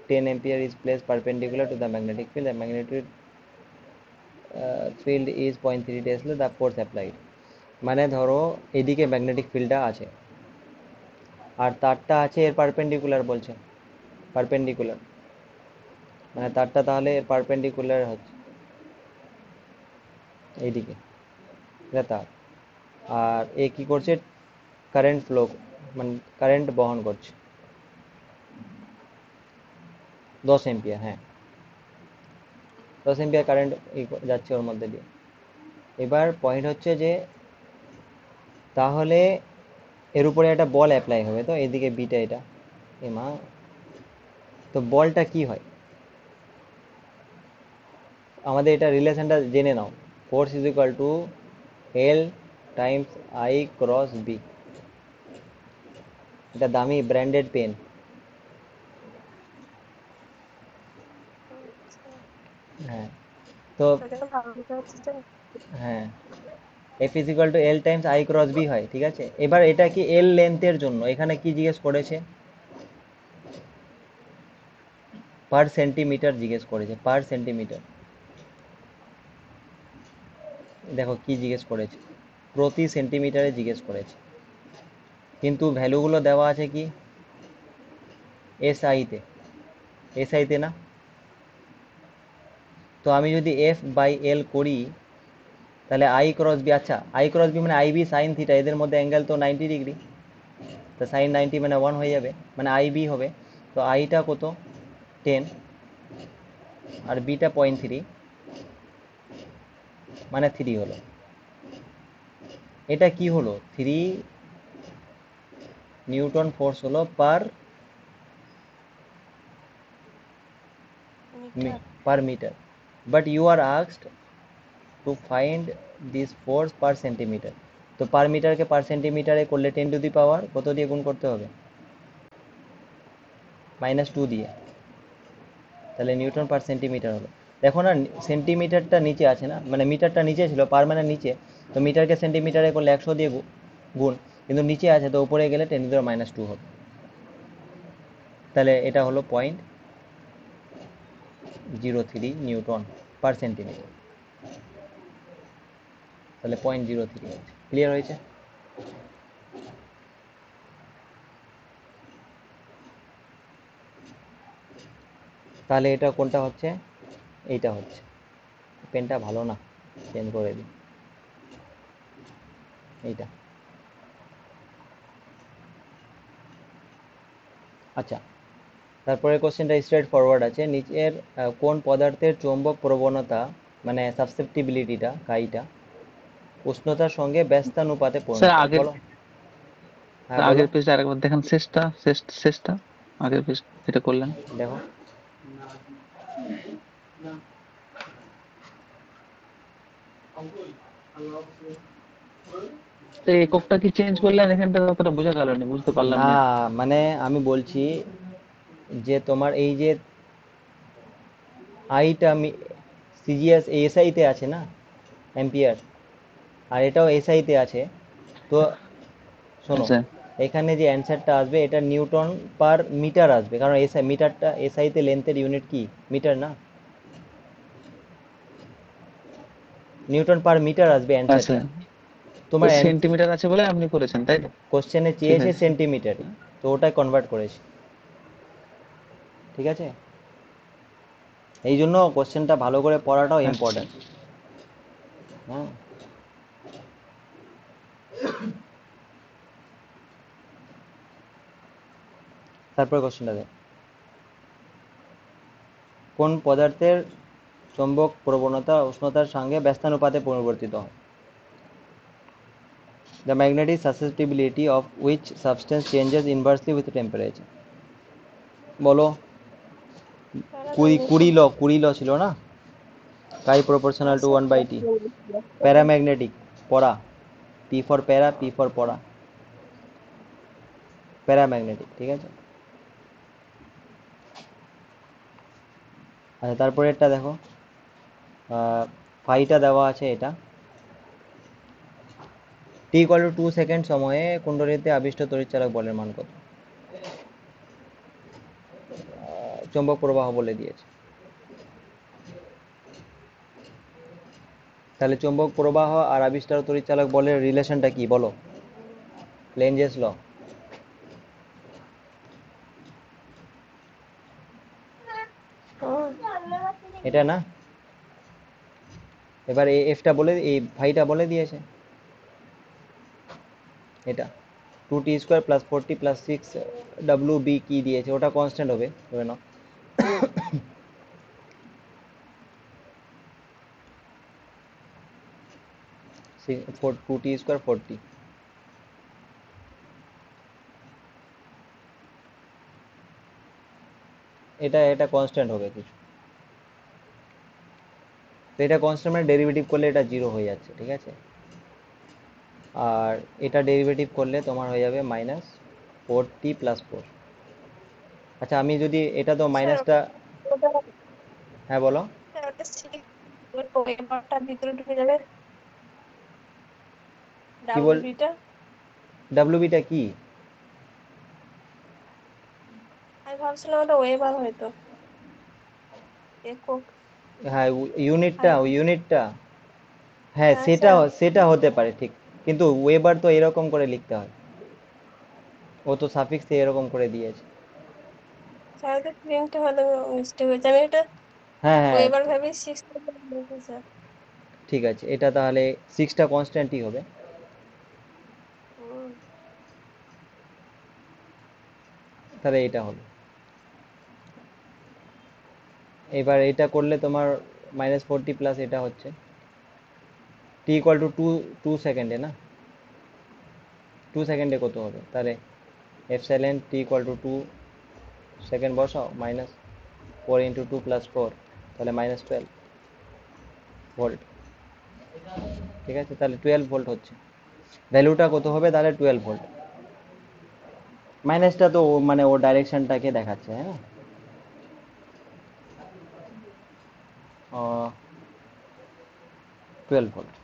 10 ampere is placed perpendicular to the magnetic field. The magnetic field is 0.3 tesla. The force applied. মানে ধরো এদিকে ম্যাগনেটিক ফিল্ডটা আছে আর তারটা আছে এর পারপেন্ডিকুলার বলছে, পারপেন্ডিকুলার মানে তারটা তাহলে এর পারপেন্ডিকুলার হচ্ছে এইদিকে, এটা তার। আর এ কি করছে, কারেন্ট ফ্লো মানে কারেন্ট বহন করছে 10 এম্পিয়ার, হ্যাঁ 10 এম্পিয়ার কারেন্ট যাচ্ছে ওর মধ্যে দিয়ে। এবার পয়েন্ট হচ্ছে যে তাহলে এর উপরে একটা বল অ্যাপ্লাই হবে, তো এদিকে বিটা এটা মা, তো বলটা কি হয় আমাদের এটা রিলেশনটা জেনে নাও। Force is equal to L times I cross B. এটা দামি ব্র্যান্ডেড পেন। আচ্ছা, হ্যাঁ তো এটা ভালো বোঝা যাচ্ছে তো। হ্যাঁ F is equal to L times I cross B হয়, ঠিক আছে। এবার এটা কি এল লেন্থের জন্য, এখানে কি জিজ্ঞেস করেছে, পার সেন্টিমিটার জিজ্ঞেস করেছে, পার সেন্টিমিটার। দেখো কি জিজ্ঞেস করেছে, প্রতি সেন্টিমিটারে জিজ্ঞেস করেছে, কিন্তু ভ্যালুগুলো দেওয়া আছে কি এসআইতে, এসআইতে না। তো আমি যদি এফ বাই এল করি তাহলে আই ক্রস বি, আচ্ছা আই ক্রস বি মানে আই বি সাইন থিটা, এদের মধ্যে অ্যাঙ্গেল তো 90 ডিগ্রি, তো সাইন 90 মানে 1 হয়ে যাবে, মানে আই বি হবে। তো আইটা কত 10 আর বিটা 0.3 মানে 3 হলো। এটা কি হলো, 3 নিউটন ফোর্স হলো per metre. meter, but you are asked to find this force per centimeter। তো পার মিটারকে পার সেন্টিমিটারে করলে 10 টু দি পাওয়ার কত দিয়ে গুণ করতে হবে, -2 দিয়ে, তাহলে নিউটন পার সেন্টিমিটার হলো। দেখো না সেন্টিমিটারটা নিচে আছে না, মানে মিটারটা নিচে ছিল, পার মানে নিচে, তো মিটারকে সেন্টিমিটারে করলে 100 দিয়ে গুণ, কিন্তু নিচে আছে তো উপরে গেলে 10⁻² হবে। তাহলে এটা হলো 0.03 নিউটন পার সেন্টিমিটার, তাহলে 0.03 হচ্ছে। ক্লিয়ার হয়েছে? তাহলে এটা কোনটা হচ্ছে, এইটা হচ্ছে। পেনটা ভালো না, চেঞ্জ করে দিই, এইটা। আচ্ছা তারপরে কোশ্চেনটা স্ট্রেট ফরওয়ার্ড আছে, নিচের কোন পদার্থের চৌম্বক প্রবণতা মানে সাসসেপ্টিবিলিটিটা কাইটা উষ্ণতার সঙ্গে ব্যস্তানুপাতে স্যার পরিণত, আগের বলো। হ্যাঁ বলো, আগের পেজটা আরেকবার দেখান, শেষটা শেষটা আগের পেজ যেটা করলেন। দেখো তো এককটা কি চেঞ্জ করলেন, এখানটা অতটা বোঝা গেল না, বুঝতে পারলাম না, না। মানে আমি বলছি যে তোমার এই যে আইটা সিজিএস এসআইতে আছে না অ্যাম্পিয়ার, আর এটাও এসআইতে আছে, তো শোনো আচ্ছা এখানে যে অ্যান্সারটা আসবে এটা নিউটন পার মিটার আসবে, কারণ এসআই মিটারটা এসআইতে লেন্থের ইউনিট কি মিটার না, নিউটন পার মিটার আসবে আচ্ছা, অ্যান্সারটা। তো তোমার সেন্টিমিটার আছে বলে আপনি করেছেন, তাই তো? কোশ্চেনে ঠিক চেয়েছে আছে। সেন্টিমিটারে, তো ওটাই কনভার্ট করেছি, ঠিক আছে। এই জন্য কোশ্চেনটা ভালো করে পড়াটাও আচ্ছা ইম্পর্টেন্ট। হ্যাঁ তারপরে কোশ্চেনটা দেখ, কোন পদার্থের চৌম্বক প্রবণতা উষ্ণতার সঙ্গে ব্যস্তানুপাতে পরিবর্তিত হয়? The magnetic susceptibility of which substance changes inversely with temperature? বলো, প্যারাম্যাগনেটিক। 20 ল ছিল না, chi proportional to 1 by t. Paramagnetic পড়া, p for para, p for para, paramagnetic, ঠিক আছে। আচ্ছা তারপরে একটা দেখো, ফাইটা দেওয়া আছে এটা, টি ইকুয়াল টু 2 সেকেন্ড সময়ে কুণ্ডলীতে আবিষ্ট তড়িৎচালক বলের মান কত? চৌম্বক প্রবাহ বলে দিয়েছে। তাহলে চৌম্বক প্রবাহ আর আবিষ্কার তড়িৎচালক বলের রিলেশনটা কি বলো? লেনজেস ল। এটা না, এবার এই এফটা বলে, এই ফাইটা বলে দিয়েছে, এটা 2t² + 40 + 6 wb কি দিয়েছে, ওটা কনস্ট্যান্ট হবে ধরে নাও। 2t² 40, এটা এটা কনস্ট্যান্ট হবে কিছু, তো এটা কনস্ট্যান্ট মানে ডেরিভেটিভ করলে এটা 0 হয়ে যাচ্ছে, ঠিক আছে। আর এটা ডেরিভেটিভ করলে তোমার হয়ে যাবে -4t + 4। আচ্ছা আমি যদি এটা তো স্যার মাইনাসটা, ওটা হ্যাঁ বলো। স্যার ওটা ওয়েবারটা ভিতরে ঢুকে যাবে, কি বল, ডাব্লিউবিটা। ডাব্লিউবিটা কি? আমি ভাবছিলাম ওটা ওয়েবার হয়তো, একক। হ্যাঁ ইউনিটটা, হাই, ইউনিটটা, হ্যাঁ হ্যাঁ সেটা স্যার। সেটা হতে পারে ঠিক, কিন্তু ওয়েবার তো এরকম করে লিখতে হয়, ও তো সাফিক্স এরকম করে দিয়েছে। স্যার তো প্রিন্টে হয়তো মিস্টেক হয়েছে, আমি এটা হ্যাঁ হ্যাঁ ওয়েবার ভেবে 6 স্যার। ঠিক আছে, এটা তাহলে 6টা কনস্ট্যান্টই হবে। হুম। তাহলে এটা হলো, এবার এটা করলে তোমার -40 প্লাস এটা হচ্ছে টি ইকুয়াল টু 2 সেকেন্ডে না, 2 সেকেন্ডে কত হবে তাহলে, epsilon T equal to 2 second বসাও, -4 × 2 + 4, তাহলে -12 ভোল্ট, ঠিক আছে। তাহলে 12 ভোল্ট হচ্ছে, ভ্যালুটা কত হবে তাহলে 12 ভোল্ট। মাইনাসটা তো মানে ও ডাইরেকশনটাকে দেখাচ্ছে, হ্যাঁ। 12 ভোল্ট।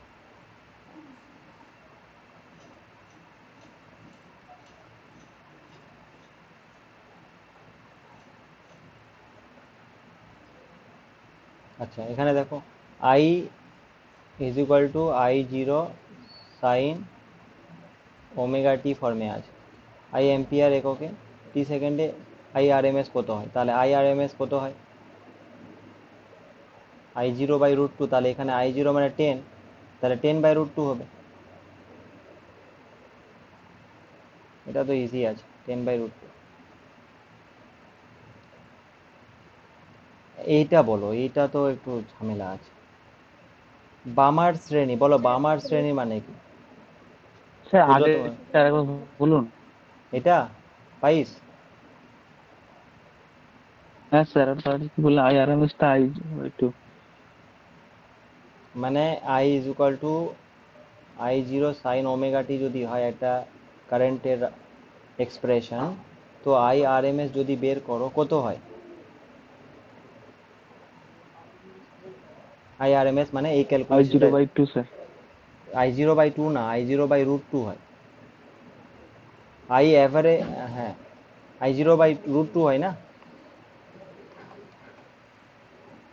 আচ্ছা এখানে দেখো, I is equal to I0 sine omega t ফর্মে আছে, আই এম্পিয়ার এককে, টি সেকেন্ডে IRMS কত হয়, তাহলে IRMS কত হয়, I0/√2, তাহলে এখানে I0 মানে 10, তাহলে 10/√2 হবে, এটা তো ইজি আছে, 10/√2। এইটা বলো, এইটা তো একটু ঝামেলা আছে। বামার শ্রেণী বলো, বামার শ্রেণী মানে কি স্যার বুঝো আগে তোমার? একবার বলুন। এটা পাইস, হ্যাঁ স্যার, ওটা কি বললেন, IRMS টা একটু। মানে I is equal to I0 sine omega t যদি হয় একটা কারেন্টের এক্সপ্রেশন, তো IRMS যদি বের করো কত হয়, IRMS মানে এই ক্যালকুলেশনটা, I0/2 স্যার। I0/2 না, I0/√2 হয়, আই এভারে, হ্যাঁ I0/√2 হয় না,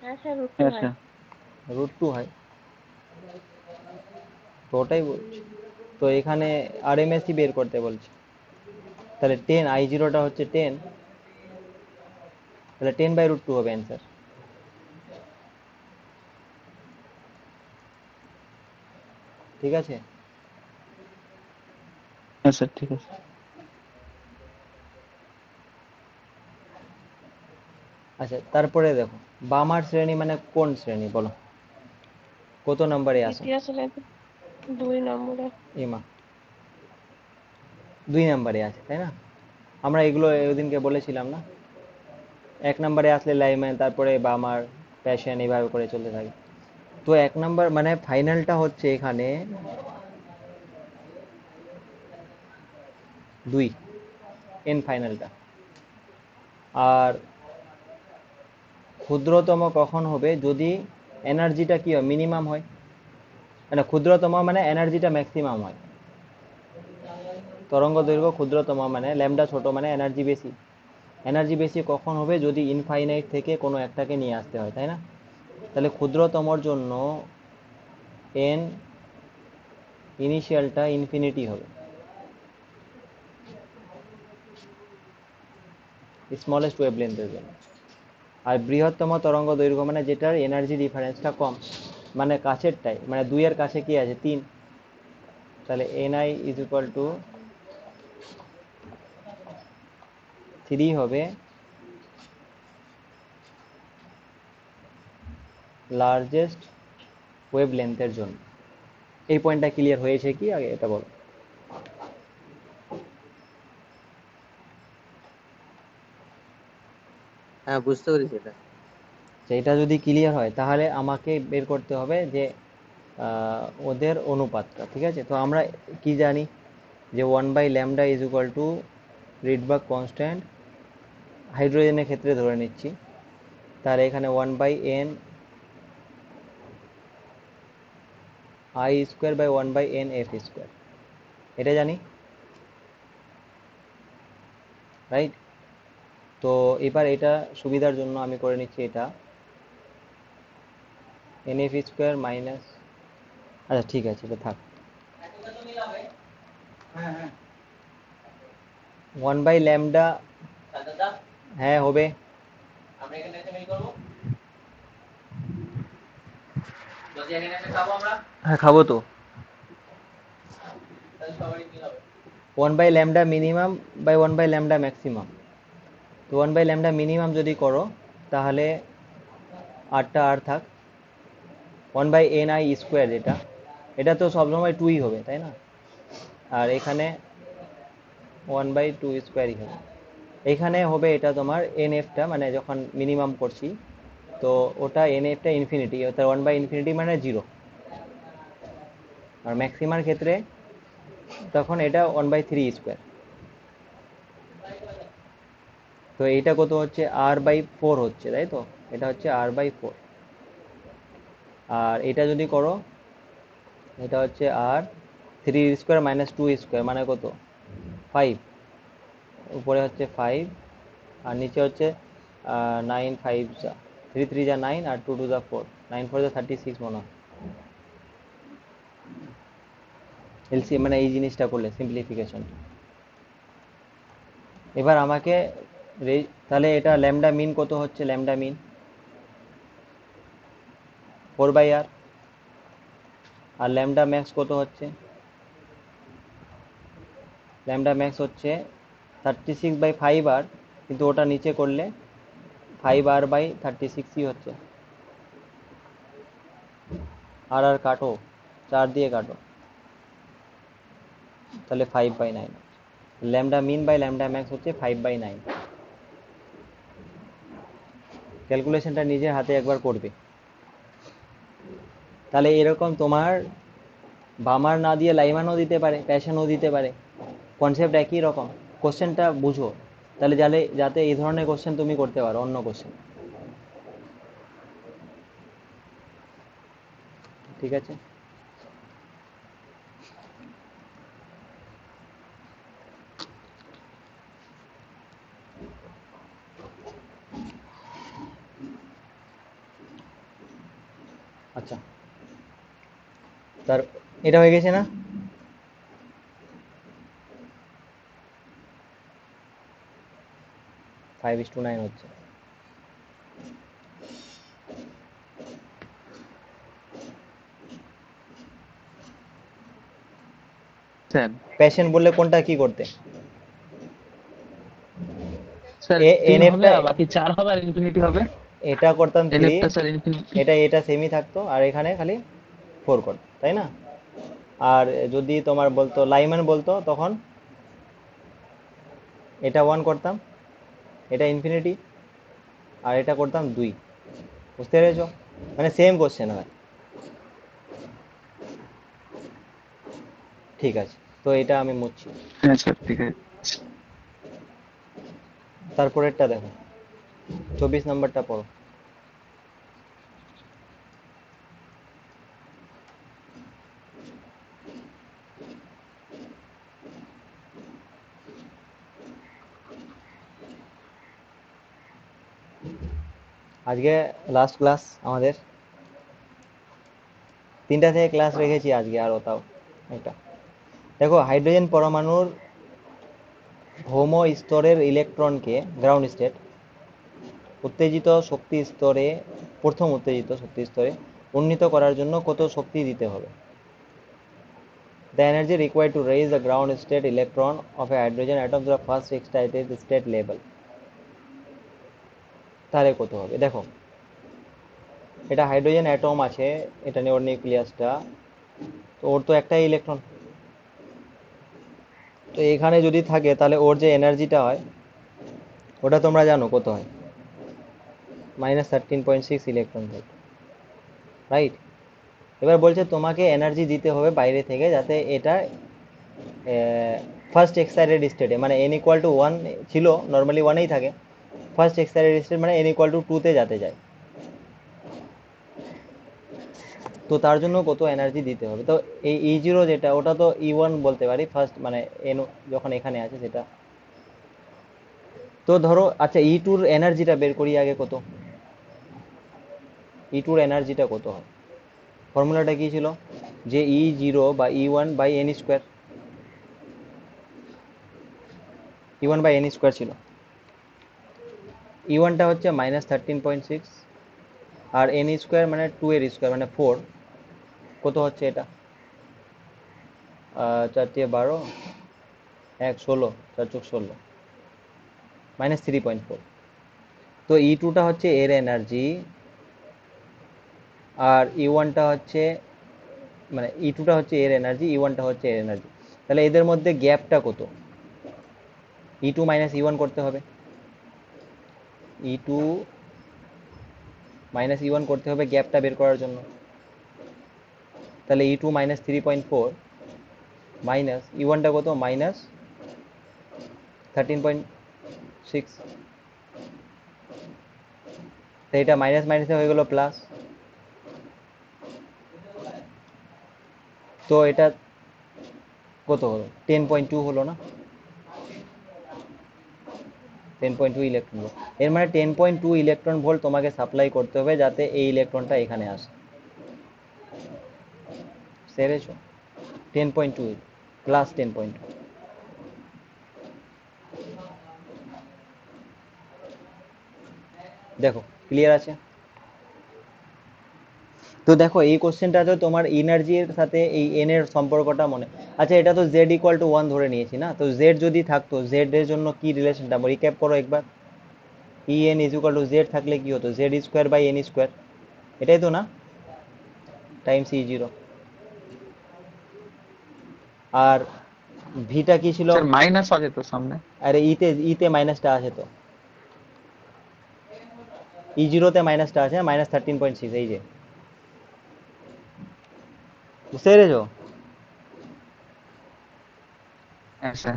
হ্যাঁ স্যার রুটি হ্যাঁ হয়। স্যার। √2 হয়, তো ওটাই বলছি। তো এখানে RMS বের করতে বলছি, তাহলে 10, I0টা হচ্ছে 10, তাহলে 10/√2 হবে অ্যান্সার, ঠিক আছে। হ্যাঁ স্যার ঠিক আছে। আচ্ছা তারপরে দেখো, বামার শ্রেণী মানে কোন শ্রেণী বলো, কত নম্বরে আসো? দ্বিতীয় ছেলে 2 নম্বরে। ইমা 2 নম্বরে আছে তাই না, আমরা এগুলো ওদিনকে বলেছিলাম না, 1 নম্বরে আসলে লাইম্যান, তারপরে বামার, প্যাশন, এইভাবে করে চলতে থাকে। তো 1 নাম্বার মানে ফাইনালটা হচ্ছে এখানে 2 এন ফাইনালটা। আর ক্ষুদ্রতম কখন হবে, যদি এনার্জিটা কি হয়, মিনিমাম হয়, মানে ক্ষুদ্রতম মানে এনার্জিটা ম্যাক্সিমাম হয়। তরঙ্গ দৈর্ঘ্য ক্ষুদ্রতম মানে ল্যামডা ছোট মানে এনার্জি বেশি। এনার্জি বেশি কখন হবে, যদি ইনফাইনাইট থেকে কোনো একটাকে নিয়ে আসতে হয়, তাই না? তাহলে ক্ষুদ্রতমর জন্য এন ইনিশিয়ালটা ইনফিনিটি হবে, স্মলেস্ট ওয়েভলেন্থের জন্য। আর বৃহত্তম তরঙ্গ দৈর্ঘ্য মানে যেটার এনার্জি ডিফারেন্সটা কম, মানে কাছেরটাই, মানে 2 এর কাছে কি আছে 3, তাহলে এনআই ইজ ইকুয়াল টু 3 হবে লার্জেস্ট ওয়েভলেন্থের জন্য। এই পয়েন্টটা ক্লিয়ার হয়েছে কি আগে এটা বলো। হ্যাঁ, বুঝতে পেরেছি এটা। সেইটা যদি ক্লিয়ার হয় তাহলে আমাকে বের করতে হবে যে ওদের অনুপাতটা, ঠিক আছে? তো আমরা কি জানি যে 1/λ is equal to Rydberg constant, হাইড্রোজেনের ক্ষেত্রে ধরে নিচ্ছি। তাহলে এখানে 1/n i square by 1/n f square, এটা জানি, রাইট? তো এবার এটা সুবিধার জন্য আমি করে নিচ্ছি এটা এন এফ স্কোয়ার মাইনাস, আচ্ছা ঠিক আছে এটা থাক, 1/λ, হ্যাঁ হবে। হ্যাঁ খাবো তো। 1/λ মিনিমাম বাই 1/λ ম্যাক্সিমাম। তো 1/λ মিনিমাম যদি করো তাহলে আরটা আর থাক, 1/ni স্কোয়ার, যেটা এটা তো সবসময় 2ই হবে, তাই না? আর এখানে 1/2 স্কোয়ারই হবে। এখানে হবে এটা তোমার এন এফটা, মানে যখন মিনিমাম করছি তো ওটা এন এফটা ইনফিনিটি, অর্থাৎ 1/∞ মানে 0। আর ম্যাক্সিমার ক্ষেত্রে তখন এটা 1/3 স্কোয়ার। তো এইটা কত হচ্ছে, r/4 হচ্ছে, তাই তো? এটা হচ্ছে r/4। আর এটা যদি করো এটা হচ্ছে আর 3 স্কোয়ার মাইনাস 2 স্কোয়ার মানে কত, 5। উপরে হচ্ছে 5 আর নিচে হচ্ছে 9 5 যা 3 3 যা 9 আর 2 2 যা 4, 9 4 যা 36 মনে হয় এলসিএম, মানে এই জিনিসটা করলে সিম্পলিফিকেশন। এবার আমাকে তাহলে এটা ল্যামডা মিন কত হচ্ছে, ল্যামডা মিন 4/r। আর ল্যামডা ম্যাক্স কত হচ্ছে, ল্যামডা ম্যাক্স হচ্ছে 36/5r, কিন্তু ওটা নিচে করলে 5r/36ই হচ্ছে। আর আর কাটো, 4 দিয়ে কাটো, তাহলে 5/9। Lambda min by lambda max হচ্ছে 5/9। ক্যালকুলেশনটা নিজের হাতে একবার করবে। তাহলে এরকম তোমার বামার না দিয়ে লাইমানও দিতে পারে, প্যাশনও দিতে পারে, কনসেপ্ট একই রকম। কোশ্চেনটা বুঝো, তাহলে যাতে এই ধরনের কোশ্চেন তুমি করতে পারো, অন্য কোশ্চেন। ঠিক আছে? আচ্ছা, তার এটা হয়ে গেছে না? ফাইভ ইস টু 9 হচ্ছে। স্যার প্যাশন বললে কোনটা কি করতে, স্যার এন 3 হবে এফটা, আর বাকি 4 হবে আর ইনফিনিটি হবে। এটা করতাম 3, এনএফটা স্যার ইনফিনিটি। এটা সেমই থাকতো, আর এখানে খালি 4 করতো, তাই না? আর যদি তোমার বলতো লাইম্যান বলতো তখন এটা 1 করতাম, এটা ইনফিনিটি, আর এটা করতাম 2। বুঝতে পেরেছো? মানে সেম কোশ্চেন হয়। ঠিক আছে, তো এটা আমি মুছছি। হ্যাঁ স্যার ঠিক আছে। তারপরেরটা দেখো, 24 নম্বরটা পড়ো। আজকে লাস্ট ক্লাস আমাদের, 3টা থেকে ক্লাস রেখেছি আজকে, আরও তাও এটা দেখো। হাইড্রোজেন পরমাণুর হোমো স্তরের ইলেকট্রনকে গ্রাউন্ড স্টেট উত্তেজিত শক্তি স্তরে, প্রথম উত্তেজিত শক্তি স্তরে উন্নীত করার জন্য কত শক্তি দিতে হবে? The energy required to raise the ground state electron of a hydrogen atom to the first excited state level, তাহলে কত হবে? দেখো, এটা হাইড্রোজেন অ্যাটম আছে, এটা নিয়ে ওর নিউক্লিয়াসটা, তো ওর তো একটাই ইলেকট্রন, তো এখানে যদি থাকে তাহলে ওর যে এনার্জিটা হয় ওটা তোমরা জানো কত হয়, -13.6 ইলেকট্রন ভোল্ট, রাইট? এবার বলছে তোমাকে এনার্জি দিতে হবে বাইরে থেকে, যাতে এটা ফার্স্ট এক্সাইটেড স্টেটে, মানে n ইকুয়াল টু 1 ছিল, নর্মালি 1এই থাকে, ফার্স্ট এক্সাইটেড স্টেট মানে n ইকুয়াল টু 2তে যাতে যায়, তো তার জন্য কত এনার্জি দিতে হবে? তো এই E0 যেটা, ওটা তো E1 বলতে পারি ফার্স্ট, মানে n যখন এখানে আছে সেটা। তো ধরো, আচ্ছা E2 এর এনার্জিটা বের করি আগে, কত E2 এর এনার্জিটা কত হয়? ফর্মুলাটা কি ছিল? যে E0 বা E1 by n square, E1 by n square ছিল। E1টা হচ্ছে -13.6, আর n স্কোয়ার মানে 2 এর স্কোয়ার মানে 4, কত হচ্ছে এটা? 4 দিয়ে 12, 1 16, 4 চোখ 16, -3.4। তো E2টা হচ্ছে এর এনার্জি, আর E1টা হচ্ছে, মানে E2টা হচ্ছে এর এনার্জি, E1টা হচ্ছে এর এনার্জি, তাহলে এদের মধ্যে গ্যাপটা কত? E2 মাইনাস E1 করতে হবে, E2 মাইনাস E1 করতে হবে গ্যাপটা বের করার জন্য। তাহলে E2 -3.4 মাইনাস E1টা কত? -13.6, তো এটা মাইনাস মাইনাসে হয়ে গেল প্লাস, তো এটা কত হলো? 10.2 হলো না? 10.2 ইলেকট্রন ভোল্ট, এর মানে 10.2 ইলেকট্রন ভোল্ট তোমাকে সাপ্লাই করতে হবে যাতে এই ইলেকট্রনটা এখানে আসে, সেরেছো? 10.2 প্লাস 10.2। দেখো ক্লিয়ার আছে? তো দেখো এই কোশ্চেনটাতে তোমার এনার্জির সাথে এই এন এর সম্পর্কটা মনে, আচ্ছা এটা তো জেড ইকুয়াল টু 1 ধরে নিয়েছি না, তো জেড যদি থাকতো, জেড এর জন্য কি রিলেশনটা রিক্যাপ করো একবার। E n is equal to Z থাকলে কি হতো? Z square by n square, এটাই তো না, টাইমস E0। আর ভিটা কি ছিল? স্যার মাইনাস আছে তো সামনে। আরে ইতে মাইনাসটা আছে তো, E0তে মাইনাসটা আছে, -13.6, এই যে, বুঝতে পেরেছো? হ্যাঁ স্যার।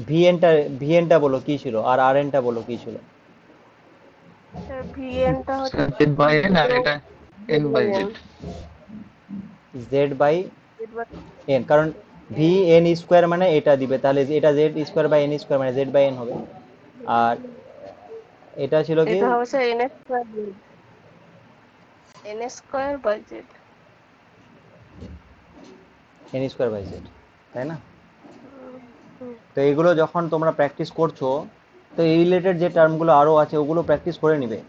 ভিএনটা, ভিএনটা বলো কি ছিল, আর আর এনটা বলো কি ছিল? স্যার ভিএনটা হচ্ছে স্যার জেড বাই এন, আর এটা n by Z. Z by n, কারণ ভি এন স্কোয়ার মানে এটা দিবে, তাহলে এটা Z square by n square মানে জেড বাই এন হবে। আর এটা ছিল কি? এটা হবে sir n square, n square by Z. N square by Z, তাই না? তো এগুলো যখন তোমরা প্র্যাকটিস করছো, তো এই রিলেটেড যে টার্মগুলো আরও আছে ওগুলো প্র্যাকটিস করে নিবে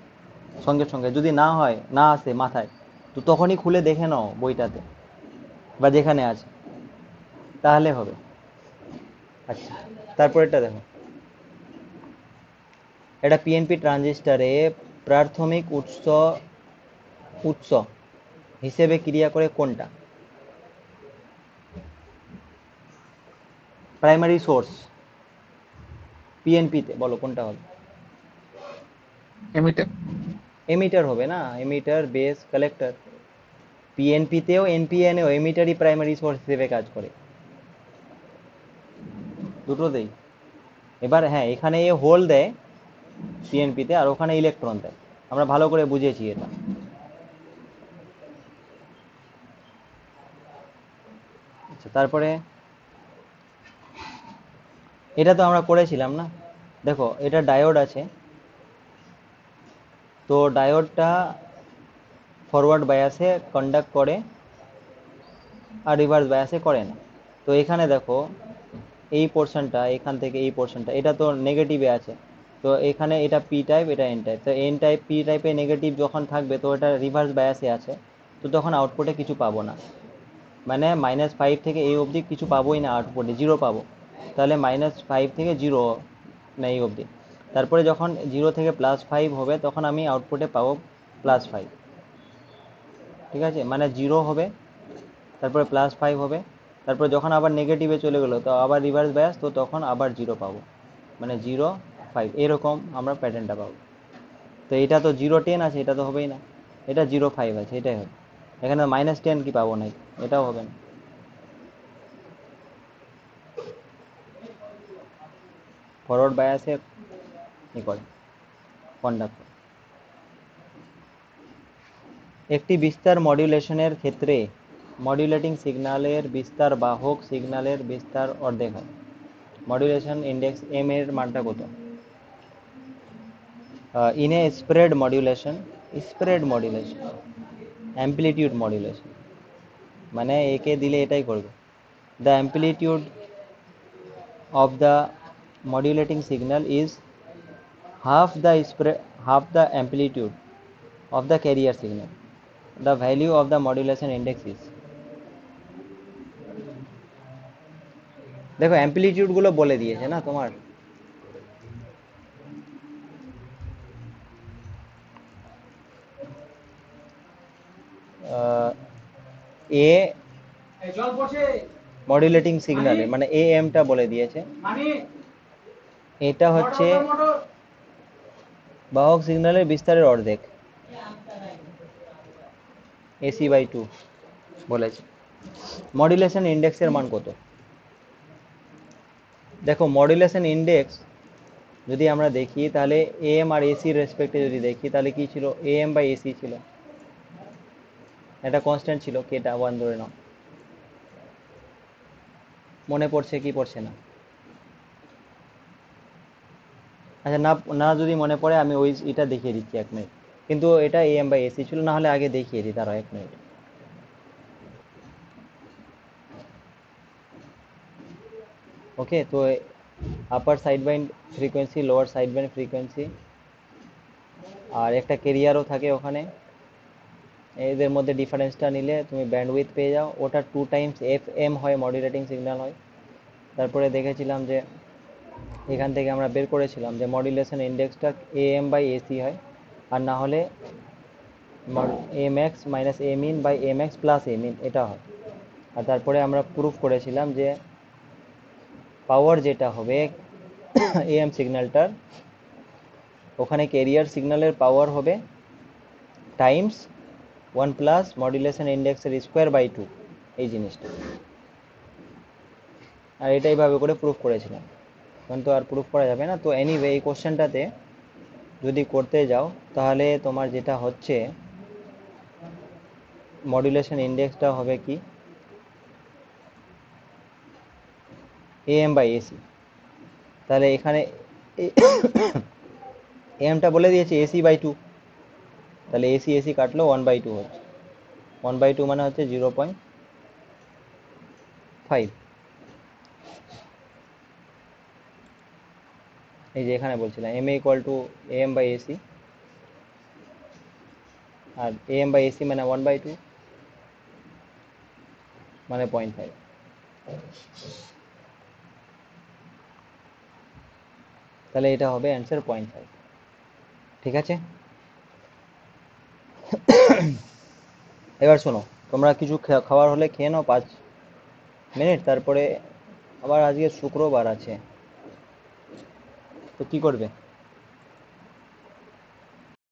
সঙ্গে সঙ্গে, যদি না হয়, না আসে মাথায়, তো তখনই খুলে দেখে নাও বইটাতে বা যেখানে আছে, তাহলে হবে। আচ্ছা, তারপরেরটা দেখো, এটা পিএনপি ট্রানজিস্টারে প্রাথমিক উৎস উৎস হিসেবে ক্রিয়া করে কোনটা? প্রাইমারি সোর্স পিএনপিতে বলো কোনটা হবে? এমিটার। এমিটার হবে না, এমিটার বেস কালেক্টর। পিএনপিতেও এনপিএনেও এমিটারই প্রাইমারি সোর্স হিসেবে কাজ করে। দুটোতেই। এবার হ্যাঁ, এখানে এ হোল দেয় সিএনপিতে, আর ওখানে ইলেকট্রন দেয়। আমরা ভালো করে বুঝেছি এটা। আচ্ছা, তারপরে এটা তো আমরা করেছিলাম না। দেখো, এটা ডায়োড আছে, তো ডায়োডটা ফরওয়ার্ড বায়াসে কন্ডাক্ট করে আর রিভার্স বায়াসে করে না। তো এখানে দেখো, এই পোর্শনটা, এখান থেকে এই পোর্শনটা, এটা তো নেগেটিভে আছে। তো এখানে এটা পি টাইপ, এটা এন টাইপ। তো এন টাইপ পি টাইপে নেগেটিভ যখন থাকবে, তো এটা রিভার্স বায়াসে আছে, তো তখন আউটপুটে কিছু পাবো না। মানে -5 থেকে এই অবধি কিছু পাবোই না, আউটপুটে জিরো পাবো। তাহলে -5 থেকে জিরো, না এই অবধি। তারপরে যখন 0 থেকে +5 হবে, তখন আমি আউটপুটে পাবো +5। ঠিক আছে, মানে 0 হবে, তারপরে +5 হবে, তারপরে যখন আবার নেগেটিভে চলে গেলো, তো আবার রিভার্স বায়াস, তো তখন আবার 0 পাবো, মানে 0 5, এরকম আমরা প্যাটার্নটা পাবো। তো এটা তো 0 10 আছে, এটা তো হবেই না। এটা 0 5 আছে, এটাই হবে। এখানে -10 কি পাবো না, এটাও হবে না। ফরওয়ার্ড বায়াসে ই করে, কন্ডাক্ট করে। একটি বিস্তার মডিউলেশনের ক্ষেত্রে মডিউলেটিং সিগন্যালের বিস্তার বাহক সিগন্যালের বিস্তার অর্ধেক হয়। মডিউলেশন ইন্ডেক্স এম এর মানটা কত? In a spread modulation, amplitude modulation, মানে একে দিলে এটাই করবে। The amplitude of the modulating signal is half the amplitude of the carrier signal. The value of the modulation index is, দেখো অ্যাম্প্লিটিউড গুলো বলে দিয়েছে না তোমার। এ মডিউলেটিং সিগন্যালে মানে এ এমটা বলে দিয়েছে। এটা হচ্ছে বাহক সিগন্যালের বিস্তারের অর্ধেক, AC/2 বলেছে। মডুলেশন ইন্ডেক্সের মান কত? দেখো, মডুলেশন ইন্ডেক্স যদি আমরা দেখি, তাহলে এম আর এসির রেসপেক্টে যদি দেখি, তাহলে কি ছিল? AM/AC ছিল, এটা কনস্ট্যান্ট ছিল, কেটা 1 ধরে নাও। মনে পড়ছে কি পড়ছে না? আচ্ছা, না না যদি মনে পড়ে, আমি ওই এটা দেখিয়ে দিচ্ছি 1 মিনিট। কিন্তু এটা AM/AC ছিল, না হলে আগে দেখিয়ে দিই, তারা 1 মিনিট। ওকে, তো upper side band frequency, lower side band frequency, আর একটা কেরিয়ারও থাকে ওখানে। এদের মধ্যে ডিফারেন্সটা নিলে তুমি ব্যান্ডউইথ পেয়ে যাও। ওটা 2 টাইমস FM হয়, মডুলেটিং সিগন্যাল হয়। তারপরে দেখেছিলাম যে এখান থেকে আমরা বের করেছিলাম যে মডুলেশন ইন্ডেক্সটা AM/AC হয়, আর না হলে AMax - Amin /Amax + Amin, এটা হয়। আর তারপরে আমরা প্রুফ করেছিলাম যে পাওয়ার যেটা হবে AM সিগন্যালটার, ওখানে ক্যারিয়ার সিগন্যালের পাওয়ার হবে টাইমস 1 প্লাস মডুলেশন ইন্ডেক্সের স্কোয়ার/2, এই জিনিসটা। আর এটা এইভাবে করে প্রুফ করেছিলাম, কিন্তু আর প্রুফ করা যাবে না। তো এনিওয়ে, এই কোশ্চেনটাতে যদি করতে যাও, তাহলে তোমার যেটা হচ্ছে মডুলেশন ইন্ডেক্সটা হবে কি AM/AC। তাহলে এখানে এমটা বলে দিয়েছে AC/2, তাহলে AC কাটলো 1/2 হচ্ছে। 1/2 মানে হচ্ছে 0.5। এই যে এখানে বলছিলাম MA = AM/AC, আর AM/AC মানে 1/2, মানে 0.5। তাহলে এটা হবে অ্যান্সার 0.5। ঠিক আছে, এবার শোনো, তোমরা কিছু খাবার হলে খেয়ে নাও 5 মিনিট, তারপরে আবার আজকে শুক্রবার আছে, তো কি করবে?